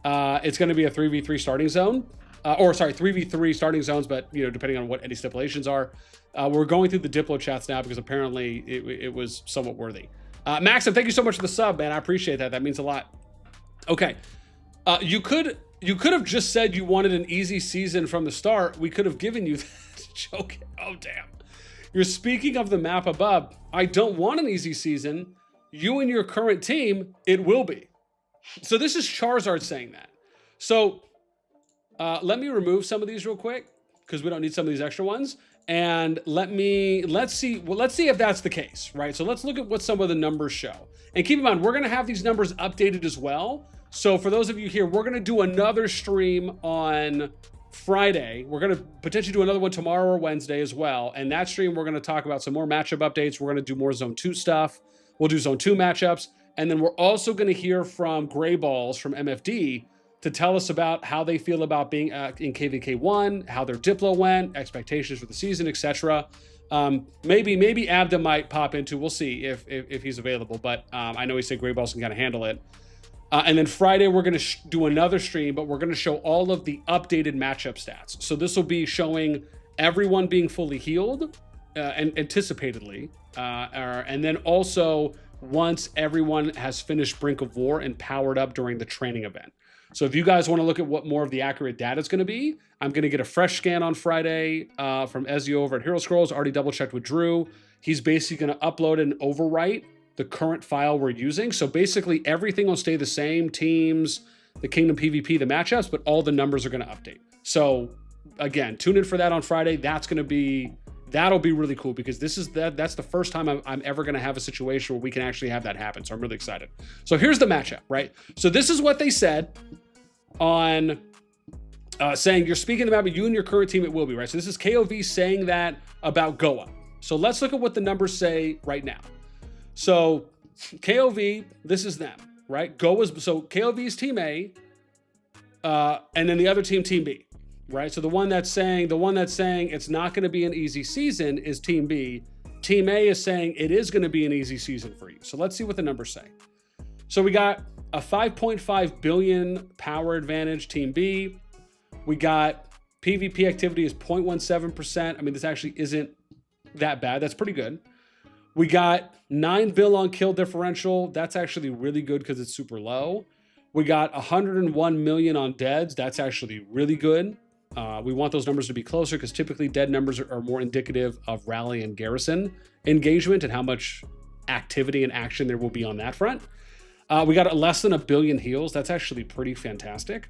It's going to be a 3v3 starting zone, or sorry, 3v3 starting zones, but you know, depending on what any stipulations are. We're going through the Diplo chats now because apparently it was somewhat worthy. Maxim, thank you so much for the sub, man. I appreciate that. That means a lot. Okay, you could have just said you wanted an easy season from the start. We could have given you that. Joke. Oh damn. You're speaking of the map above. I don't want an easy season. You and your current team, it will be. So this is Charizard saying that. So let me remove some of these real quick because we don't need some of these extra ones. And let's see if that's the case, right? So let's look at what some of the numbers show. And keep in mind, we're gonna have these numbers updated as well. So for those of you here, we're gonna do another stream on Friday. We're gonna potentially do another one tomorrow or Wednesday as well. And that stream, we're gonna talk about some more matchup updates. We're gonna do more Zone 2 stuff. We'll do Zone 2 matchups. And then we're also gonna hear from Gray Balls from MFD to tell us about how they feel about being in KvK 1, how their Diplo went, expectations for the season, etc. Maybe Abda might pop into, we'll see if he's available, but I know he said Gray Balls can kind of handle it. And then Friday, we're going to do another stream, but we're going to show all of the updated matchup stats. So this will be showing everyone being fully healed and anticipatedly. And then also once everyone has finished Brink of War and powered up during the training event. So if you guys want to look at what more of the accurate data is going to be, I'm going to get a fresh scan on Friday from Ezio over at Hero Scrolls. Already double checked with Drew. He's basically going to upload and overwrite the current file we're using. So basically everything will stay the same, teams, the Kingdom PvP, the matchups, but all the numbers are going to update. So again, tune in for that on Friday. That'll be really cool because that's the first time I'm ever going to have a situation where we can actually have that happen. So I'm really excited. So here's the matchup, right? So this is what they said on saying you're speaking about you and your current team, it will be, right? So this is KOV saying that about Goa. So let's look at what the numbers say right now. So KOV, this is them, right? So KOV is team A, and then the other team B, right? So the one that's saying it's not going to be an easy season is team B. Team A is saying it is going to be an easy season for you. So let's see what the numbers say. So we got a 5.5 billion power advantage, team B. We got PvP activity is 0.17%. I mean, this actually isn't that bad. That's pretty good. We got 9 bill on kill differential. That's actually really good because it's super low. We got 101 million on deads. That's actually really good. We want those numbers to be closer because typically dead numbers are more indicative of rally and garrison engagement and how much activity and action there will be on that front. We got less than 1 billion heals. That's actually pretty fantastic.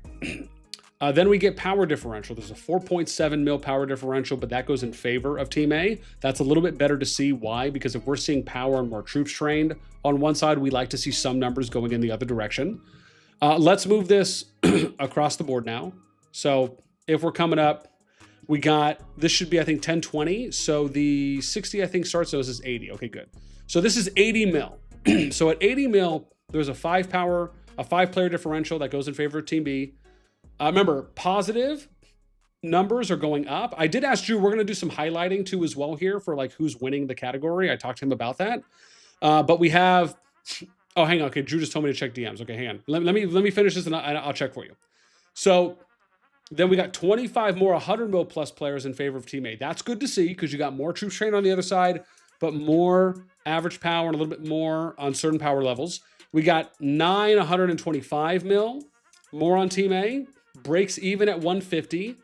Then we get power differential. There's a 4.7 mil power differential, but that goes in favor of Team A. That's a little bit better to see. Why? Because if we're seeing power and more troops trained on one side, we like to see some numbers going in the other direction. Let's move this across the board now. So if we're coming up, we got, this should be, I think, 1020. So the 60, I think, starts, so this is 80. Okay, good. So this is 80 mil. So at 80 mil, there's a 5-player differential that goes in favor of Team B. Remember, positive numbers are going up. I did ask Drew, we're going to do some highlighting too as well here for like who's winning the category. I talked to him about that. But we have, oh, hang on. Okay, Drew just told me to check DMs. Okay, hang on. Let me finish this and I'll check for you. So then we got 25 more 100 mil plus players in favor of Team A. That's good to see because you got more troops trained on the other side, but more average power and a little bit more on certain power levels. We got 125 mil more on Team A. Breaks even at 150.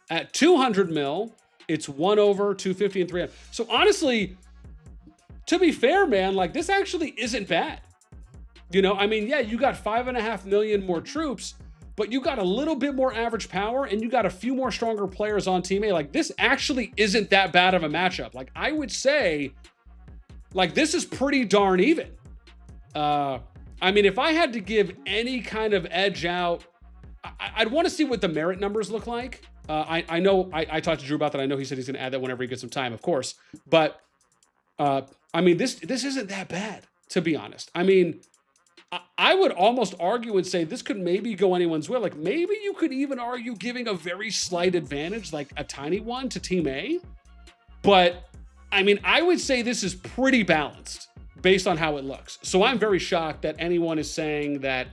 At 200 mil, it's 1 over 250 and 300. So honestly, to be fair, man, like this actually isn't bad. You know, I mean, yeah, you got 5.5 million more troops, but you got a little bit more average power and you got a few more stronger players on Team A. Like, this actually isn't that bad of a matchup. Like, I would say, like, this is pretty darn even. I mean, if I had to give any kind of edge out, I'd want to see what the merit numbers look like. I know I talked to Drew about that. I know he said he's going to add that whenever he gets some time, of course. But I mean, this isn't that bad, to be honest. I mean, I would almost argue and say this could maybe go anyone's way. Like, maybe you could even argue giving a very slight advantage, like a tiny one, to Team A. But I mean, I would say this is pretty balanced based on how it looks. So I'm very shocked that anyone is saying that.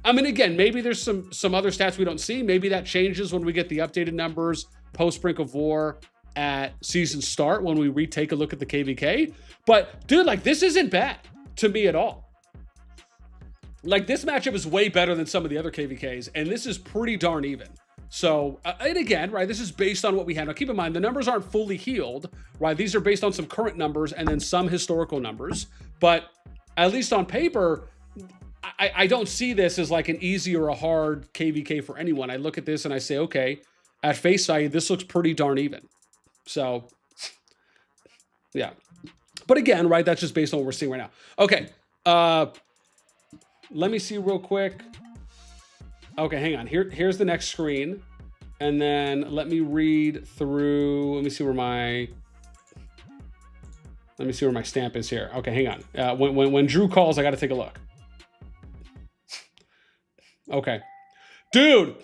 I mean, again, maybe there's some other stats we don't see. Maybe that changes when we get the updated numbers post Brink of War at season start, when we retake a look at the KvK. But dude, like, this isn't bad to me at all. Like, this matchup is way better than some of the other KvKs, and this is pretty darn even. So, and again, right, this is based on what we have. Now, keep in mind, the numbers aren't fully healed, right? These are based on some current numbers and then some historical numbers. But at least on paper, I don't see this as like an easy or a hard KvK for anyone. I look at this and I say, okay, at face value, this looks pretty darn even. So, yeah. But again, right, that's just based on what we're seeing right now. Okay, let me see real quick. Okay, hang on. Here's the next screen. And then let me read through. Let me see where my stamp is here. Okay, hang on. When Drew calls, I got to take a look. Okay. Dude,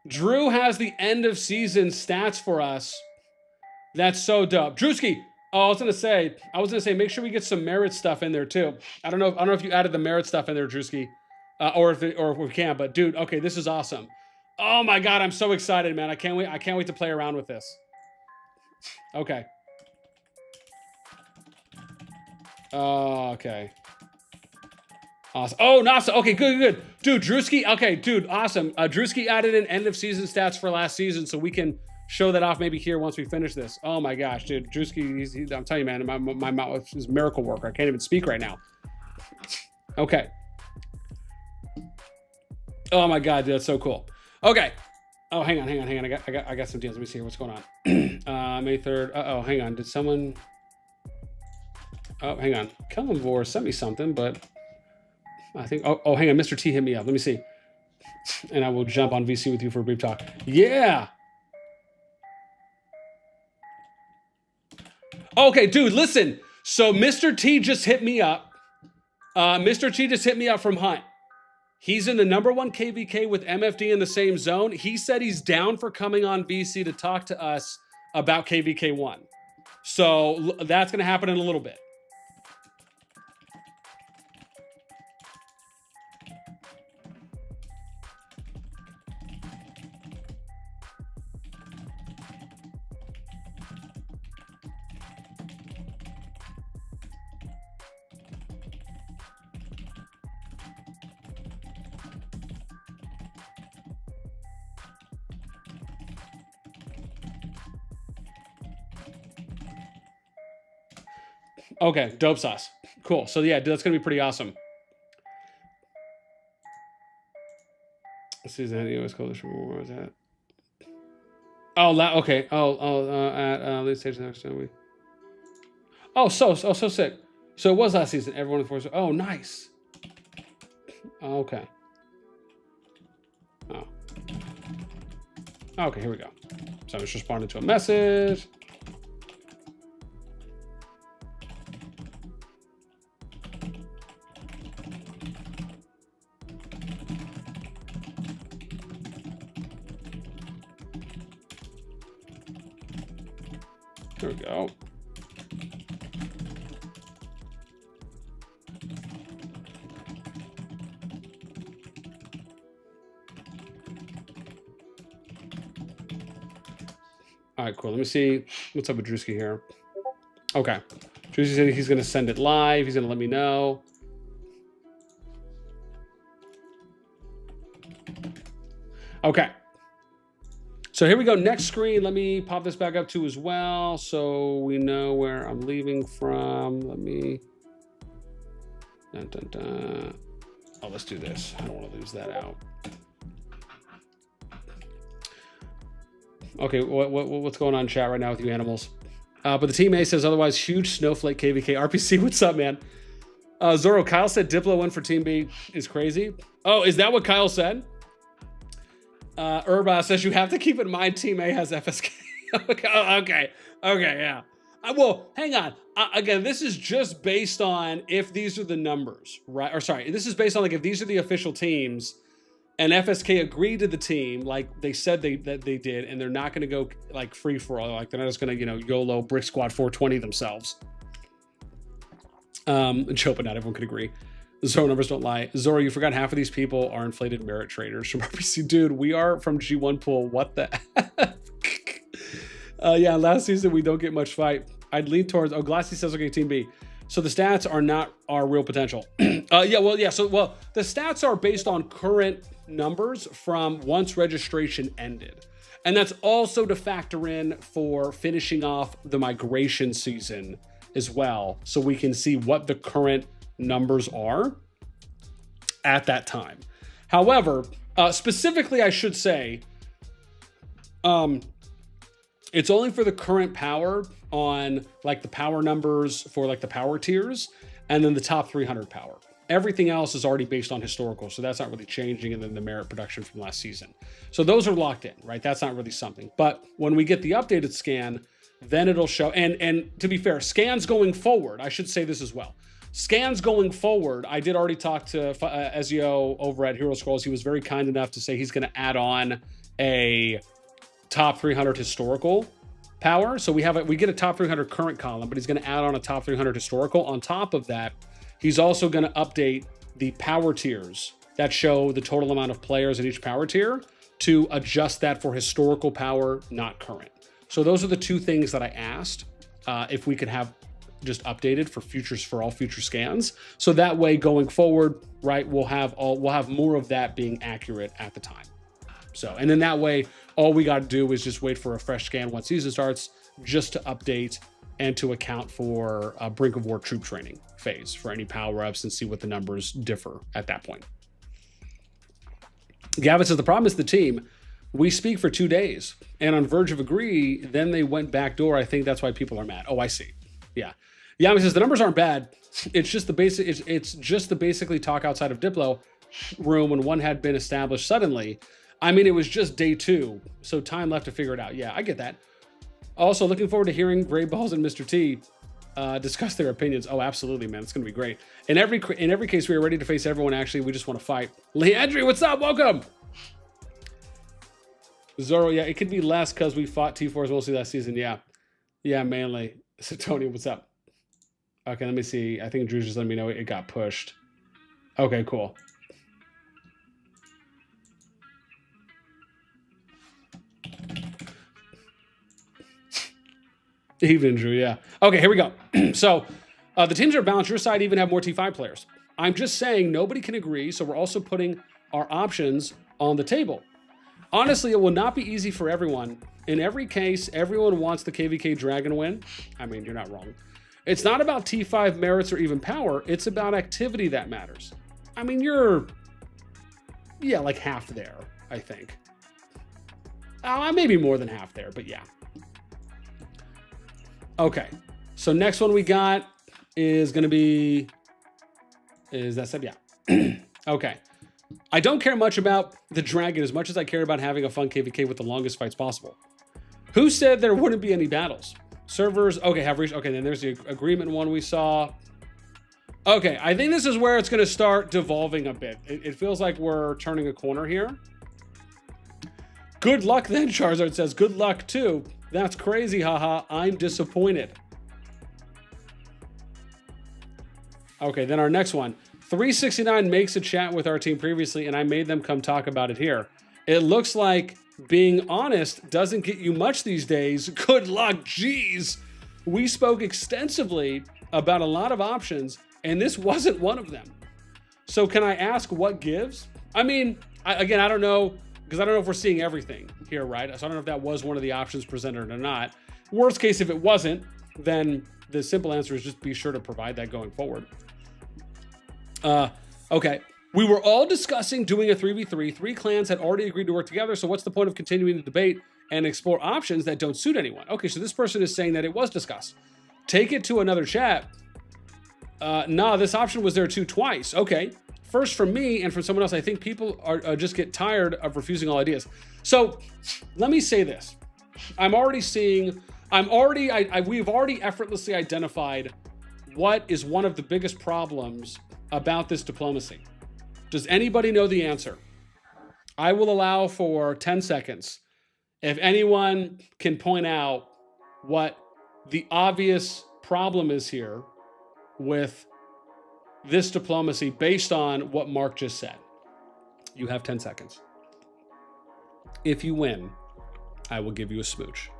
Drew has the end of season stats for us. That's so dope. Drewski, I was gonna say, make sure we get some merit stuff in there too. I don't know if you added the merit stuff in there, Drewski, or if we can. But dude, okay, this is awesome. Oh my god, I'm so excited, man! I can't wait to play around with this. Okay. Okay. Awesome. Oh, NASTi. Okay, good. Dude, Drewski. Okay, dude, awesome. Drewski added in end of season stats for last season, so we can show that off maybe here once we finish this. Oh my gosh, dude, Drewski. I'm telling you, man, my mouth is miracle worker. I can't even speak right now. Okay. Oh my god, dude, that's so cool. Okay. Oh, hang on. I got some deals. Let me see here. What's going on? May 3rd. Oh, hang on. Did someone? Oh, hang on. Kellenvor sent me something, but I think. Oh, hang on. Mr. T hit me up. Let me see. And I will jump on VC with you for a brief talk. Yeah. Okay, dude, listen. So Mr. T just hit me up. Mr. T just hit me up from Hunt. He's in the #1 KvK with MFD in the same zone. He said he's down for coming on VC to talk to us about KvK 1. So that's going to happen in a little bit. Okay, dope sauce. Cool. So yeah, dude, that's gonna be pretty awesome. Let's see, is that US Coalition? Where was that? Oh, okay. At late stage next time we. Oh, so sick. So it was last season. Everyone in force. Oh, nice. Okay. Oh. Okay, here we go. So I was responding to a message. There we go. All right, cool. Let me see what's up with Drewski here. Okay. Drewski said he's going to send it live. He's going to let me know. Okay. So here we go. Next screen. Let me pop this back up too as well, so we know where I'm leaving from. Let me. Dun, dun, dun. Oh, let's do this. I don't want to lose that out. Okay, what's going on in chat right now with you animals? But the team A says otherwise. Huge snowflake KvK RPC. What's up, man? Zoro, Kyle said Diplo win for Team B is crazy. Oh, is that what Kyle said? Urba says you have to keep in mind Team A has FSK. Okay, yeah. Well, hang on. Again, this is just based on if these are the numbers, right? Or sorry, this is based on like if these are the official teams, and FSK agreed to the team, like they said that they did, and they're not going to go like free for all. Like they're not just going to YOLO Brick Squad 420 themselves. Joe, but not everyone could agree. Zoro numbers don't lie. Zoro, you forgot half of these people are inflated merit traders from RPC. Dude, we are from G1 pool. What the heck? Yeah, last season we don't get much fight. I'd lean towards, Glassy says, okay, Team B. So the stats are not our real potential. So the stats are based on current numbers from once registration ended. And that's also to factor in for finishing off the migration season as well, so we can see what the current numbers are at that time. However, specifically, I should say, it's only for the current power on like the power numbers for like the power tiers, and then the top 300 power. Everything else is already based on historical, so that's not really changing, and then the merit production from last season. So those are locked in, right? That's not really something. But when we get the updated scan, then it'll show, and to be fair, scans going forward, I should say this as well. Scans going forward, I did already talk to Ezio over at Hero Scrolls. He was very kind enough to say he's going to add on a top 300 historical power. So we get a top 300 current column, but he's going to add on a top 300 historical. On top of that, he's also going to update the power tiers that show the total amount of players in each power tier to adjust that for historical power, not current. So those are the two things that I asked if we could have just updated for all future scans. So that way going forward, right, we'll have more of that being accurate at the time. So, and then that way, all we got to do is just wait for a fresh scan once season starts, just to update and to account for a Brink of War troop training phase for any power-ups and see what the numbers differ at that point. Gavin says, the problem is the team. We speak for 2 days, and on verge of agree, then they went backdoor. I think that's why people are mad. Oh, I see. Yeah. Yami says the numbers aren't bad. It's just the basic. It's just the basically talk outside of Diplo room when one had been established suddenly. I mean, it was just day 2, so time left to figure it out. Yeah, I get that. Also, looking forward to hearing Gray Balls and Mr. T discuss their opinions. Oh, absolutely, man. It's going to be great. In every case, we are ready to face everyone. Actually, we just want to fight. Leandri, what's up? Welcome. Zoro, yeah, it could be less because we fought T4s mostly last season. Yeah, mainly. So Tony, what's up? Okay, let me see. I think Drew's just letting me know it got pushed. Okay, cool. Even Drew, yeah. Okay, here we go. So the teams are balanced. Your side even have more T5 players. I'm just saying nobody can agree, so we're also putting our options on the table. Honestly, it will not be easy for everyone. In every case, everyone wants the KvK Dragon win. I mean, you're not wrong. It's not about T5 merits or even power. It's about activity that matters. I mean, you're, yeah, like half there, I think. Maybe more than half there, but yeah. Okay, so next one we got is going to be, is that said? Yeah. Okay. I don't care much about the dragon as much as I care about having a fun KvK with the longest fights possible. Who said there wouldn't be any battles? Servers, okay, have reached, okay, then there's the agreement one we saw. Okay, I think this is where it's going to start devolving a bit. It feels like we're turning a corner here. Good luck then, Charizard says. Good luck too. That's crazy, haha. I'm disappointed. Okay, then our next one. 369 makes a chat with our team previously, and I made them come talk about it here. It looks like being honest doesn't get you much these days. Good luck, jeez. We spoke extensively about a lot of options, and this wasn't one of them. So can I ask what gives? I mean, again, I don't know, because I don't know if we're seeing everything here, right? So I don't know if that was one of the options presented or not. Worst case, if it wasn't, then the simple answer is just be sure to provide that going forward. Okay. We were all discussing doing a 3v3. 3 clans had already agreed to work together, so what's the point of continuing the debate and explore options that don't suit anyone. Okay, so this person is saying that it was discussed. Take it to another chat. Nah, this option was there too twice. Okay. First from me and from someone else, I think people are just get tired of refusing all ideas. So let me say this. We've already effortlessly identified what is one of the biggest problems about this diplomacy. Does anybody know the answer? I will allow for 10 seconds. If anyone can point out what the obvious problem is here with this diplomacy based on what Mark just said. You have 10 seconds. If you win, I will give you a smooch.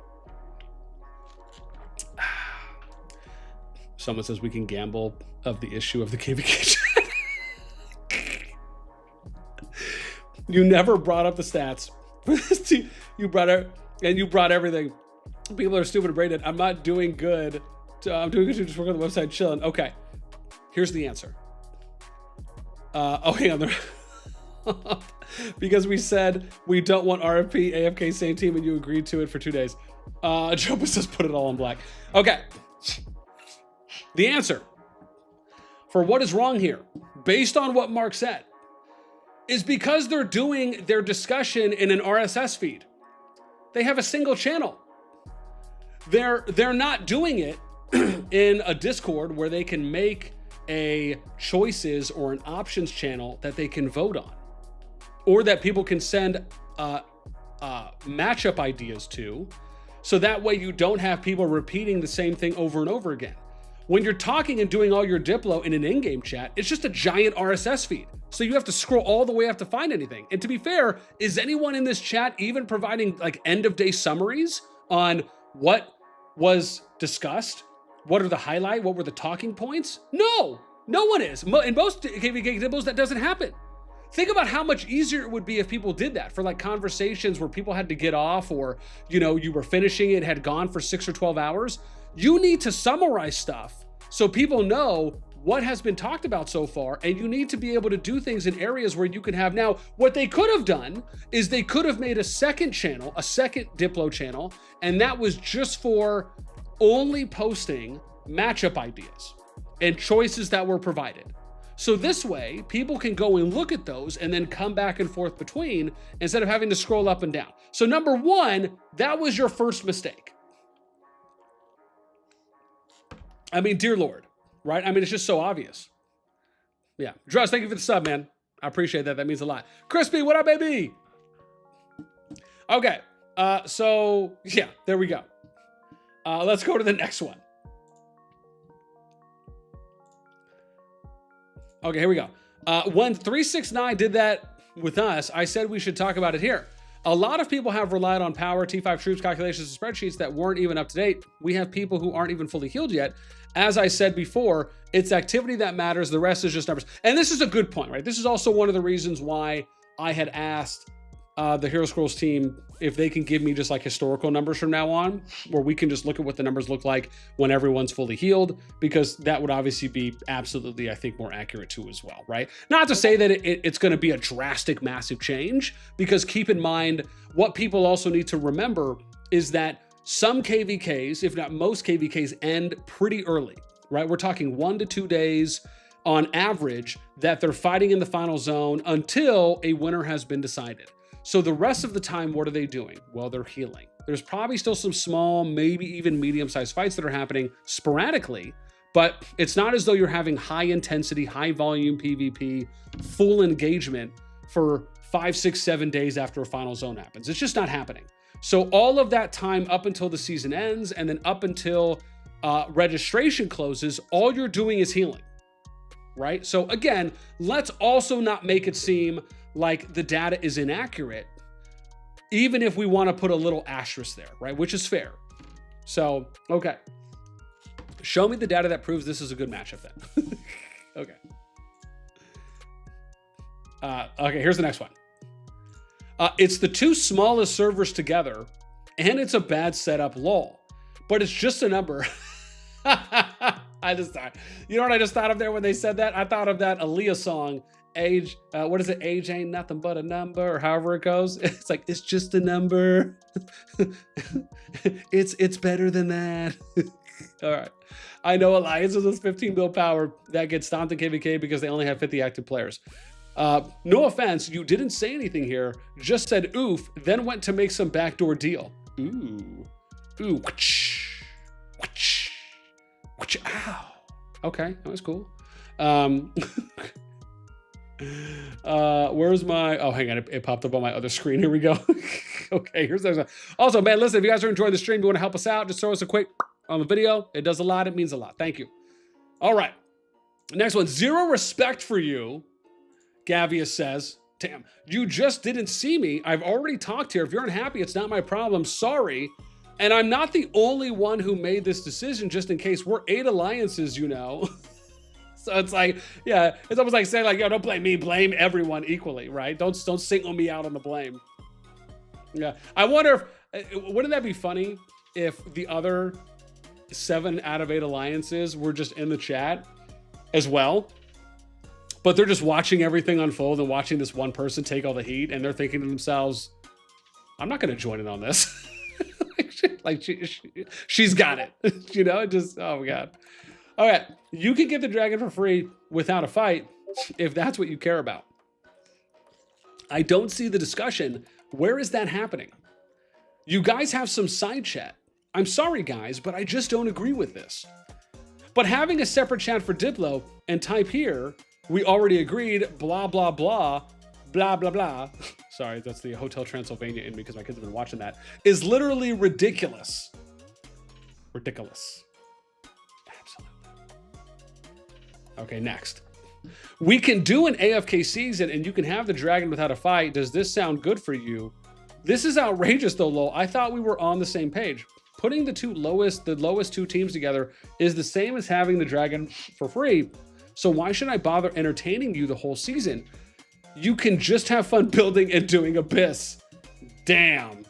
Someone says we can gamble of the issue of the KvK chat. You never brought up the stats. You brought it, and you brought everything. People are stupid and brain dead. I'm not doing good. I'm doing good to just work on the website, chilling. Okay. Here's the answer. Hang on. Because we said we don't want RFP, AFK, same team, and you agreed to it for 2 days. Joba says put it all in black. Okay. The answer for what is wrong here, based on what Mark said, is because they're doing their discussion in an RSS feed. They have a single channel. They're not doing it in a Discord where they can make a choices or an options channel that they can vote on, or that people can send matchup ideas to, so that way you don't have people repeating the same thing over and over again. When you're talking and doing all your Diplo in an in-game chat, it's just a giant RSS feed. So you have to scroll all the way up to find anything. And to be fair, is anyone in this chat even providing like end of day summaries on what was discussed? What are the highlight? What were the talking points? No one is. In most KvK Diplos, that doesn't happen. Think about how much easier it would be if people did that for like conversations where people had to get off, or, you know, you were finishing it, had gone for 6 or 12 hours. You need to summarize stuff so people know what has been talked about so far, and you need to be able to do things in areas where you can have. Now, what they could have done is they could have made a second channel, a second Diplo channel, and that was just for only posting matchup ideas and choices that were provided. So this way, people can go and look at those and then come back and forth between, instead of having to scroll up and down. So number one, that was your first mistake. I mean, dear Lord, right? I mean, it's just so obvious. Yeah. Druss, thank you for the sub, man. I appreciate that. That means a lot. Crispy, what up, baby? Okay. So yeah, there we go. Let's go to the next one. Okay, here we go. When 369 did that with us, I said we should talk about it here. A lot of people have relied on power, T5 troops, calculations, and spreadsheets that weren't even up to date. We have people who aren't even fully healed yet. As I said before, it's activity that matters. The rest is just numbers. And this is a good point, right? This is also one of the reasons why I had asked the Hero Scrolls team if they can give me just like historical numbers from now on, where we can just look at what the numbers look like when everyone's fully healed, because that would obviously be absolutely, I think, more accurate too as well, right? Not to say that it's going to be a drastic, massive change, because keep in mind, what people also need to remember is that some KvKs, if not most KvKs, end pretty early, right? We're talking 1 to 2 days on average that they're fighting in the final zone until a winner has been decided. So the rest of the time, what are they doing? Well, they're healing. There's probably still some small, maybe even medium-sized fights that are happening sporadically, but it's not as though you're having high intensity, high volume PvP, full engagement for 5, 6, 7 days after a final zone happens. It's just not happening. So all of that time up until the season ends, and then up until registration closes, all you're doing is healing, right? So again, let's also not make it seem like the data is inaccurate, even if we want to put a little asterisk there, right? Which is fair. So, okay. Show me the data that proves this is a good matchup then. Okay. Okay, here's the next one. It's the two smallest servers together, and it's a bad setup, lol. But it's just a number. I just thought, you know what I just thought of there when they said that? I thought of that Aaliyah song, age, what is it? Age ain't nothing but a number, or however it goes. It's like, it's just a number. it's better than that. All right. I know Alliances with 15 mil power that gets stomped in KvK because they only have 50 active players. No offense, you didn't say anything here, just said oof, then went to make some backdoor deal. Ooh. Ooh. Whoosh, whoosh, whoosh, ow. Okay, that was cool. Where's my, oh, hang on, it popped up on my other screen. Here we go. Okay, here's those. Also, man, listen, if you guys are enjoying the stream, you want to help us out, just throw us a quick on the video. It does a lot. It means a lot. Thank you. All right. Next one. Zero respect for you, Gavius says. Damn, you just didn't see me. I've already talked here. If you're unhappy, it's not my problem. Sorry. And I'm not the only one who made this decision, just in case. We're 8 alliances, you know. So it's like, yeah, it's almost like saying like, yo, don't blame me, blame everyone equally, right? Don't single me out on the blame. Yeah, I wonder if, wouldn't that be funny if the other 7 out of 8 alliances were just in the chat as well, but they're just watching everything unfold and watching this one person take all the heat, and they're thinking to themselves, I'm not going to join in on this. She's got it, you know, just, oh my God. All right, you can get the dragon for free without a fight if that's what you care about. I don't see the discussion. Where is that happening? You guys have some side chat. I'm sorry, guys, but I just don't agree with this. But having a separate chat for Diplo and type here, we already agreed, blah, blah, blah, blah, blah, blah. Sorry, that's the Hotel Transylvania in me because my kids have been watching that. Is literally ridiculous. Ridiculous. Absolutely. Okay, next. We can do an AFK season and you can have the dragon without a fight. Does this sound good for you? This is outrageous though, lol. I thought we were on the same page. Putting the lowest 2 teams together is the same as having the dragon for free. So why should I bother entertaining you the whole season? You can just have fun building and doing Abyss. Damn.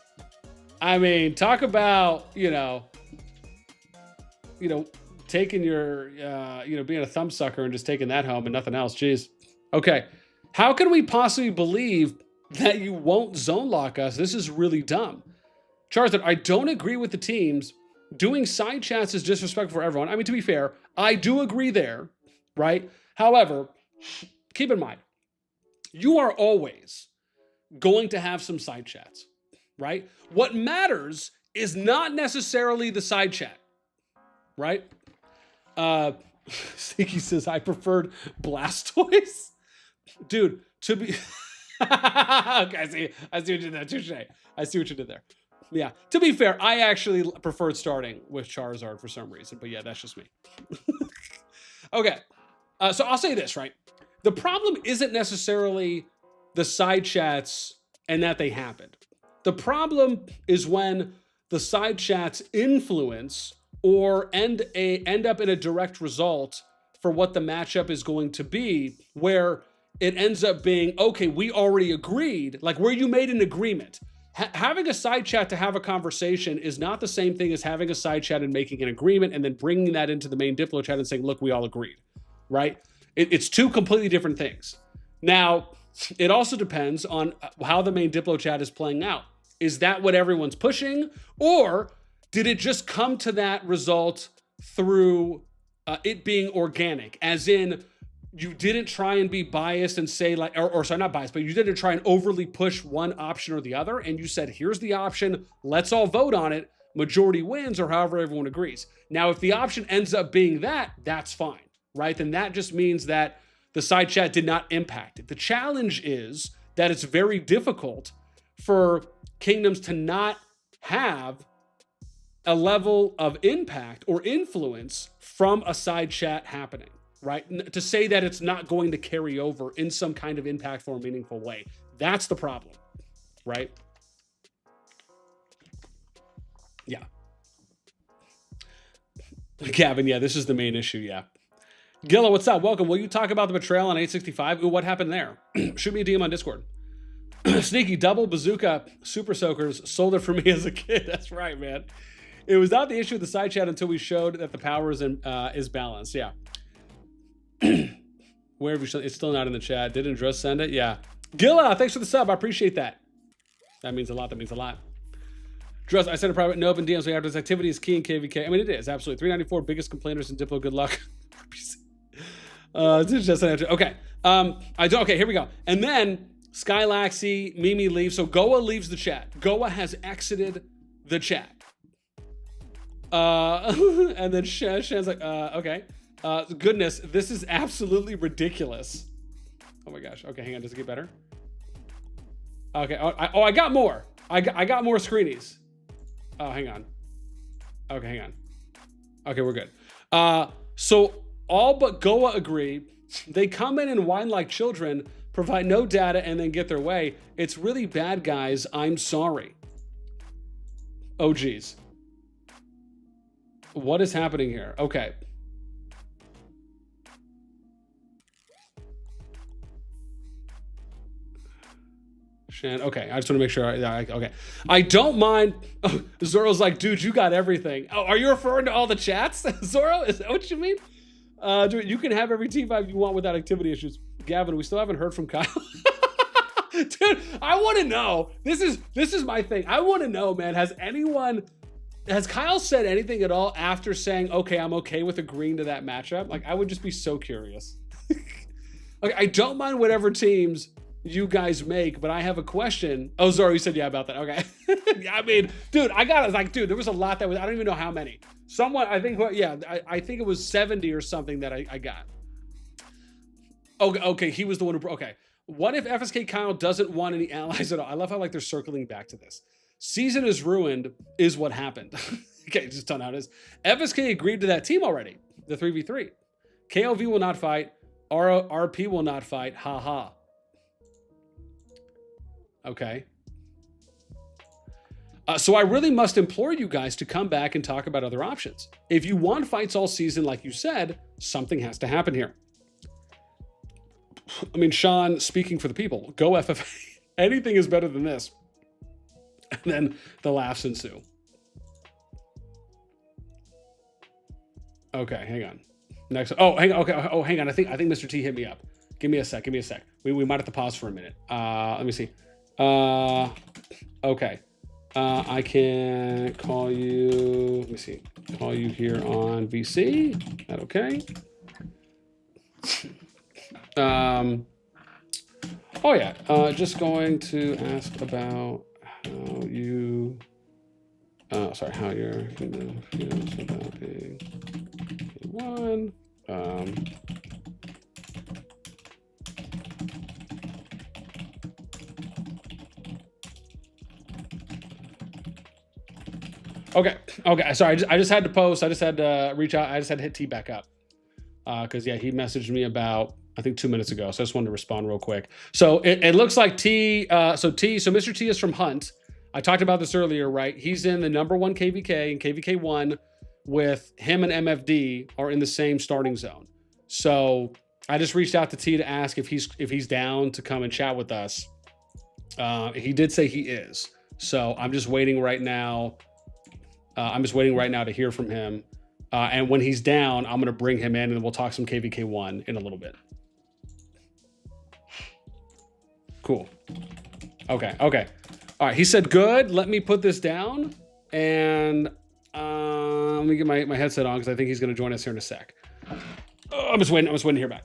I mean, talk about, you know, taking your, being a thumb sucker and just taking that home and nothing else. Jeez. Okay. How can we possibly believe that you won't zone lock us? This is really dumb. Charizard, I don't agree with the teams. Doing side chats is disrespectful for everyone. I mean, to be fair, I do agree there, right? However, keep in mind, you are always going to have some side chats, right? What matters is not necessarily the side chat, right? Sneaky says, I preferred Blastoise. Dude, to be... Okay, I see what you did there. Touche. I see what you did there. Yeah, to be fair, I actually preferred starting with Charizard for some reason, but yeah, that's just me. Okay, so I'll say this, right? The problem isn't necessarily the side chats and that they happened. The problem is when the side chats influence or end up in a direct result for what the matchup is going to be, where it ends up being, okay, we already agreed, like where you made an agreement. Having a side chat to have a conversation is not the same thing as having a side chat and making an agreement and then bringing that into the main Diplo chat and saying, look, we all agreed, right? It's 2 completely different things. Now, it also depends on how the main Diplo chat is playing out. Is that what everyone's pushing? Or did it just come to that result through it being organic? As in, you didn't try and be biased and say like, or sorry, not biased, but you didn't try and overly push one option or the other. And you said, here's the option, let's all vote on it. Majority wins, or however everyone agrees. Now, if the option ends up being that, that's fine, right? Then that just means that the side chat did not impact it. The challenge is that it's very difficult for kingdoms to not have a level of impact or influence from a side chat happening. Right? To say that it's not going to carry over in some kind of impactful or meaningful way. That's the problem, right? Yeah. Gavin, yeah, this is the main issue, yeah. Gilla, what's up? Welcome. Will you talk about the betrayal on 865? Ooh, what happened there? Shoot me a DM on Discord. Sneaky double bazooka super soakers sold it for me as a kid. That's right, man. It was not the issue with the side chat until we showed that the power is balanced, yeah. Where have you shown? It's still not in the chat. Didn't Dross send it? Yeah. Gilla, thanks for the sub. I appreciate that. That means a lot. That means a lot. Dross, I sent a private note in DMs after this activity is key in KvK. I mean, it is, absolutely. 394, biggest complainers in Diplo. Good luck. Just an answer. Okay. Okay, here we go. And then Skylaxy, Mimi leaves. So Goa leaves the chat. Goa has exited the chat. And then Shan's like, okay. Goodness, this is absolutely ridiculous. Oh my gosh. Okay, hang on. Does it get better? Okay. I got more. I got more screenies. Oh, hang on. Okay, hang on. Okay, we're good. So all but Goa agree. They come in and whine like children, provide no data, and then get their way. It's really bad, guys. I'm sorry. Oh, geez. What is happening here? Okay. Shan, okay, I just want to make sure. Okay, I don't mind. Oh, Zoro's like, dude, you got everything. Oh, are you referring to all the chats, Zoro? Is that what you mean? Dude, you can have every T5 you want without activity issues. Gavin, we still haven't heard from Kyle. Dude, I want to know. This is my thing. I want to know, man. Has Kyle said anything at all after saying, okay, I'm okay with agreeing to that matchup? Like, I would just be so curious. Okay, I don't mind whatever teams you guys make, but I have a question. Oh, Zoro, you said yeah about that. Okay. Yeah, I mean, dude, dude, there was a lot that was, I don't even know how many. Someone, I think, yeah, I think it was 70 or something that I got. Okay, he was the one who, okay. What if FSK Kyle doesn't want any allies at all? I love how like they're circling back to this. Season is ruined is what happened. Okay, just tell me how it is. FSK agreed to that team already, the 3v3. KLV will not fight. RP will not fight. Haha. Okay. So I really must implore you guys to come back and talk about other options. If you want fights all season, like you said, something has to happen here. I mean, Sean, speaking for the people, go FFA. Anything is better than this. And then the laughs ensue. Okay, hang on. Next. Oh, hang on. Okay. Oh, hang on. I think Mr. T hit me up. Give me a sec. We might have to pause for a minute. Let me see. Okay. I can call you. Let me see. Call you here on VC. Is that okay? Oh yeah. Just going to ask about how you. Sorry, how you're feels about being one. Okay. Sorry, I just had to post. I just had to reach out. I just had to hit T back up because yeah, he messaged me about I think 2 minutes ago. So I just wanted to respond real quick. So it looks like T. So Mr. T is from Hunt. I talked about this earlier, right? He's in the #1 KvK and KvK 1 with him and MFD are in the same starting zone. So I just reached out to T to ask if he's down to come and chat with us. He did say he is. So I'm just waiting right now. To hear from him. And when he's down, I'm going to bring him in and we'll talk some KvK 1 in a little bit. Cool. Okay. All right. He said, good. Let me put this down. And let me get my headset on because I think he's going to join us here in a sec. I'm just waiting to hear back.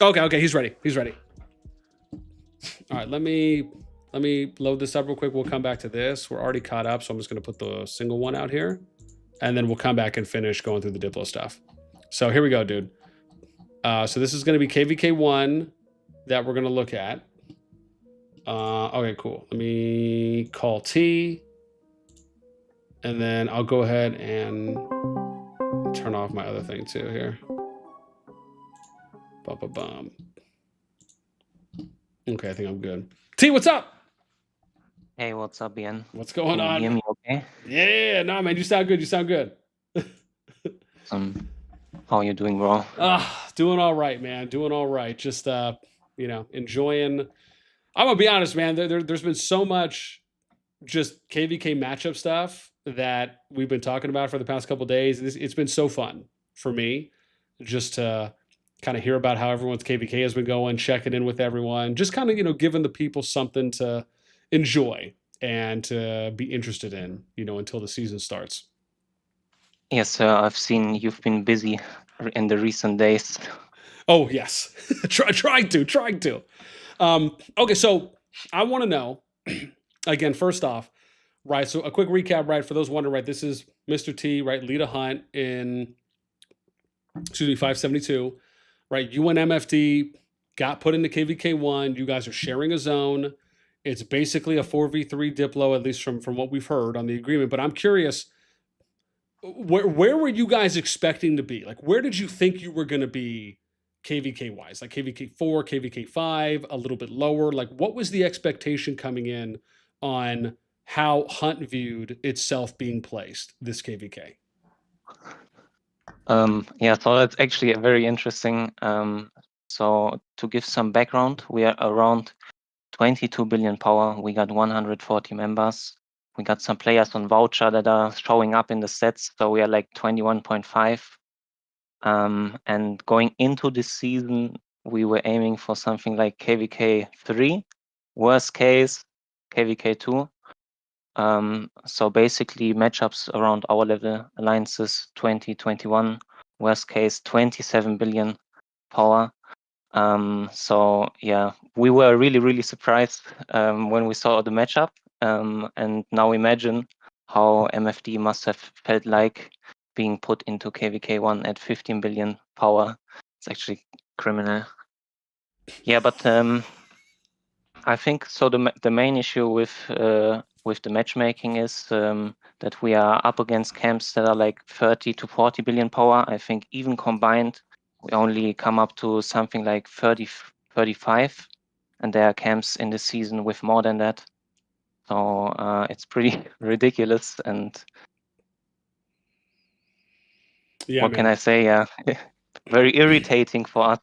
Okay. He's ready. All right. Let me load this up real quick. We'll come back to this. We're already caught up, so I'm just going to put the single one out here. And then we'll come back and finish going through the Diplo stuff. So here we go, dude. So this is going to be KvK 1 that we're going to look at. Okay, cool. Let me call T. And then I'll go ahead and turn off my other thing too here. Bum. Okay, I think I'm good. T, what's up? Hey, what's up, Ian? What's going on? Can you hear me okay? Yeah, no, man, you sound good. How are you doing, bro? Doing all right, man. Doing all right. Just, enjoying. I'm going to be honest, man. There's been so much just KvK matchup stuff that we've been talking about for the past couple of days. It's been so fun for me just to kind of hear about how everyone's KvK has been going, checking in with everyone, just kind of giving the people something to enjoy and to be interested in, until the season starts. Yes, sir. I've seen you've been busy in the recent days. Oh yes, trying to. Okay, so I want to know again. First off, right? So a quick recap, right? For those wondering, right? This is Mr. T, right? Lead a hunt in 572, right? You and MFD got put into KvK1. You guys are sharing a zone. It's basically a 4v3 Diplo, at least from what we've heard on the agreement. But I'm curious, where were you guys expecting to be? Like, where did you think you were going to be KvK wise? Like KvK4, KvK5, a little bit lower? Like, what was the expectation coming in on how Hunt viewed itself being placed this KvK? Yeah, so that's actually very interesting. So to give some background, we are around 22 billion power. We got 140 members. We got some players on voucher that are showing up in the sets. So we are like 21.5. And going into this season, we were aiming for something like KvK 3, worst case KvK 2. So basically matchups around our level, alliances 2021, worst case 27 billion power. So yeah, we were really surprised when we saw the matchup. And now imagine how MFD must have felt like being put into KvK1 at 15 billion power. It's actually criminal. Yeah, but I think so. The main issue with the matchmaking is that we are up against camps that are like 30 to 40 billion power. I think even combined, we only come up to something like 30, 35, and there are camps in the season with more than that. So it's pretty ridiculous. And Yeah, what can man. I say? Very irritating for us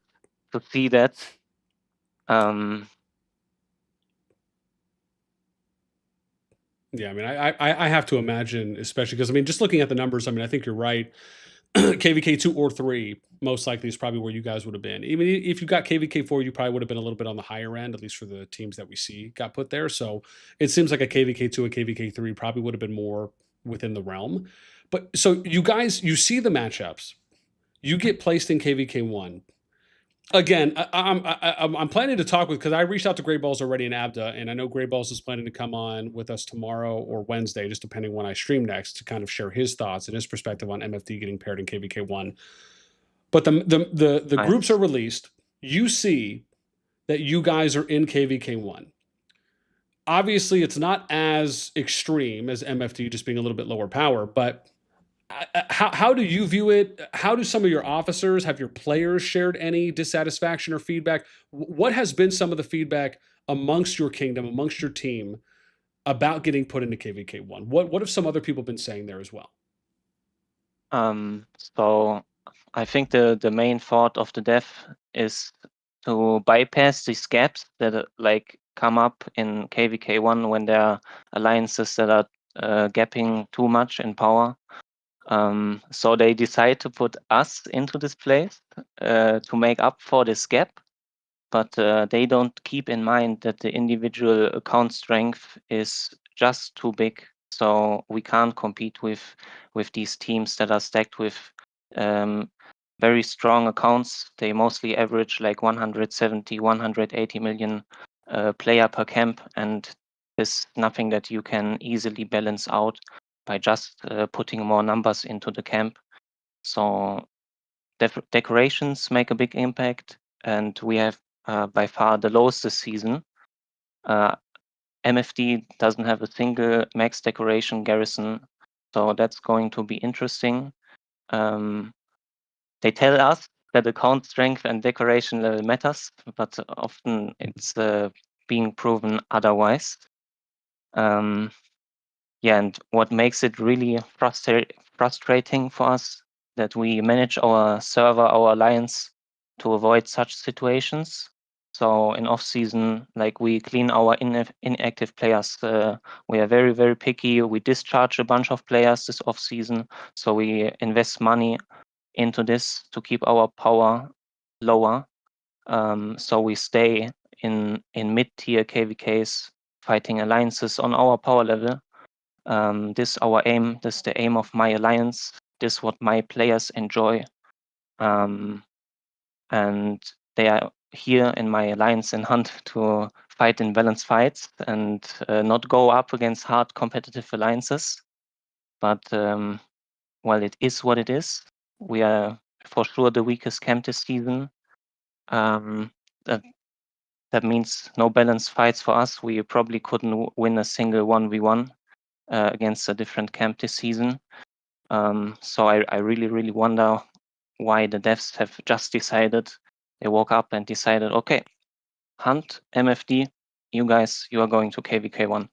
to see that. Yeah, I mean, I have to imagine, especially because I mean, just looking at the numbers, I mean, I think you're right. KvK 2 or 3 most likely is probably where you guys would have been. Even if you got KvK 4, you probably would have been a little bit on the higher end, at least for the teams that we see got put there. So it seems like a KvK 2, a KvK 3 probably would have been more within the realm. But so you guys, you see the matchups, you get placed in KvK 1. Again, I'm planning to talk with, because I reached out to Gray Balls already in Abda, and I know Gray Balls is planning to come on with us tomorrow or Wednesday, just depending when I stream next, to kind of share his thoughts and his perspective on MFD getting paired in KvK1. But the groups Nice. are released. You see that you guys are in KvK1. Obviously, it's not as extreme as MFD just being a little bit lower power, but how do you view it? How do some of your officers, have your players shared any dissatisfaction or feedback? What has been some of the feedback amongst your kingdom, amongst your team, about getting put into KvK1? What have some other people been saying there as well? So I think the main thought of the dev is to bypass these gaps that like come up in KvK1 when there are alliances that are gapping too much in power. So they decide to put us into this place to make up for this gap, but they don't keep in mind that the individual account strength is just too big. So we can't compete with these teams that are stacked with very strong accounts. They mostly average like 170, 180 million player per camp, and is nothing that you can easily balance out by just putting more numbers into the camp. So decorations make a big impact, and we have by far the lowest this season. MFD doesn't have a single max decoration garrison, so that's going to be interesting. They tell us that account strength and decoration level matters, but often it's being proven otherwise. Yeah, and what makes it really frustrating for us that we manage our server, our alliance, to avoid such situations. So in off season, like we clean our inactive players. We are very picky. We discharge a bunch of players this off season, so we invest money into this to keep our power. lower. So we stay in mid-tier KvKs, fighting alliances on our power level. This is our aim. This is the aim of my alliance. This is what my players enjoy. And they are here in my alliance in Hunt to fight in balanced fights and not go up against hard competitive alliances. But well, it is what it is. We are for sure the weakest camp this season. That means no balanced fights for us. We probably couldn't win a single 1v1 against a different camp this season. So I really, really wonder why the devs have just decided. They woke up and decided, okay, Hunt, MFD, you guys, you are going to KvK 1.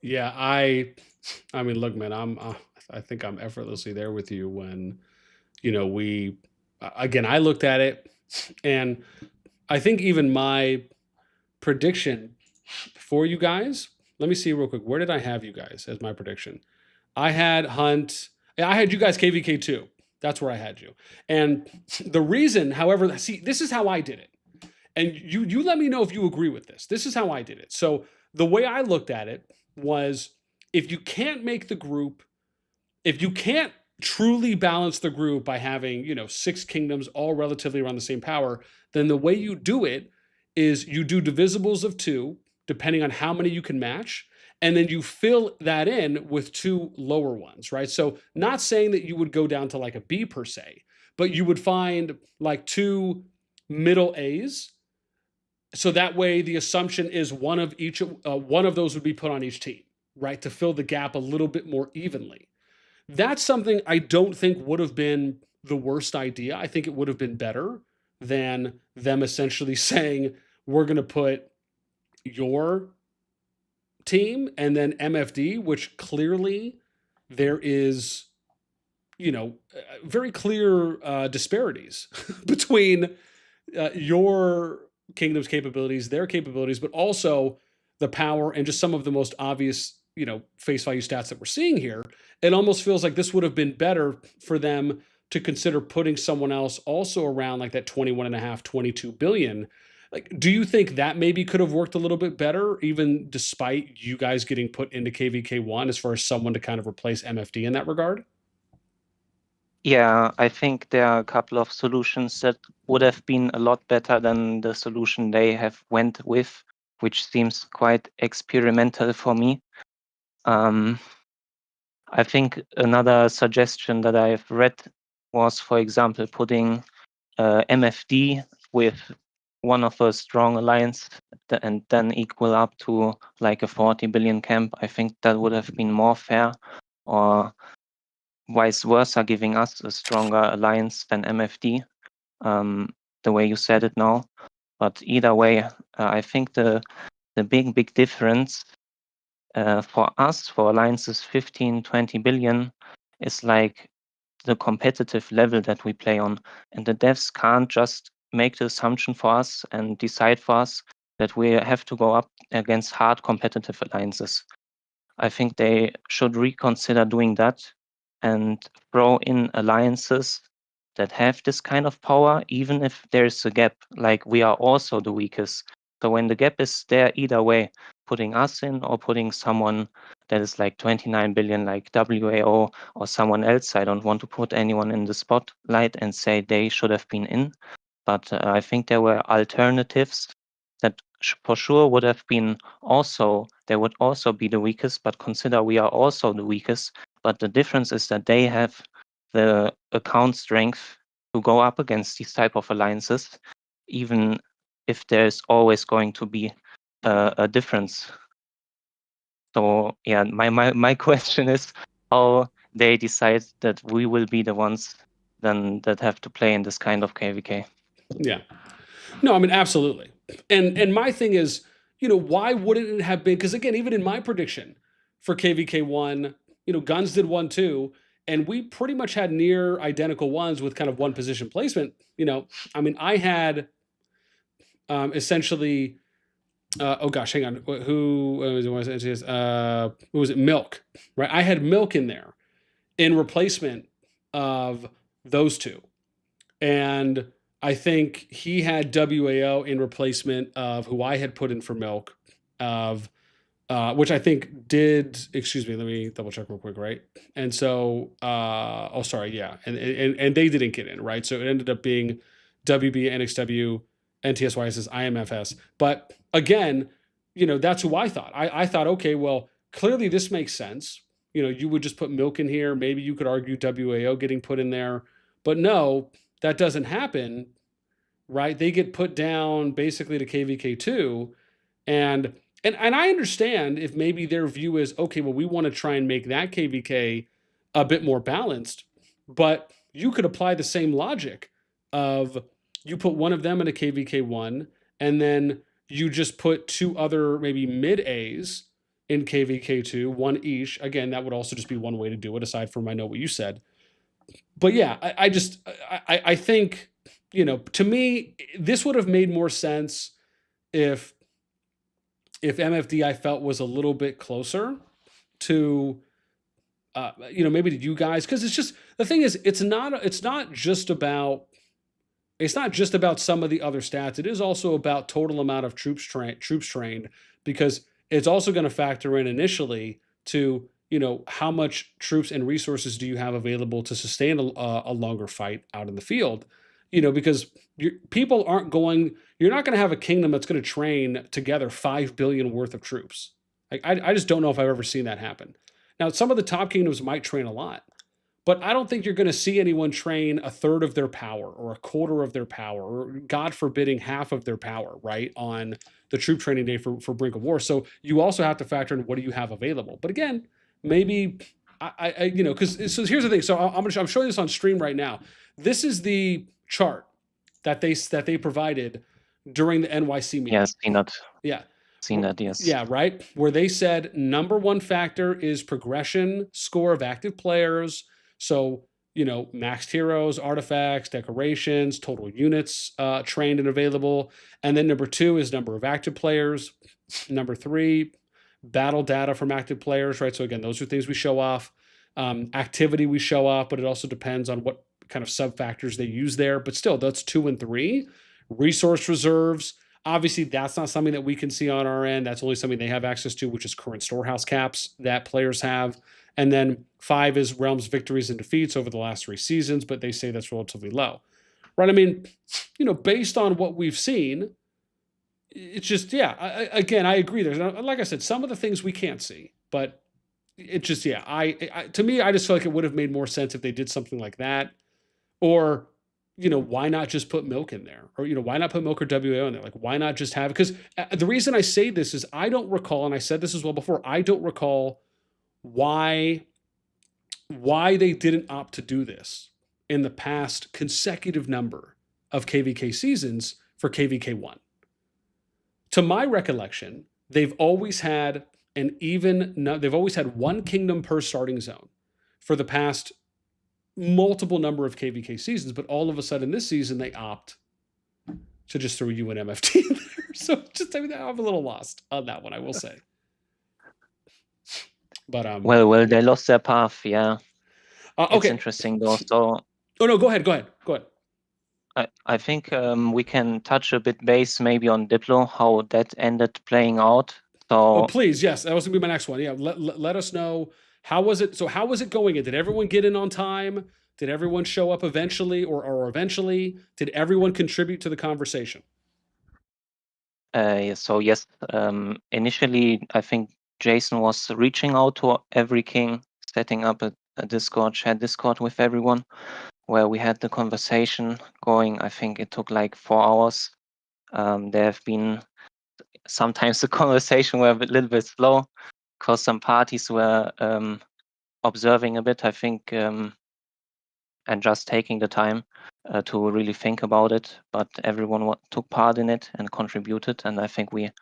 Yeah, I mean, look, man, I think I'm effortlessly there with you when, we again, I looked at it, and I think even my prediction for you guys, let me see real quick. Where did I have you guys as my prediction? I had Hunt. I had you guys KvK 2. That's where I had you. And the reason, however, see, this is how I did it. And you let me know if you agree with this. This is how I did it. So the way I looked at it was, if you can't make the group, if you can't truly balance the group by having, 6 kingdoms all relatively around the same power, then the way you do it is you do divisibles of 2, depending on how many you can match, and then you fill that in with 2 lower ones, right? So not saying that you would go down to like a B per se, but you would find like 2 middle A's, so that way the assumption is one of those would be put on each team, right, to fill the gap a little bit more evenly. That's something I don't think would have been the worst idea. I think it would have been better than them essentially saying, we're going to put your team and then MFD, which clearly there is, very clear disparities between your kingdom's capabilities, their capabilities, but also the power and just some of the most obvious, face value stats that we're seeing here. It almost feels like this would have been better for them to consider putting someone else also around like that 21.5, 22 billion. Like, do you think that maybe could have worked a little bit better, even despite you guys getting put into KvK1 as far as someone to kind of replace MFD in that regard? Yeah, I think there are a couple of solutions that would have been a lot better than the solution they have went with, which seems quite experimental for me. I think another suggestion that I've read was, for example, putting MFD with one of a strong alliance and then equal up to like a 40 billion camp. I think that would have been more fair, or vice versa, giving us a stronger alliance than MFD, the way you said it now. But either way, I think the big difference for us, for alliances 15, 20 billion, is like the competitive level that we play on. And the devs can't just make the assumption for us and decide for us that we have to go up against hard competitive alliances. I think they should reconsider doing that and throw in alliances that have this kind of power, even if there's a gap, like we are also the weakest. So when the gap is there, either way, putting us in or putting someone that is like 29 billion, like WAO or someone else, I don't want to put anyone in the spotlight and say they should have been in. But I think there were alternatives that for sure would have been also, they would also be the weakest, but consider we are also the weakest. But the difference is that they have the account strength to go up against these type of alliances, even if there's always going to be a difference. So yeah, my question is how they decide that we will be the ones then that have to play in this kind of KvK. Yeah. No, I mean, absolutely. And my thing is, why wouldn't it have been? Because again, even in my prediction for KvK one, Guns did 1 2, and we pretty much had near identical ones with kind of one position placement. I mean, I had essentially, oh gosh, hang on, who was it? Milk, right? I had Milk in there in replacement of those two. And I think he had WAO in replacement of who I had put in for Milk, of which I think did. Excuse me, let me double check real quick, right? And so, oh, sorry, yeah, and they didn't get in, right? So it ended up being WB, NXW, NTSYS, IMFS. But again, that's who I thought. I thought, okay, well, clearly this makes sense. You would just put Milk in here. Maybe you could argue WAO getting put in there, but no, that doesn't happen, right? They get put down basically to KvK2, and and I understand if maybe their view is, okay, well, we want to try and make that KvK a bit more balanced, but you could apply the same logic of you put one of them in a KvK1, and then you just put two other maybe mid A's in KvK2, one each. Again, that would also just be one way to do it, aside from I know what you said. But yeah, I think, to me, this would have made more sense if MFD I felt was a little bit closer to maybe to you guys, because it's just the thing is it's not just about some of the other stats. It is also about total amount of troops trained, because it's also going to factor in initially to how much troops and resources do you have available to sustain a longer fight out in the field. Because people aren't going. You're not going to have a kingdom that's going to train together 5 billion worth of troops. Like I just don't know if I've ever seen that happen. Now, some of the top kingdoms might train a lot, but I don't think you're going to see anyone train a third of their power or a quarter of their power, or God forbidding half of their power, right, on the troop training day for Brink of War. So you also have to factor in what do you have available. But again, maybe because so here's the thing. So I'm showing this on stream right now. This is the chart that they provided during the NYC meeting. Yes, peanut. Yeah. Seen that, yes. Yeah, right. Where they said number one factor is progression score of active players. So, maxed heroes, artifacts, decorations, total units trained and available. And then number two is number of active players. Number three, battle data from active players, right? So again, those are things we show off. Activity we show off, but it also depends on what kind of sub factors they use there. But still, that's 2 and 3. Resource reserves. Obviously, that's not something that we can see on our end. That's only something they have access to, which is current storehouse caps that players have. And then 5 is realms victories and defeats over the last 3 seasons, but they say that's relatively low, right? I mean, based on what we've seen, it's just, yeah, again, I agree. There's, like I said, some of the things we can't see, but it just, yeah, to me, I just feel like it would have made more sense if they did something like that. Or, why not just put Milk in there? Or, why not put Milk or WAO in there? Like, why not just have, because the reason I say this is I don't recall, and I said this as well before, I don't recall why they didn't opt to do this in the past consecutive number of KvK seasons for KvK1. To my recollection, they've always had they've always had one kingdom per starting zone for the past multiple number of KvK seasons, but all of a sudden this season they opt to just throw you an MFT in there. So I'm a little lost on that one, I will say. But well, they lost their path. Yeah. Okay. It's interesting though. So. Oh no, go ahead. I think we can touch a bit base maybe on Diplo, how that ended playing out. So please, yes, that was gonna be my next one. Yeah, let us know, how was it? So how was it going? Did everyone get in on time? Did everyone show up eventually, or eventually? Did everyone contribute to the conversation? So yes, initially I think Jason was reaching out to every king, setting up a Discord, shared Discord with everyone, where we had the conversation going. I think it took like 4 hours. There have been sometimes the conversation were a little bit slow because some parties were observing a bit, I think, and just taking the time to really think about it. But everyone took part in it and contributed, and I think we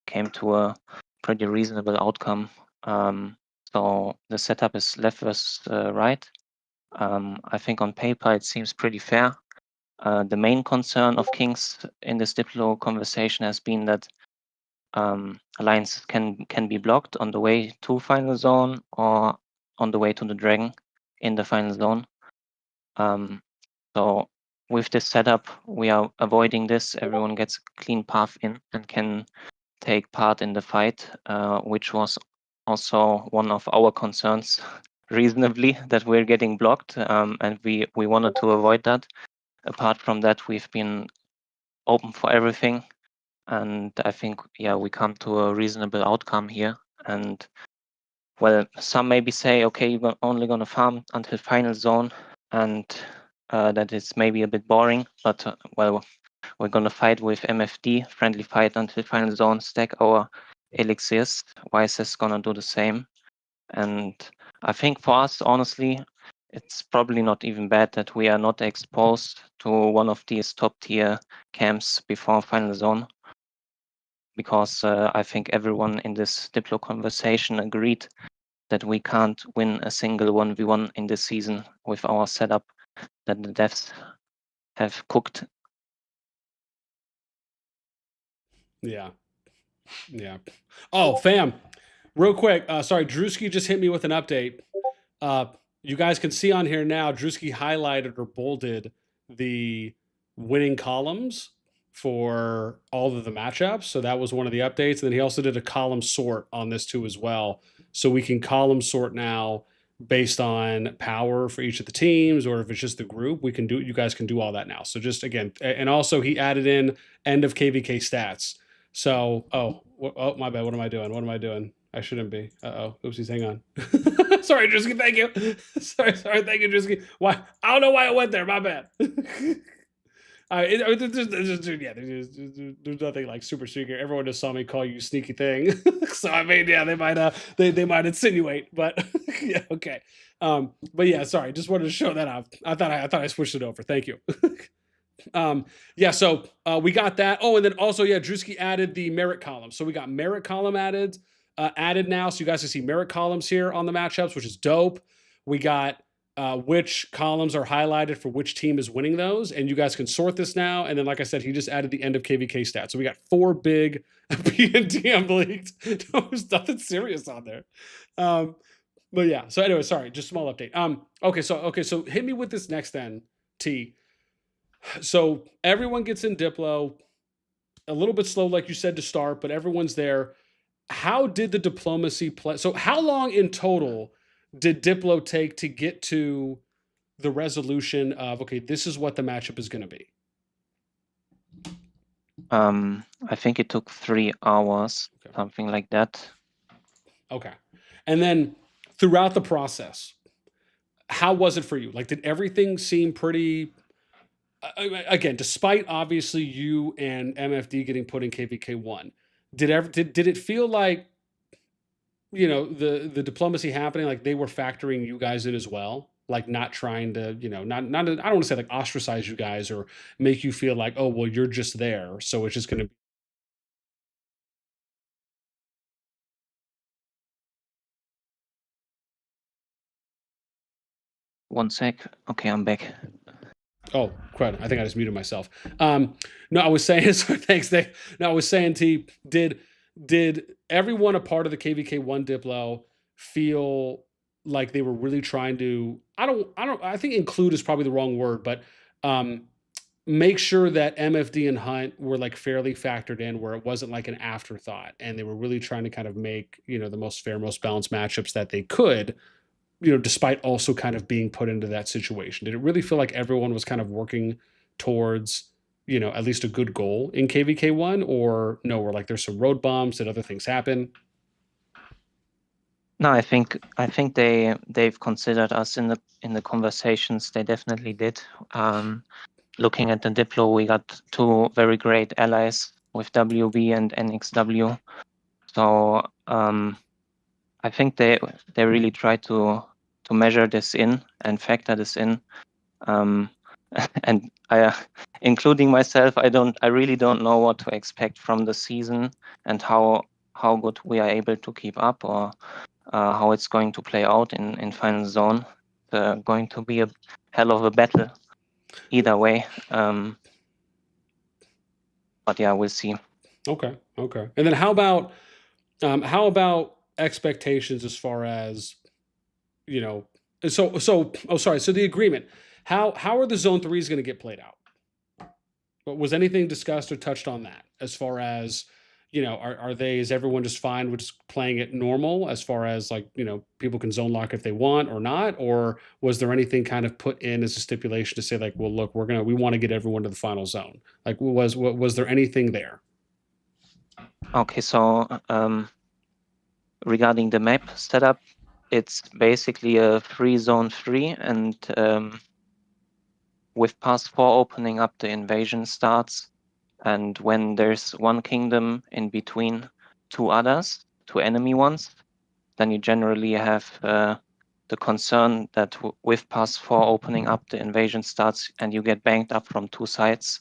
came to a pretty reasonable outcome. So the setup is left versus right. I think on paper it seems pretty fair. The main concern of Kings in this Diplo conversation has been that alliance can be blocked on the way to final zone or on the way to the dragon in the final zone. So with this setup, we are avoiding this. Everyone gets a clean path in and can take part in the fight, which was also one of our concerns reasonably, that we're getting blocked, and we wanted to avoid that. Apart from that, we've been open for everything, and I think, yeah, we come to a reasonable outcome here. And well, some maybe say, okay, you're only going to farm until final zone, and that is maybe a bit boring, but well, we're going to fight with MFD, friendly fight until final zone, stack our elixirs. Wise is going to do the same. And I think for us, honestly, it's probably not even bad that we are not exposed to one of these top tier camps before final zone, because I think everyone in this Diplo conversation agreed that we can't win a single 1v1 in this season with our setup that the devs have cooked. Yeah. Yeah. Oh, fam, real quick. Sorry, Drewski just hit me with an update. Uh, you guys can see on here now, Drewski highlighted or bolded the winning columns for all of the matchups. So that was one of the updates. And then he also did a column sort on this too as well. So we can column sort now based on power for each of the teams, or if it's just the group, we can do, you guys can do all that now. So just again, and also he added in end of KvK stats. So, oh, my bad. What am I doing? What am I doing? I shouldn't be. Oh, oopsies. Hang on. Sorry, Drewski. Thank you. Sorry. Thank you, Drewski. Why? I don't know why I went there. My bad. There's nothing like super secret. Everyone just saw me call you sneaky thing, so I mean, yeah, they might insinuate, but yeah, okay. But yeah, sorry, just wanted to show that off. I thought I switched it over. Thank you. Yeah, so we got that. Oh, and then also, yeah, Drewski added the merit column. So we got merit column added now. So you guys can see merit columns here on the matchups, which is dope. We got which columns are highlighted for which team is winning those. And you guys can sort this now. And then, like I said, he just added the end of KvK stats. So we got 4 big PNDM leaked. There's nothing serious on there. But yeah, so anyway, sorry, just small update. Okay, so hit me with this next then, T. So everyone gets in Diplo, a little bit slow, like you said, to start, but everyone's there. How did the diplomacy play? So how long in total did Diplo take to get to the resolution of, okay, this is what the matchup is going to be? I think it took 3 hours, Okay. something like that. Okay. And then throughout the process, how was it for you? Like, did everything seem pretty, again, despite obviously you and MFD getting put in KvK1, did it feel like, you know, the diplomacy happening, like they were factoring you guys in as well, like not trying to, you know, not I don't want to say like ostracize you guys or make you feel like, oh well, you're just there, so it's just going to. One sec. Okay, I'm back. Oh, crud! I think I just muted myself. No, I was saying. Sorry, thanks, Nick. No, I was saying, T. Did everyone a part of the KvK one Diplo feel like they were really trying to? I think include is probably the wrong word, but um, make sure that MFD and Hunt were like fairly factored in, where it wasn't like an afterthought, and they were really trying to kind of make, you know, the most fair, most balanced matchups that they could, you know, despite also kind of being put into that situation. Did it really feel like everyone was kind of working towards, you know, at least a good goal in KvK1, or no, where like there's some road bumps and other things happen? No, I think they've considered us in the conversations. They definitely did. Looking at the Diplo, we got 2 very great allies with WB and NXW. So I think they really try to measure this in and factor this in. And I, including myself, I really don't know what to expect from the season and how good we are able to keep up, or how it's going to play out in final zone. Going to be a hell of a battle either way. But yeah, we'll see. Okay. And then how about expectations as far as, you know, so oh sorry, so the agreement. How are the zone threes going to get played out? But was anything discussed or touched on that as far as, are they, is everyone just fine with just playing it normal as far as like, people can zone lock if they want or not? Or was there anything kind of put in as a stipulation to say like, well, look, we want to get everyone to the final zone? Like was there anything there? Okay, so regarding the map setup, it's basically a free zone 3, and with pass 4 opening up, the invasion starts. And when there's one kingdom in between two others, two enemy ones, then you generally have the concern that with pass 4 opening up, the invasion starts and you get banked up from two sides.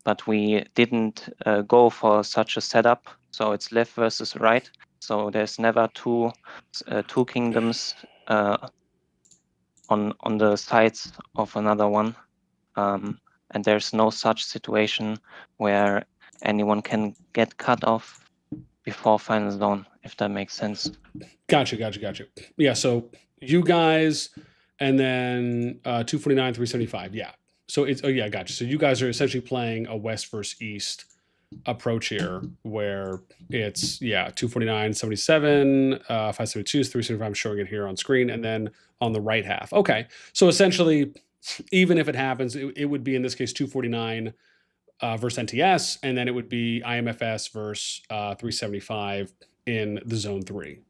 But we didn't go for such a setup, so it's left versus right. So there's never two kingdoms on the sides of another one. And there's no such situation where anyone can get cut off before final zone, if that makes sense. Gotcha. Yeah, so you guys and then 249, 375. Yeah. So it's, oh yeah, gotcha. So you guys are essentially playing a west versus east approach here where it's, yeah, 249, 77, 572, 375. I'm showing it here on screen. And then on the right half. Okay. So essentially, even if it happens, it would be in this case 249 versus NTS, and then it would be IMFS versus 375 in the zone 3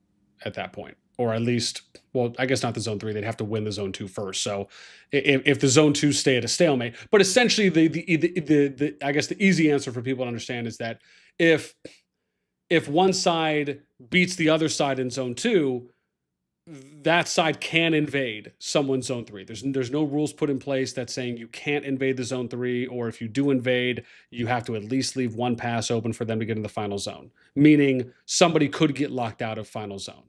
at that point. Or at least, well, I guess not the zone 3. They'd have to win the zone 2 first. So if the zone 2 stay at a stalemate, but essentially the I guess the easy answer for people to understand is that if one side beats the other side in zone 2, that side can invade someone's zone 3. There's no rules put in place that's saying you can't invade the zone 3, or if you do invade, you have to at least leave one pass open for them to get in the final zone. Meaning somebody could get locked out of final zone.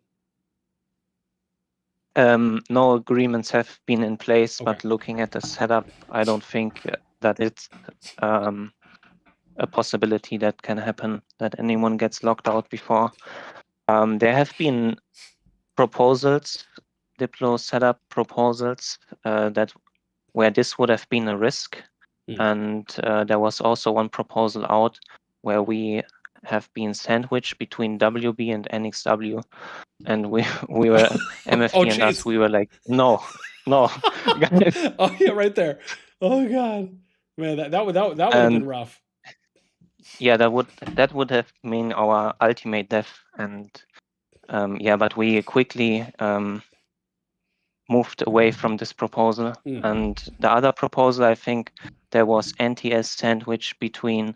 No agreements have been in place, Okay. but looking at the setup, I don't think that it's a possibility that can happen, that anyone gets locked out before. There have been proposals, Diplo setup proposals, that where this would have been a risk. And there was also one proposal out where we have been sandwiched between WB and NXW, and we were MFD and us. We were like, no. Oh yeah, right there. Oh god, man, that would have been rough. Yeah, that would have been our ultimate death, and yeah, but we quickly moved away from this proposal. And the other proposal, I think there was NTS sandwich between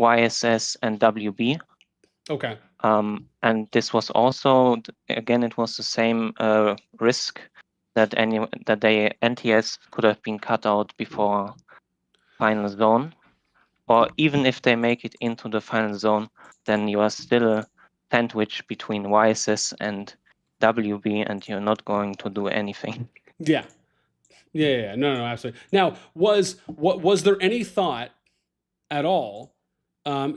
YSS and WB. Okay. And this was also, again, it was the same risk that NTS could have been cut out before final zone, or even if they make it into the final zone, then you are still sandwiched between YSS and WB, and you're not going to do anything. Yeah. No, absolutely. Now, was there any thought at all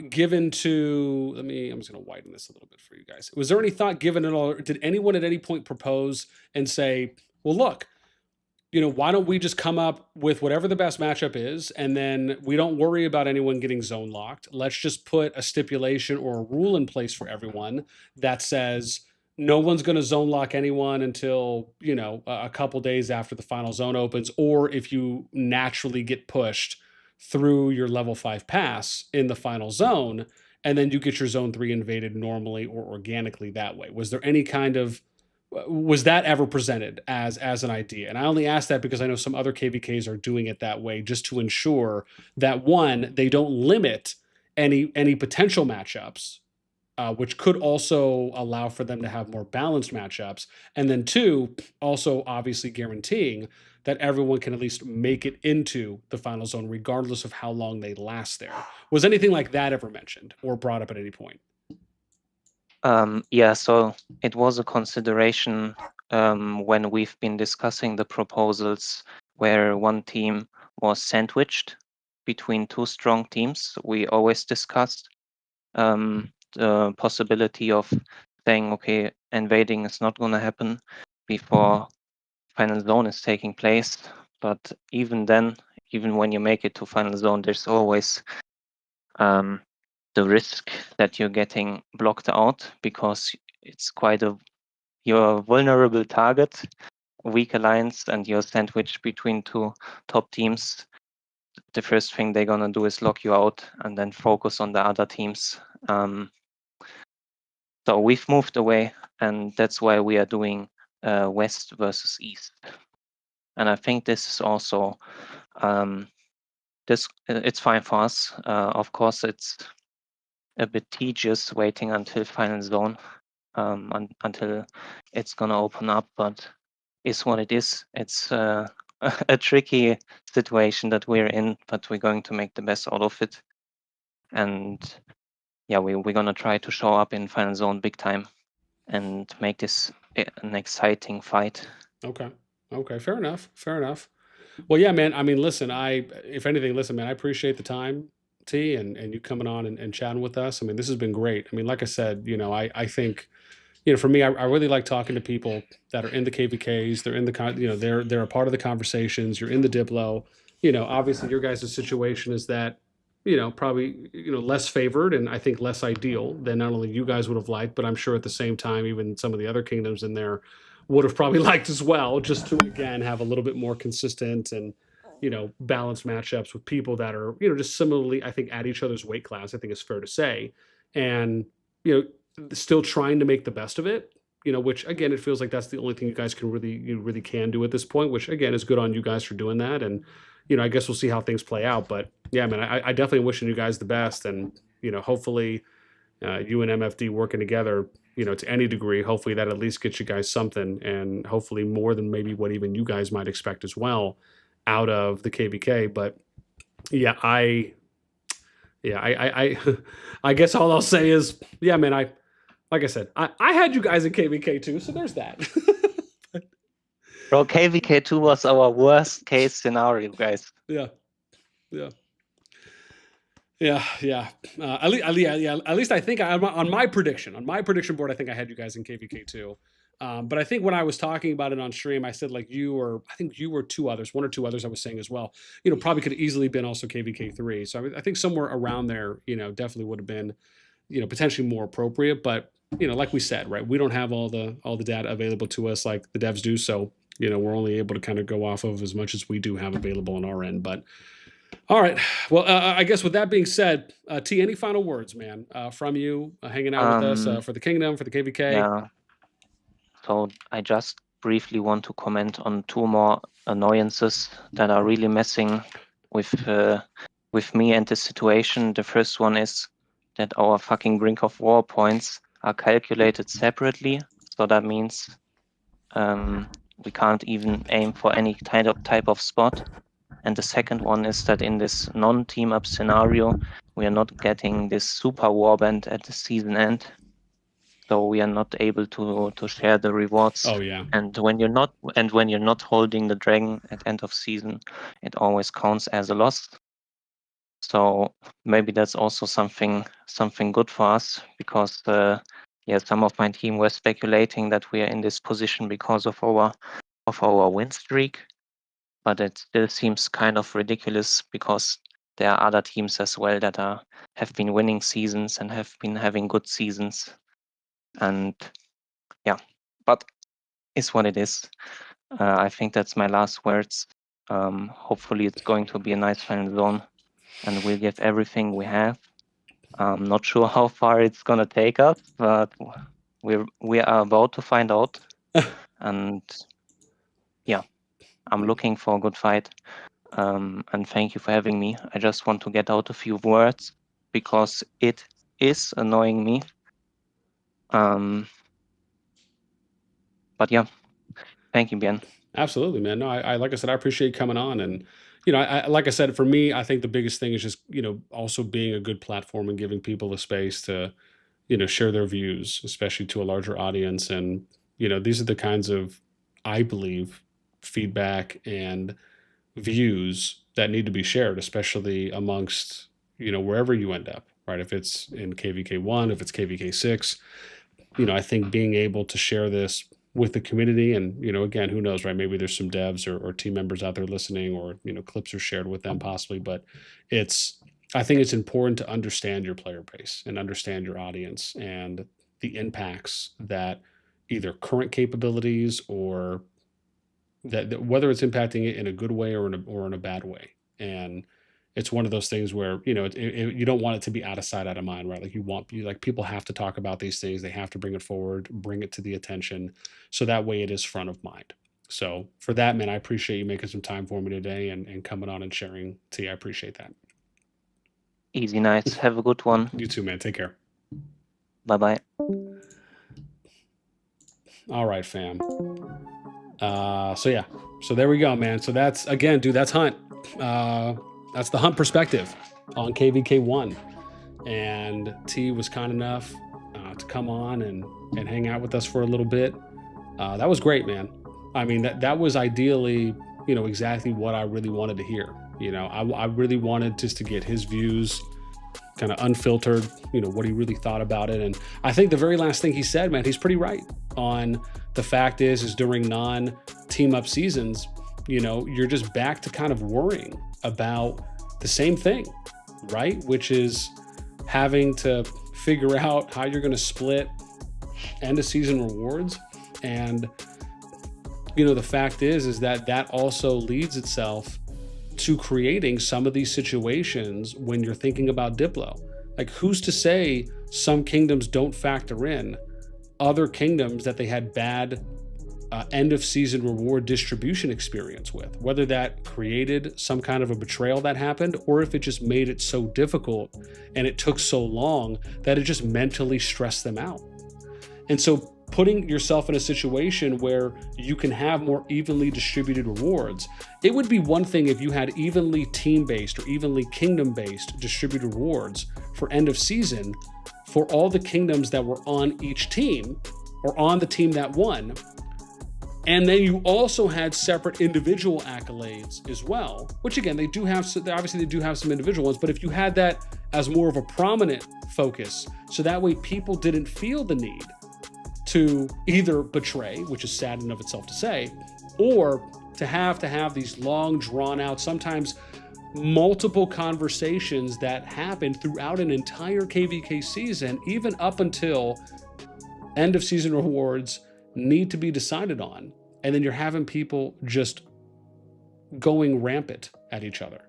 given to, I'm just going to widen this a little bit for you guys. Was there any thought given at all? Did anyone at any point propose and say, well, look, why don't we just come up with whatever the best matchup is, and then we don't worry about anyone getting zone locked. Let's just put a stipulation or a rule in place for everyone that says no one's going to zone lock anyone until, a couple days after the final zone opens, or if you naturally get pushed through your level 5 pass in the final zone, and then you get your zone 3 invaded normally or organically that way. Was there any kind of, was that ever presented as an idea? And I only ask that because I know some other KvKs are doing it that way, just to ensure that, one, they don't limit any potential matchups, which could also allow for them to have more balanced matchups, and then two, also obviously guaranteeing that everyone can at least make it into the final zone regardless of how long they last there. Was anything like that ever mentioned or brought up at any point? Yeah, so it was a consideration when we've been discussing the proposals where one team was sandwiched between two strong teams. We always discussed the possibility of saying, okay, invading is not going to happen before final zone is taking place. But even then, even when you make it to final zone, there's always the risk that you're getting blocked out, because it's you're a vulnerable target, weak alliance, and you're sandwiched between two top teams. The first thing they're gonna do is lock you out and then focus on the other teams. So we've moved away, and that's why we are doing West versus East. And I think this is also it's fine for us. Of course, it's a bit tedious waiting until final zone, until it's gonna open up, but is what it is. It's a tricky situation that we're in, but we're going to make the best out of it. And yeah, we're gonna try to show up in final zone big time and make this an exciting fight. Okay. Okay. Fair enough. Fair enough. Well, yeah, man. I mean, listen, if anything, listen, man, I appreciate the time, T, and you coming on and chatting with us. I mean, this has been great. I mean, like I said, I think, for me, I really like talking to people that are in the KvKs. They're in they're a part of the conversations. You're in the Diplo. Obviously your guys' situation is that, probably, less favored and I think less ideal than not only you guys would have liked, but I'm sure at the same time, even some of the other kingdoms in there would have probably liked as well, just to, again, have a little bit more consistent and, balanced matchups with people that are, just similarly, I think, at each other's weight class, I think is fair to say. And, still trying to make the best of it, which again, it feels like that's the only thing you guys really can do at this point, which again is good on you guys for doing that. And, I guess we'll see how things play out. But yeah, man, I definitely wishing you guys the best. And, hopefully you and MFD working together, to any degree, hopefully that at least gets you guys something, and hopefully more than maybe what even you guys might expect as well out of the KvK. But yeah, I I guess all I'll say is, yeah, man, like I said, I had you guys in KvK too, so there's that. Bro, KvK 2 was our worst case scenario, guys. Yeah, yeah, yeah. At least I think on my prediction board, I think I had you guys in KvK too. But I think when I was talking about it on stream, I said like I think you were one or two others I was saying as well. Probably could have easily been also KvK 3. So I think somewhere around there, definitely would have been, potentially more appropriate. But like we said, right, we don't have all the data available to us like the devs do. So we're only able to kind of go off of as much as we do have available on our end. But all right, well, I guess with that being said, T, any final words, man, from you hanging out with us for the Kingdom, for the KvK? Yeah. So I just briefly want to comment on two more annoyances that are really messing with me and the situation. The first one is that our fucking Brink of War points are calculated separately. So that means we can't even aim for any type of spot. And the second one is that in this non-team up scenario, we are not getting this super warband at the season end. So we are not able to share the rewards. Oh yeah. And when you're not holding the dragon at end of season, it always counts as a loss. So maybe that's also something good for us, because some of my team were speculating that we are in this position because of our win streak, but it still seems kind of ridiculous because there are other teams as well that have been winning seasons and have been having good seasons. And yeah, but it's what it is. I think that's my last words. Hopefully it's going to be a nice final zone, and we'll give everything we have. I'm not sure how far it's gonna take us, but we are about to find out. And yeah, I'm looking for a good fight. And thank you for having me. I just want to get out a few words because it is annoying me. But yeah, thank you, Ben. Absolutely, man. No, I like I said, I appreciate you coming on. And like I said, for me, I think the biggest thing is just also being a good platform and giving people a space to share their views, especially to a larger audience. And these are the kinds of, I believe, feedback and views that need to be shared, especially amongst wherever you end up, right? If it's in KvK 1, if it's KvK 6, I think being able to share this with the community. And, again, who knows, right? Maybe there's some devs or team members out there listening, or, clips are shared with them possibly, but I think it's important to understand your player base and understand your audience and the impacts that either current capabilities or that whether it's impacting it in a good way or in a bad way. And it's one of those things where, you don't want it to be out of sight, out of mind, right? Like people have to talk about these things. They have to bring it forward, bring it to the attention. So that way it is front of mind. So for that, man, I appreciate you making some time for me today and coming on and sharing. T, I appreciate that. Easy nights. Have a good one. You too, man. Take care. Bye-bye. All right, fam. So there we go, man. So that's, again, dude, that's Hunt. That's the Hunt perspective on KvK1. And T was kind enough to come on and hang out with us for a little bit. That was great, man. I mean, that was ideally, exactly what I really wanted to hear. I really wanted just to get his views, kind of unfiltered, what he really thought about it. And I think the very last thing he said, man, he's pretty right on. The fact is during non-team up seasons, you're just back to kind of worrying about the same thing, right? Which is having to figure out how you're going to split end of season rewards. And, the fact is that also leads itself to creating some of these situations when you're thinking about Diplo. Like, who's to say some kingdoms don't factor in other kingdoms that they had bad end of season reward distribution experience with, whether that created some kind of a betrayal that happened, or if it just made it so difficult and it took so long that it just mentally stressed them out. And so putting yourself in a situation where you can have more evenly distributed rewards, it would be one thing if you had evenly team-based or evenly kingdom-based distributed rewards for end of season for all the kingdoms that were on each team or on the team that won. And then you also had separate individual accolades as well, which again, they do have some individual ones, but if you had that as more of a prominent focus, so that way people didn't feel the need to either betray, which is sad in of itself to say, or to have these long drawn out, sometimes multiple conversations that happen throughout an entire KvK season, even up until end of season rewards need to be decided on. And then you're having people just going rampant at each other.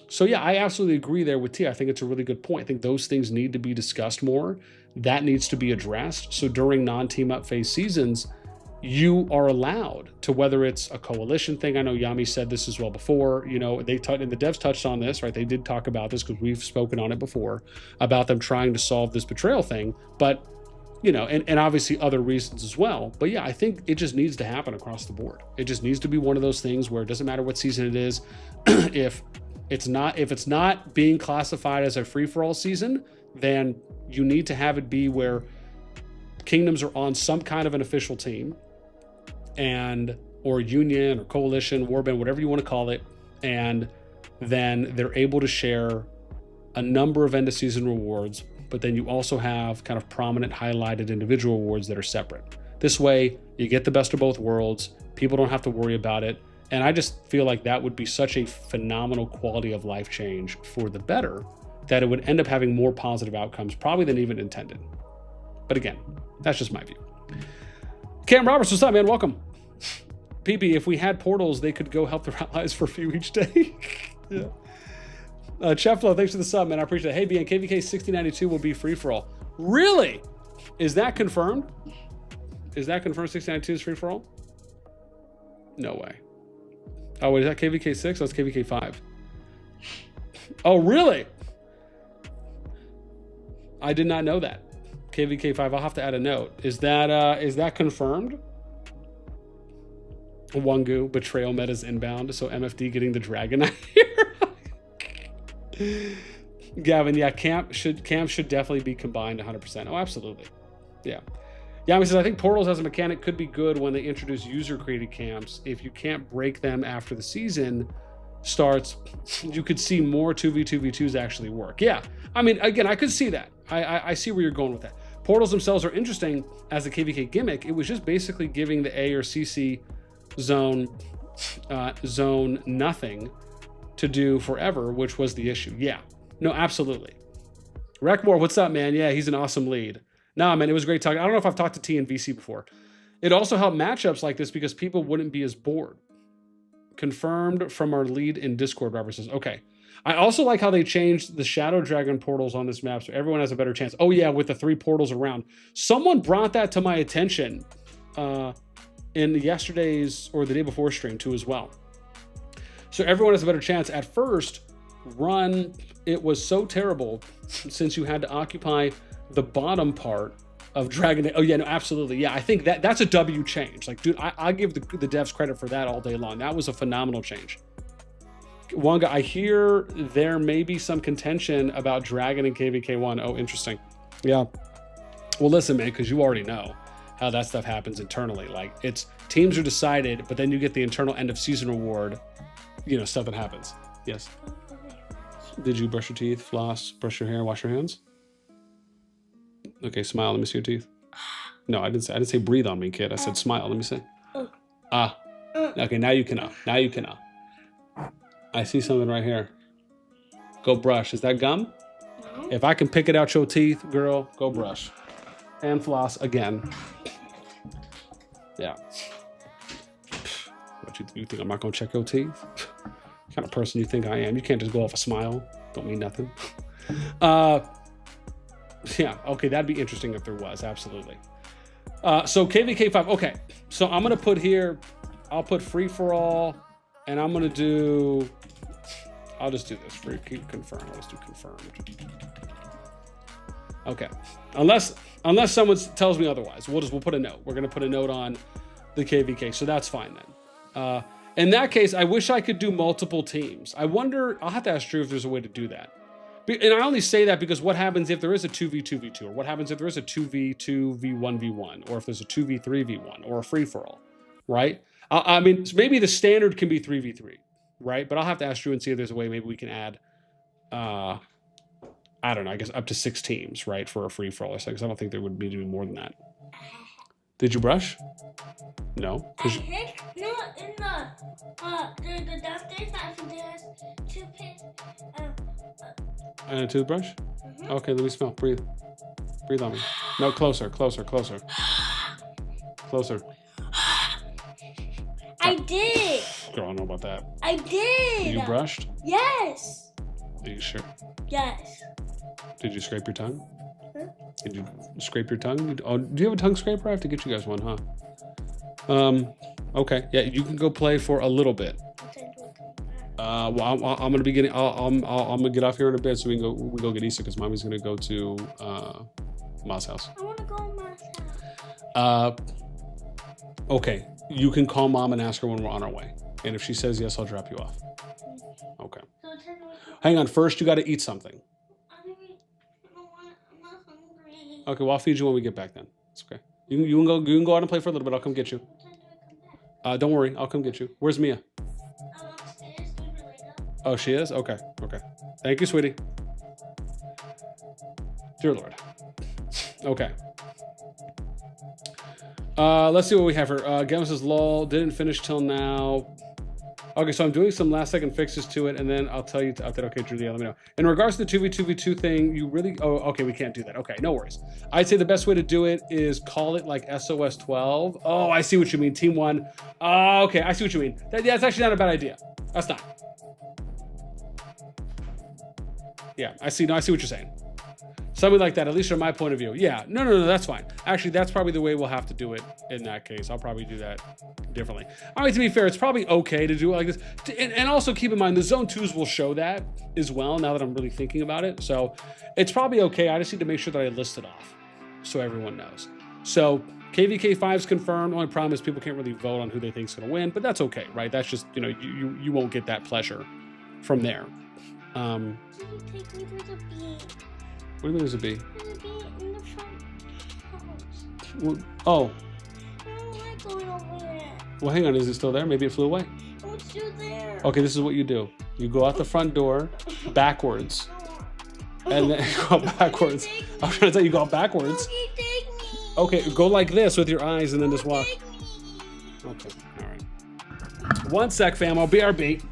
So yeah, I absolutely agree there with T. I think it's a really good point. I think those things need to be discussed more. That needs to be addressed. So during non-team up phase seasons, you are allowed to, whether it's a coalition thing. I know Yami said this as well before, and the devs touched on this, right? They did talk about this because we've spoken on it before about them trying to solve this betrayal thing, but and obviously other reasons as well. But yeah, I think it just needs to happen across the board. It just needs to be one of those things where it doesn't matter what season it is. If it's not being classified as a free-for-all season, then you need to have it be where kingdoms are on some kind of an official team, or union or coalition, warband, whatever you want to call it, and then they're able to share a number of end of season rewards, but then you also have kind of prominent highlighted individual awards that are separate. This way you get the best of both worlds. People don't have to worry about it. And I just feel like that would be such a phenomenal quality of life change for the better, that it would end up having more positive outcomes probably than even intended. But again, that's just my view. Cam Roberts, what's up, man? Welcome. PB, if we had portals, they could go help their allies for a few each day. Yeah. Cheflo, thanks for the sub, man. I appreciate it. Hey, BN, KvK 6092 will be free for all. Really? Is that confirmed? Is that confirmed 6092 is free for all? No way. Oh, wait, is that KvK 6? That's KvK 5. Oh, really? I did not know that. KvK 5, I'll have to add a note. Is that confirmed? Wangu, betrayal metas inbound, so MFD getting the dragon out here. Gavin, yeah, camp should definitely be combined 100%. Oh, absolutely. Yeah. Yami says, I think portals as a mechanic could be good when they introduce user-created camps. If you can't break them after the season starts, you could see more 2v2v2s actually work. Yeah. I mean, again, I could see that. I see where you're going with that. portals themselves are interesting as a KvK gimmick. It was just basically giving the A or CC zone nothing to do forever, which was the issue. Yeah, no, absolutely. Wreckmore, what's up, man? Yeah, he's an awesome lead. Nah, man, it was great talking. I don't know if I've talked to T and VC before. It also helped matchups like this because people wouldn't be as bored. Confirmed from our lead in Discord, Robert says. Okay. I also like how they changed the Shadow Dragon portals on this map so everyone has a better chance. Oh yeah, with the 3 portals around. Someone brought that to my attention in yesterday's or the day before stream too as well. So everyone has a better chance. At first, run, it was so terrible since you had to occupy the bottom part of Dragon. Oh yeah, no, absolutely. Yeah, I think that's a W change. Like, dude, I give the devs credit for that all day long. That was a phenomenal change. Wanga, I hear there may be some contention about Dragon and KvK1. Oh, interesting. Yeah. Well, listen, man, because you already know how that stuff happens internally. Like, it's teams are decided, but then you get the internal end of season reward, you know, stuff that happens. Yes. Did you brush your teeth, floss, brush your hair, wash your hands? Okay, smile. Let me see your teeth. No, I didn't say breathe on me, kid. I said smile. Let me see. Ah. Okay, now you can know. Now you can know. I see something right here. Go brush. Is that gum? No. If I can pick it out your teeth, girl, go brush. And floss again. Yeah. What you think I'm not gonna check your teeth? What kind of person you think I am? You can't just go off a smile. Don't mean nothing. Yeah, okay, that'd be interesting if there was, absolutely. So KvK5, okay. So I'm gonna put here, I'll put free for all, and I'm gonna do, I'll just do this, free confirm, I'll just do confirmed. Okay, unless someone tells me otherwise, we'll put a note. We're gonna put a note on the KvK, so that's fine then. In that case, I wish I could do multiple teams. I wonder, I'll have to ask Drew if there's a way to do that. And I only say that because what happens if there is a 2v2v2, or what happens if there is a 2v2v1v1, or if there's a 2v3v1, or a free-for-all, right? I mean, maybe the standard can be 3v3, right? But I'll have to ask Drew and see if there's a way maybe we can add, I don't know, I guess up to 6 teams, right, for a free-for-all or something, because I don't think there would need to be more than that. Did you brush? No. No, in the downstairs there's toothpaste. And a toothbrush? Mm-hmm. Okay, let me smell. Breathe. Breathe on me. No, closer, closer, closer. Closer. I did. Girl, I don't know about that. I did. You brushed? Yes. Are you sure? Yes. Did you scrape your tongue? Huh? Did you scrape your tongue? Oh, do you have a tongue scraper? I have to get you guys one, huh? Okay. Yeah, you can go play for a little bit. Well, I'm gonna be getting. I'm gonna get off here in a bit so we can go get Issa because mommy's gonna go to Ma's house. I want to go to Ma's house. Okay. You can call mom and ask her when we're on our way, and if she says yes, I'll drop you off. Okay. Hang on. First, you got to eat something. I'm not hungry. Okay. Well, I'll feed you when we get back. Then it's okay. You can go out and play for a little bit. I'll come get you. What time do I come back? Don't worry. I'll come get you. Where's Mia? I'm upstairs. Oh, she is? Okay. Okay. Thank you, sweetie. Dear Lord. Okay. Let's see what we have here. Gavin says, lol, didn't finish till now. Okay, so I'm doing some last second fixes to it, and then I'll tell you to update. Okay, Julia, let me know. In regards to the 2v2v2 thing, you really, oh, okay, we can't do that. Okay, no worries. I'd say the best way to do it is call it like SOS 12. Oh, I see what you mean. Team 1. Oh, okay, I see what you mean. That's actually not a bad idea. That's not. Yeah, I see. No, I see what you're saying. Something like that, at least from my point of view. Yeah, no, that's fine. Actually, that's probably the way we'll have to do it in that case. I'll probably do that differently. I mean, to be fair, it's probably okay to do it like this. And also keep in mind, the Zone 2s will show that as well, now that I'm really thinking about it. So it's probably okay. I just need to make sure that I list it off so everyone knows. So KvK 5's confirmed. Only problem is people can't really vote on who they think is going to win, but that's okay, right? That's just, you know, you won't get that pleasure from there. Can you take me to the beach? What do you mean there's a bee? There's a bee in the front house. Well, oh. I don't like going over there. Well, hang on. Is it still there? Maybe it flew away. Oh, it's still there. Okay, this is what you do. You go out the front door backwards. And then go backwards. I'm trying to tell you, go backwards. Okay, take me. Okay, go like this with your eyes and then just walk. Take me. Okay, all right. 1 sec, fam. I'll BRB.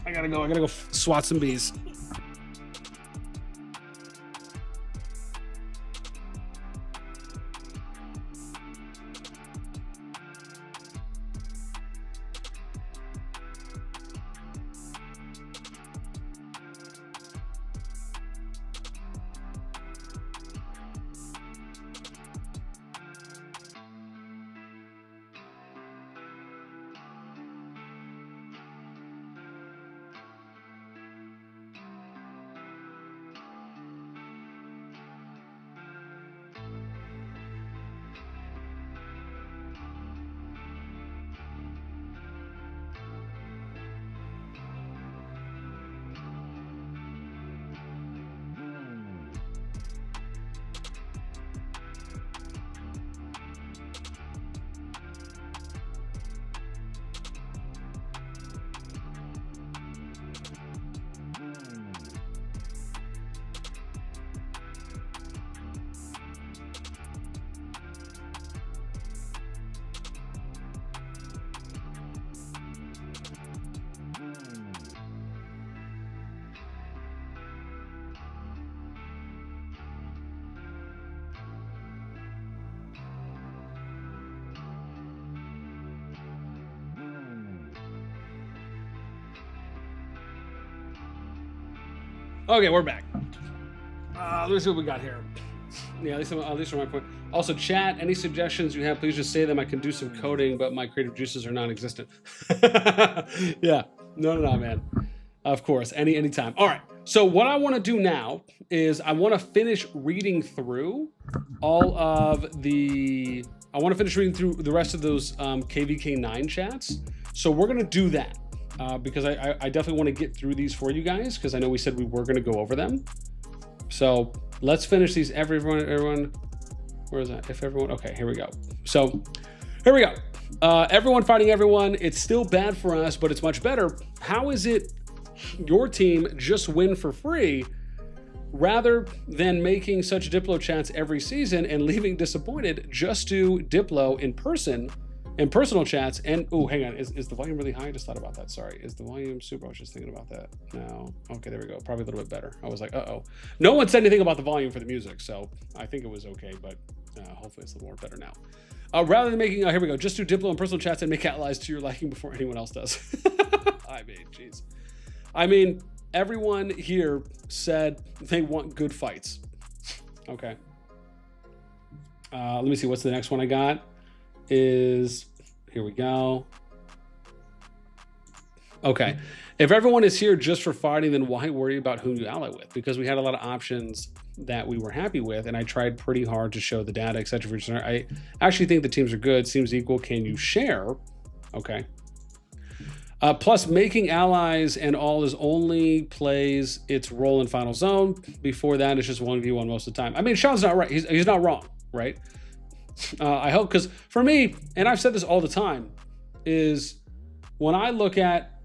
I gotta go swat some bees. Okay, we're back. Let me see what we got here. Yeah, at least from my point. Also, chat, any suggestions you have, please just say them. I can do some coding, but my creative juices are non-existent. Yeah, no, man. Of course, anytime. All right, so what I want to do now is I want to finish reading through all of the... I want to finish reading through the rest of those KvK 9 chats. So we're going to do that. Because I definitely want to get through these for you guys, because I know we said we were going to go over them. So let's finish these. Everyone, where is that? If everyone, okay, here we go. So here we go. Everyone fighting everyone. It's still bad for us, but it's much better. How is it your team just win for free rather than making such Diplo chats every season and leaving disappointed? Just do Diplo in person. And personal chats, and oh, hang on, is the volume really high? I just thought about that. Sorry, is the volume super? I was just thinking about that. No, okay, there we go. Probably a little bit better. I was like, uh-oh. No one said anything about the volume for the music, so I think it was okay, but hopefully it's a little more better now. Rather than making, here we go, just do Diplo and personal chats and make allies to your liking before anyone else does. I mean, jeez. I mean, everyone here said they want good fights. Okay. Let me see, what's the next one I got? Is, here we go. Okay, if everyone is here just for fighting, then why worry about who you ally with? Because we had a lot of options that we were happy with, and I tried pretty hard to show the data, etc. I actually think the teams are good. Seems equal. Can you share? Okay. Plus, making allies and all is only plays its role in final zone. Before that, it's just 1v1 most of the time. I mean, Sean's not right. He's not wrong, right? I hope, because for me, and I've said this all the time, is when I look at,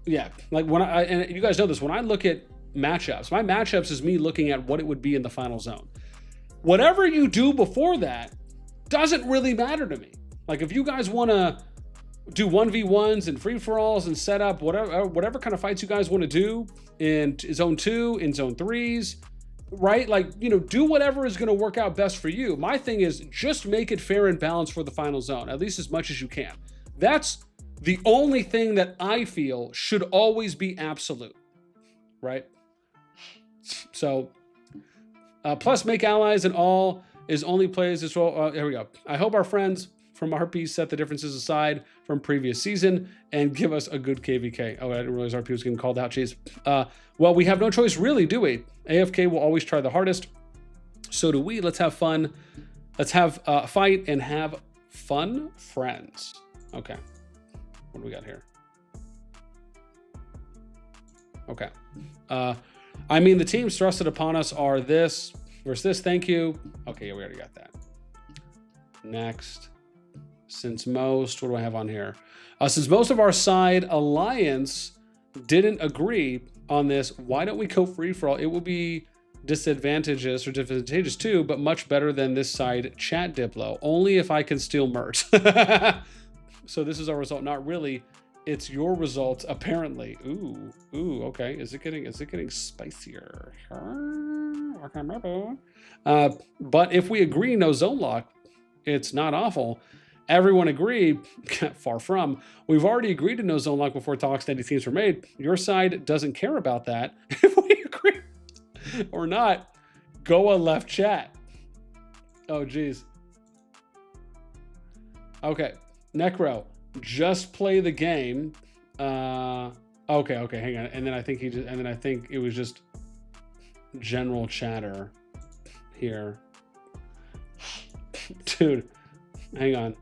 yeah, like when and you guys know this, when I look at matchups, my matchups is me looking at what it would be in the final zone. Whatever you do before that doesn't really matter to me. Like if you guys want to do 1v1s and free-for-alls and set up whatever kind of fights you guys want to do in zone 2, in zone 3s, right? Like, you know, do whatever is going to work out best for you. My thing is just make it fair and balanced for the final zone, at least as much as you can. That's the only thing that I feel should always be absolute, right? So, plus make allies and all is only plays as well. Here we go. I hope our friends from RP set the differences aside from previous season and give us a good KvK. Oh, I didn't realize RP was getting called out. Jeez. Well, we have no choice, really, do we? AFK will always try the hardest. So do we. Let's have fun. Let's have a fight and have fun, friends. Okay. What do we got here? Okay. I mean, the teams thrusted upon us are this versus this. Thank you. Okay, yeah, we already got that. Next. Since most, what do I have on here? Since most of our side alliance didn't agree, on this. Why don't we go free for all? It will be disadvantageous too, but much better than this side chat Diplo. Only if I can steal merch. So this is our result. Not really. It's your result, apparently. Ooh, okay. Is it getting spicier? But if we agree no zone lock, it's not awful. Everyone agreed, far from. We've already agreed to no zone lock before talks to any teams were made. Your side doesn't care about that. If we agree or not, go a left chat. Oh, geez. Okay, Necro, just play the game. Okay, hang on. And then I think it was just general chatter here. Dude, hang on.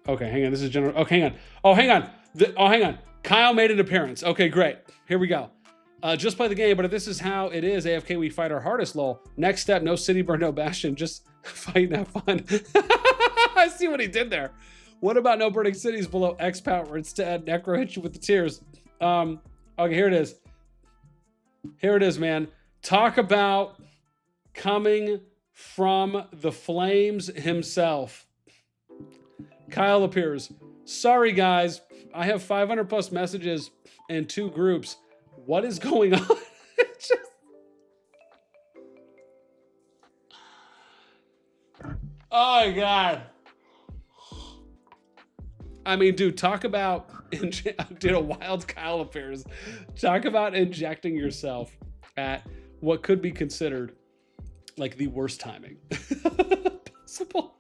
Okay, hang on. This is general. Okay, hang on. Hang on. Kyle made an appearance. Okay, great. Here we go. Just play the game, but if this is how it is, AFK, we fight our hardest, lol. Next step, no city burn, no bastion. Just fight and have fun. I see what he did there. What about no burning cities below X power? Instead, Necro hit you with the tears. Okay, here it is. Here it is, man. Talk about coming from the flames himself. Kyle appears. Sorry, guys. I have 500 plus messages in 2 groups. What is going on? Oh, my God. I mean, dude, talk about... Dude, a wild Kyle appears. Talk about injecting yourself at what could be considered like the worst timing possible.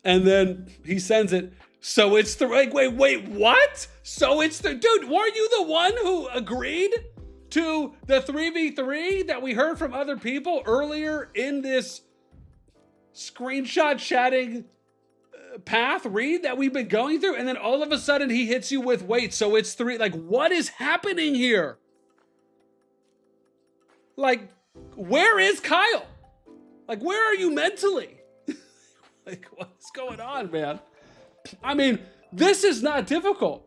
And then he sends it. So it's the like, wait, what? So it's the dude, weren't you the one who agreed to the 3v3 that we heard from other people earlier in this screenshot chatting path read that we've been going through? And then all of a sudden he hits you with, wait, so it's 3. Like, what is happening here? Like, where is Kyle? Like, where are you mentally? Like, what's going on, man? I mean, this is not difficult.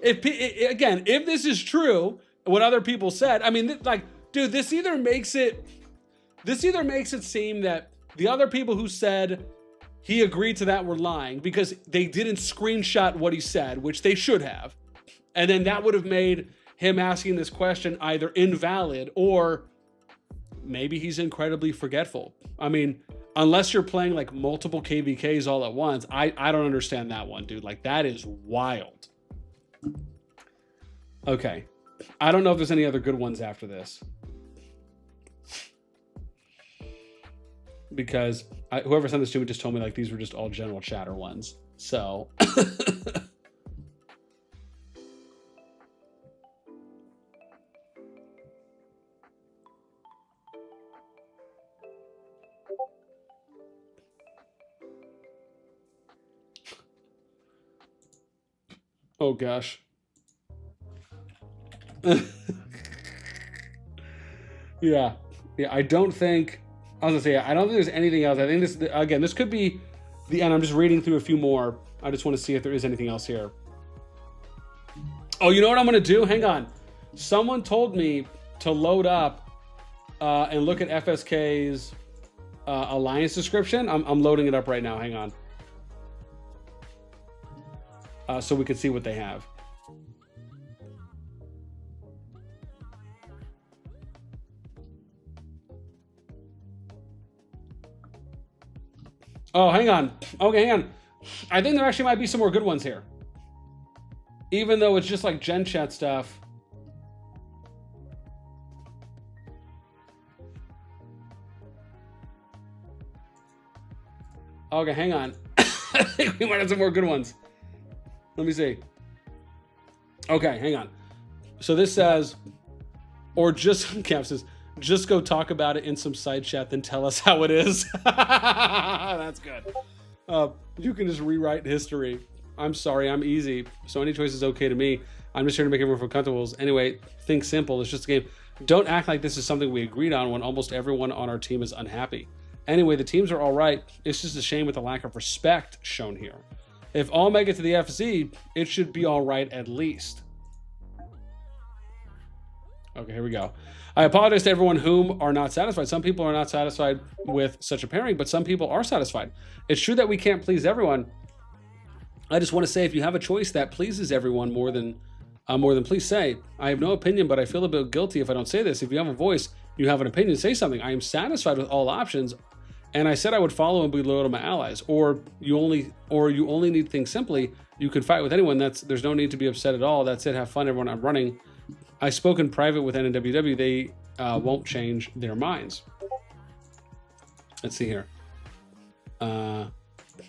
If this is true, what other people said, I mean, like, dude, this either makes it seem that the other people who said he agreed to that were lying because they didn't screenshot what he said, which they should have. And then that would have made him asking this question either invalid or maybe he's incredibly forgetful. I mean, unless you're playing like multiple KvKs all at once, I don't understand that one, dude. Like, that is wild. Okay. I don't know if there's any other good ones after this. Because whoever sent this to me just told me like these were just all general chatter ones. So... Oh gosh. Yeah, I don't think there's anything else. I think this could be the end. I'm just reading through a few more. I just want to see if there is anything else here. Oh, you know what I'm going to do? Hang on. Someone told me to load up and look at FSK's alliance description. I'm loading it up right now. Hang on. So we can see what they have. Oh, hang on. Okay, hang on. I think there actually might be some more good ones here. Even though it's just like gen chat stuff. Okay, hang on. I think we might have some more good ones. Let me see. Okay, hang on. So this says, or just, Cap says, just go talk about it in some side chat, then tell us how it is. That's good. You can just rewrite history. I'm sorry, I'm easy. So any choice is okay to me. I'm just here to make everyone feel comfortable. Anyway, think simple. It's just a game. Don't act like this is something we agreed on when almost everyone on our team is unhappy. Anyway, the teams are all right. It's just a shame with the lack of respect shown here. If all make it to the FC, it should be all right at least. Okay, here we go. I apologize to everyone whom are not satisfied. Some people are not satisfied with such a pairing, but some people are satisfied. It's true that we can't please everyone. I just want to say, if you have a choice that pleases everyone more than please say. I have no opinion, but I feel a bit guilty if I don't say this. If you have a voice, you have an opinion, say something. I am satisfied with all options, and I said I would follow and be loyal to my allies. Or you only need to think simply. You can fight with anyone. There's no need to be upset at all. That's it. Have fun, everyone. I'm running. I spoke in private with NWW. They won't change their minds. Let's see here.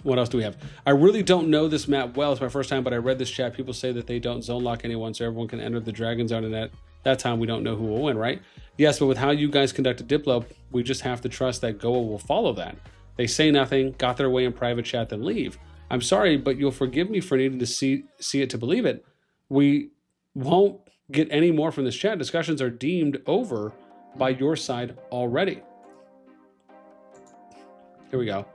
What else do we have? I really don't know this map well. It's my first time, but I read this chat. People say that they don't zone lock anyone, so everyone can enter the Dragon Zone, and at that time we don't know who will win, right? Yes, but with how you guys conducted Diplo, we just have to trust that Goa will follow that. They say nothing, got their way in private chat, then leave. I'm sorry, but you'll forgive me for needing to see it to believe it. We won't get any more from this chat. Discussions are deemed over by your side already. Here we go.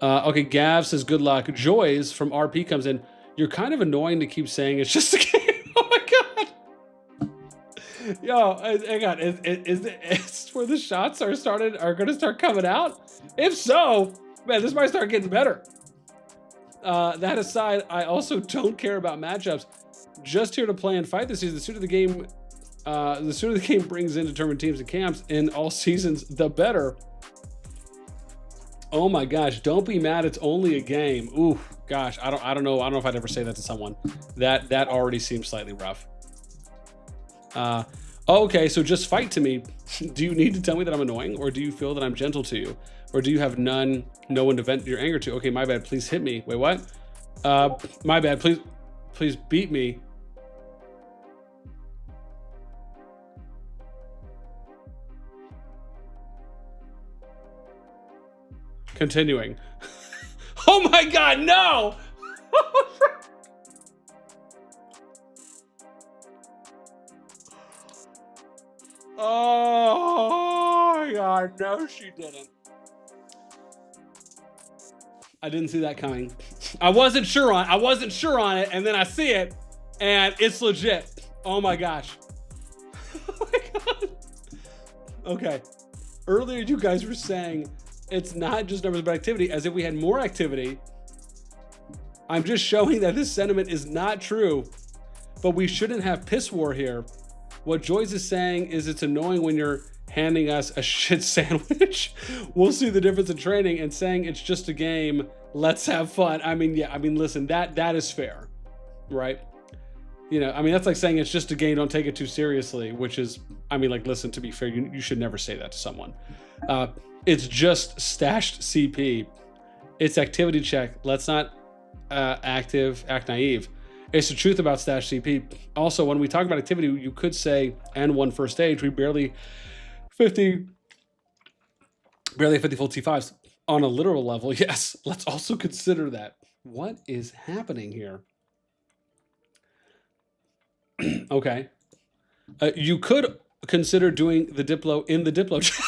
Okay, Gav says good luck. Joys from RP comes in. You're kind of annoying to keep saying it's just a game. Oh my god. Yo, hang on. Is where the shots are going to start coming out? If so, man, this might start getting better. That aside, I also don't care about matchups. Just here to play and fight this season. The sooner the game brings in determined teams and camps in all seasons, the better. Oh my gosh, don't be mad, it's only a game. Ooh, gosh, I don't know if I'd ever say that to someone. That already seems slightly rough. Okay, so just fight to me. Do you need to tell me that I'm annoying, or do you feel that I'm gentle to you? Or do you have no one to vent your anger to? Okay, my bad, please hit me. Wait, what? My bad, please beat me. Continuing. Oh my god, no! Oh my god, no, she didn't. I didn't see that coming. I wasn't sure on it, and then I see it, and it's legit. Oh my gosh. Oh my god. Okay. Earlier, you guys were saying it's not just numbers but activity, as if we had more activity. I'm just showing that this sentiment is not true, but we shouldn't have piss war here. What Joyce is saying is it's annoying when you're handing us a shit sandwich. We'll see the difference in training, and saying it's just a game, let's have fun. I mean, yeah, I mean, listen, that is fair, right? You know, I mean, that's like saying it's just a game, don't take it too seriously, which is, I mean, like, listen, to be fair, you should never say that to someone. It's just stashed CP. It's activity check. Let's not act naive. It's the truth about stashed CP. Also, when we talk about activity, you could say N1 first stage, we barely 50 full T5s on a literal level. Yes, let's also consider that. What is happening here? Okay. You could consider doing the Diplo in the Diplo chat.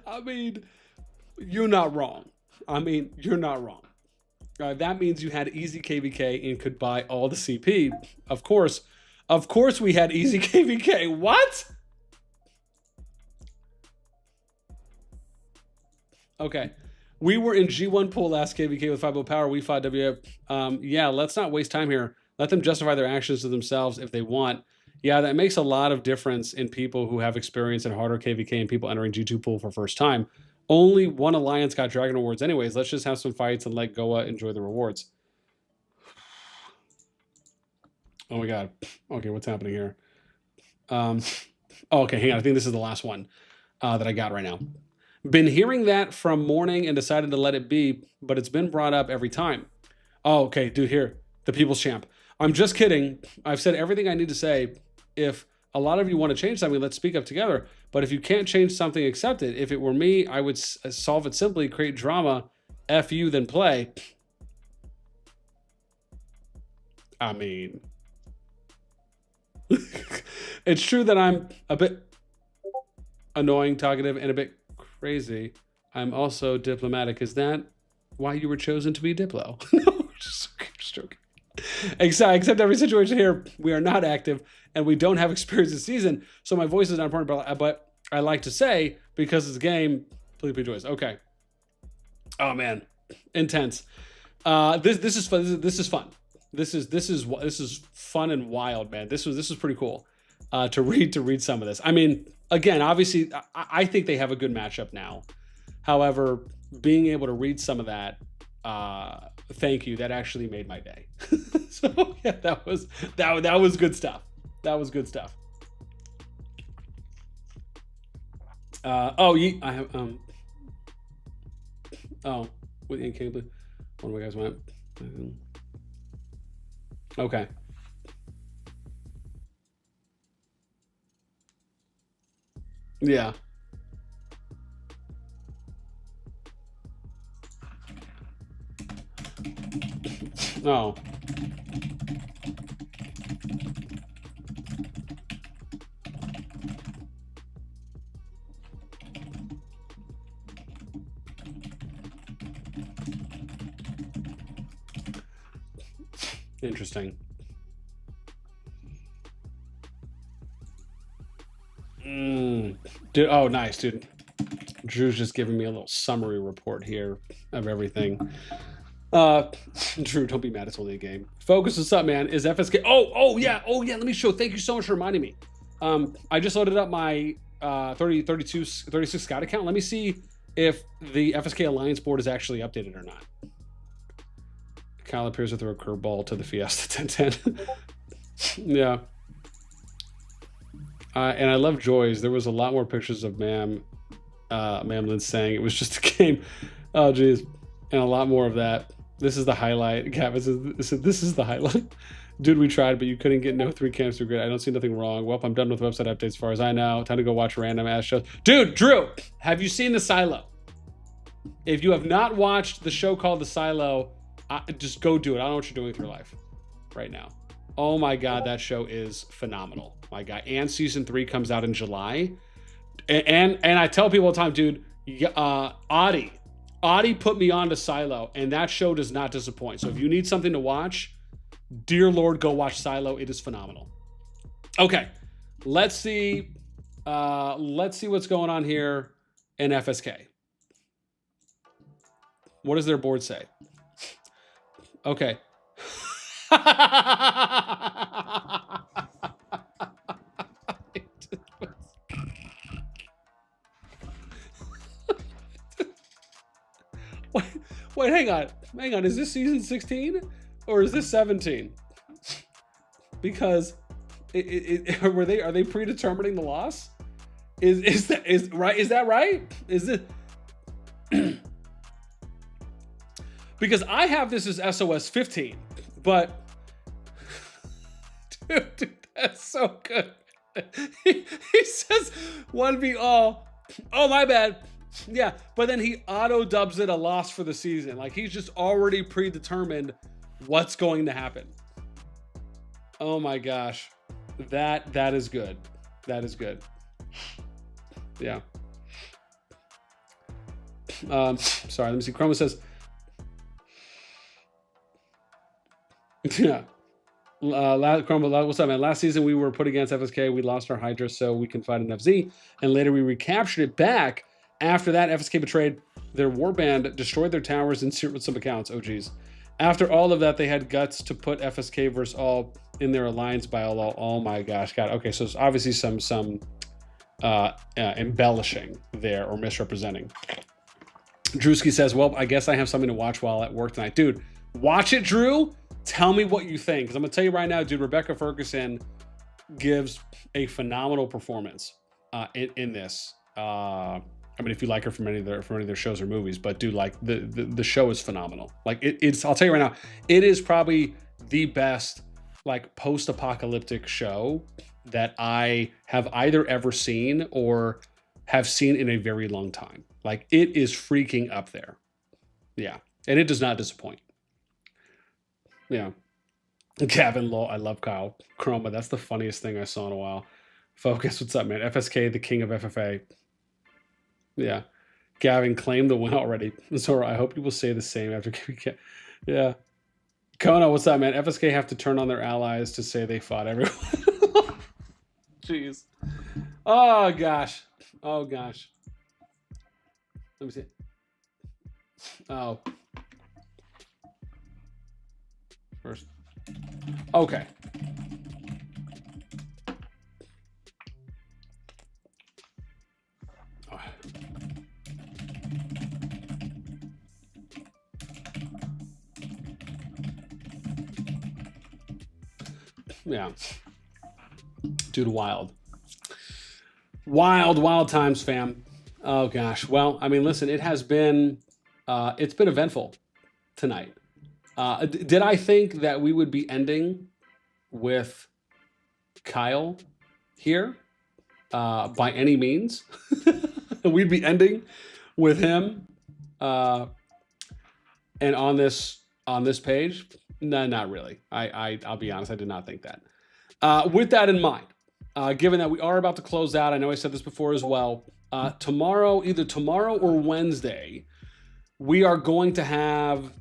I mean, you're not wrong. You're not wrong. That means you had easy KvK and could buy all the CP. Of course we had easy KvK. What? Okay. We were in G1 pool last KvK with 5-0 power. We fought W. Yeah, let's not waste time here. Let them justify their actions to themselves if they want. Yeah, that makes a lot of difference in people who have experience in harder KvK and people entering G2 pool for first time. Only one alliance got Dragon Awards anyways. Let's just have some fights and let Goa enjoy the rewards. Oh my god. Okay, what's happening here? Okay, hang on. I think this is the last one that I got right now. Been hearing that from morning and decided to let it be, but it's been brought up every time. Oh, okay, dude, here. The People's Champ. I'm just kidding. I've said everything I need to say. If a lot of you want to change something, let's speak up together. But if you can't change something, accept it. If it were me, I would solve it simply, create drama, F you, then play. I mean, it's true that I'm a bit annoying, talkative, and a bit crazy. I'm also diplomatic. Is that why you were chosen to be Diplo? No, just joking. except every situation here, we are not active and we don't have experience this season. So my voice is not important, but I like to say, because it's a game, please join. Okay. Oh man, intense. This is fun. This is fun. This is fun and wild, man. This is pretty cool to read some of this. I mean, again, obviously, I think they have a good matchup now. However, being able to read some of that, thank you. That actually made my day. So yeah, that was good stuff. That was good stuff. I have with the King Blue. One of my guys went. Okay. Yeah. Oh. Interesting. Dude, oh, nice, dude. Drew's just giving me a little summary report here of everything. Drew, don't be mad. It's only a game. Focus, what's up, man? Is FSK? Oh yeah. Let me show. Thank you so much for reminding me. I just loaded up my 36 Scout account. Let me see if the FSK Alliance board is actually updated or not. Kyle appears to throw a curveball to the Fiesta 1010. Yeah. And I love Joy's. There was a lot more pictures of Mamlin saying it was just a game. Oh, geez. And a lot more of that. This is the highlight. Gavin says, this is the highlight. Dude, we tried, but you couldn't get no 3 canister grid. I don't see nothing wrong. Well, I'm done with website updates as far as I know. Time to go watch random ass shows. Dude, Drew, have you seen The Silo? If you have not watched the show called The Silo, just go do it. I don't know what you're doing with your life right now. Oh my God, that show is phenomenal. My guy. And season 3 comes out in July. And I tell people all the time, dude, Audie put me on to Silo, and that show does not disappoint. So if you need something to watch, dear Lord, go watch Silo. It is phenomenal. Okay, let's see what's going on here in FSK. What does their board say? Okay. Wait, hang on. Is this season 16 or is this 17? Because are they predetermining the loss? Is that right? Is that right? Is it? Because I have this as SOS 15, but dude, that's so good. He says 1v all. Oh, my bad. Yeah, but then he auto dubs it a loss for the season. Like, he's just already predetermined what's going to happen. Oh my gosh. That is good. That is good. Yeah. Sorry, let me see. Chroma says, yeah. Chroma, what's up, man? Last season we were put against FSK. We lost our Hydra, so we confided in FZ, and later we recaptured it back. After that, FSK betrayed their warband, destroyed their towers, and zeroed some accounts. Oh, geez. After all of that, they had guts to put FSK versus all in their alliance by all. Oh my gosh, God. Okay, so it's obviously some embellishing there or misrepresenting. Drewski says, well, I guess I have something to watch while at work tonight. Dude, watch it, Drew. Tell me what you think. Because I'm going to tell you right now, dude, Rebecca Ferguson gives a phenomenal performance in this. I mean, if you like her from any of their shows or movies, but dude, like the show is phenomenal. Like it's, I'll tell you right now, it is probably the best like post-apocalyptic show that I have either ever seen or have seen in a very long time. Like, it is freaking up there. Yeah, and it does not disappoint. Yeah. Gavin Law, I love Kyle. Chroma, that's the funniest thing I saw in a while. Focus, what's up, man? FSK, the king of FFA. Yeah. Gavin claimed the win already. Zora, I hope you will say the same after KvK. Yeah. Kona, what's up, man? FSK have to turn on their allies to say they fought everyone. Jeez. Oh gosh. Oh gosh. Let me see. Oh. First. Okay. Oh. Yeah. Dude, wild. Wild times, fam. Oh gosh. Well, I mean, listen, it has been it's been eventful tonight. Did I think that we would be ending with Kyle here by any means? We'd be ending with him and on this page? No, not really. I'll be honest, I did not think that. With that in mind, given that we are about to close out, I know I said this before as well, tomorrow, either tomorrow or Wednesday, we are going to have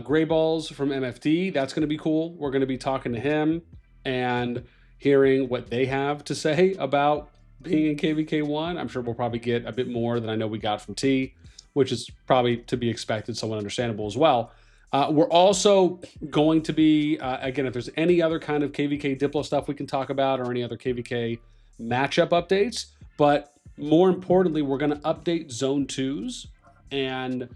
Gray Balls from MFD. That's going to be cool. We're going to be talking to him and hearing what they have to say about being in KvK1. I'm sure we'll probably get a bit more than I know we got from T, which is probably to be expected, somewhat understandable as well. We're also going to be, again, if there's any other kind of KvK Diplo stuff we can talk about or any other KvK matchup updates, but more importantly, we're going to update Zone 2s and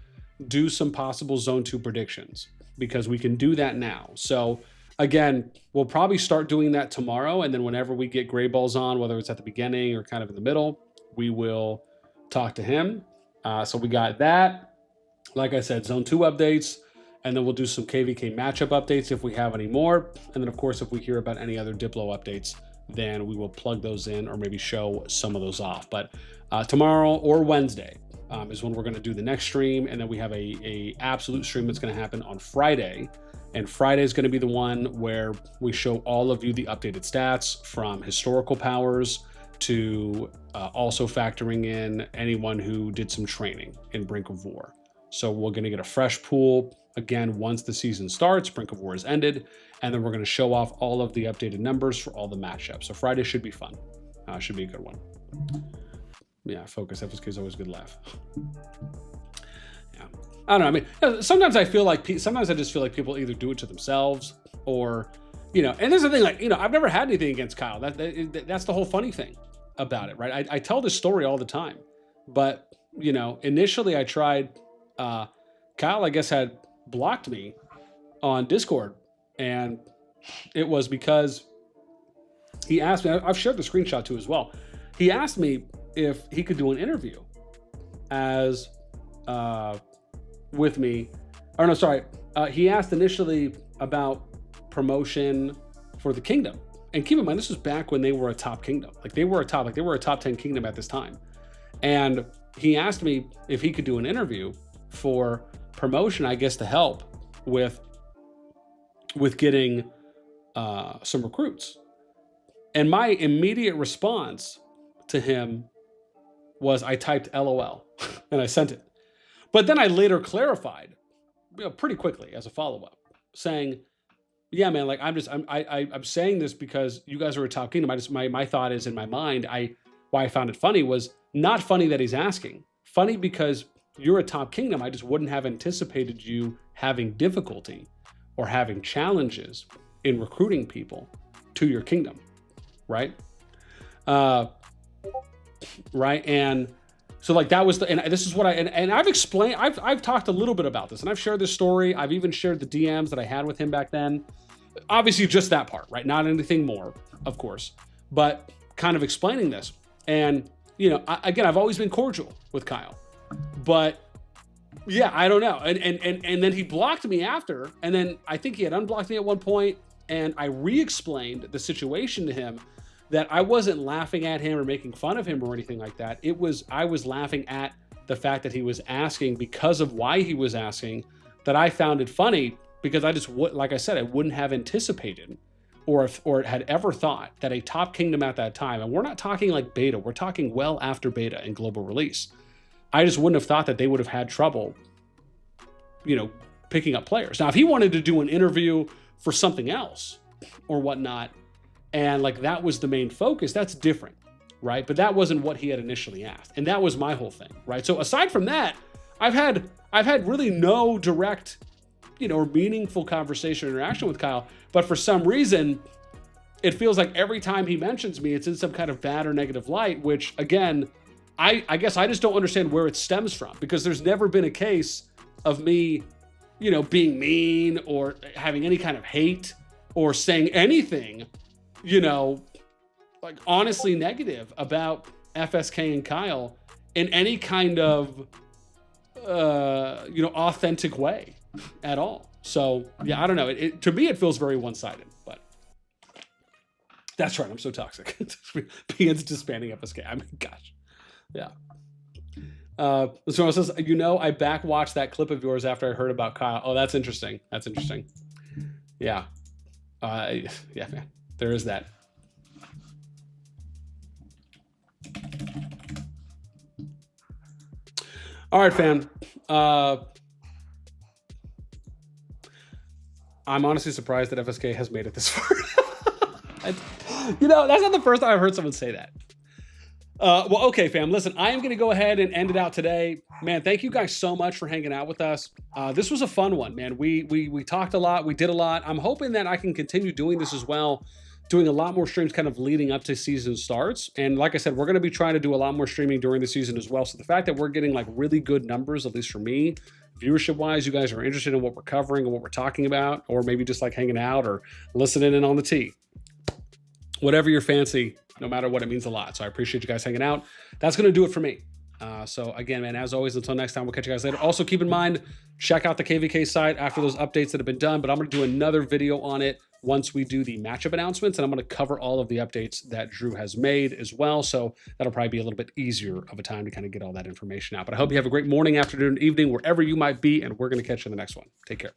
do some possible Zone 2 predictions because we can do that now. So again, we'll probably start doing that tomorrow. And then whenever we get Gray Balls on, whether it's at the beginning or kind of in the middle, we will talk to him. So we got that. Like I said, Zone 2 updates. And then we'll do some KvK matchup updates if we have any more. And then, of course, if we hear about any other Diplo updates, then we will plug those in or maybe show some of those off. But tomorrow or Wednesday is when we're going to do the next stream. And then we have a absolute stream that's going to happen on Friday. And Friday is going to be the one where we show all of you the updated stats from historical powers to also factoring in anyone who did some training in Brink of War. So we're going to get a fresh pool again once the season starts, Brink of War has ended, and then we're going to show off all of the updated numbers for all the matchups. So Friday should be fun. Should be a good one. Yeah, focus. FSK is always a good laugh. Yeah, I don't know. I mean, sometimes I just feel like people either do it to themselves or, you know. And there's the thing, like, you know, I've never had anything against Kyle. That's the whole funny thing about it, right? I tell this story all the time, but you know, initially I tried. Kyle, I guess, had blocked me on Discord, and it was because he asked me, I've shared the screenshot too as well. He asked me if he could do an interview as with me, or no, sorry. He asked initially about promotion for the kingdom. And keep in mind, this was back when they were a top kingdom. Like they were a top 10 kingdom at this time. And he asked me if he could do an interview for promotion, I guess, to help with getting some recruits. And my immediate response to him was I typed LOL and I sent it. But then I later clarified, you know, pretty quickly as a follow-up, saying, yeah, man, like I'm saying this because you guys are a top kingdom. My thought is, in my mind, why I found it funny was not funny that he's asking. Funny because you're a top kingdom. I just wouldn't have anticipated you having difficulty or having challenges in recruiting people to your kingdom, right? Right. And so like that was and this is what and I've explained, I've talked a little bit about this and I've shared this story. I've even shared the DMs that I had with him back then. Obviously just that part, right? Not anything more, of course, but kind of explaining this. And, you know, again, I've always been cordial with Kyle. But yeah, I don't know. And then he blocked me after, and then I think he had unblocked me at one point, and I re-explained the situation to him that I wasn't laughing at him or making fun of him or anything like that. I was laughing at the fact that he was asking because of why he was asking, that I found it funny because I just, like I said, I wouldn't have anticipated or had ever thought that a top kingdom at that time, and we're not talking like beta, we're talking well after beta and global release. I just wouldn't have thought that they would have had trouble, you know, picking up players. Now, if he wanted to do an interview for something else or whatnot, and like that was the main focus, that's different, right? But that wasn't what he had initially asked. And that was my whole thing, right? So aside from that, I've had really no direct, or meaningful conversation or interaction with Kyle. But for some reason, it feels like every time he mentions me, it's in some kind of bad or negative light, which again, I guess I just don't understand where it stems from, because there's never been a case of me, being mean or having any kind of hate or saying anything, like honestly negative about FSK and Kyle in any kind of, authentic way at all. So yeah, I don't know. To me, it feels very one-sided, but that's right. I'm so toxic. Being's disbanding FSK. I mean, gosh. Yeah. Someone says, I back watched that clip of yours after I heard about Kyle. Oh, that's interesting. That's interesting. Yeah. Yeah, man. There is that. All right, fam. I'm honestly surprised that FSK has made it this far. That's not the first time I've heard someone say that. Well, okay, fam. Listen, I am going to go ahead and end it out today. Man, thank you guys so much for hanging out with us. This was a fun one, man. We talked a lot. We did a lot. I'm hoping that I can continue doing this as well, doing a lot more streams kind of leading up to season starts. And like I said, we're going to be trying to do a lot more streaming during the season as well. So the fact that we're getting like really good numbers, at least for me, viewership wise, you guys are interested in what we're covering and what we're talking about, or maybe just like hanging out or listening in on the tea. Whatever your fancy, no matter what, it means a lot. So I appreciate you guys hanging out. That's going to do it for me. So again, man, as always, until next time, we'll catch you guys later. Also, keep in mind, check out the KvK site after those updates that have been done, but I'm going to do another video on it once we do the matchup announcements, and I'm going to cover all of the updates that Drew has made as well. So that'll probably be a little bit easier of a time to kind of get all that information out. But I hope you have a great morning, afternoon, evening, wherever you might be, and we're going to catch you in the next one. Take care.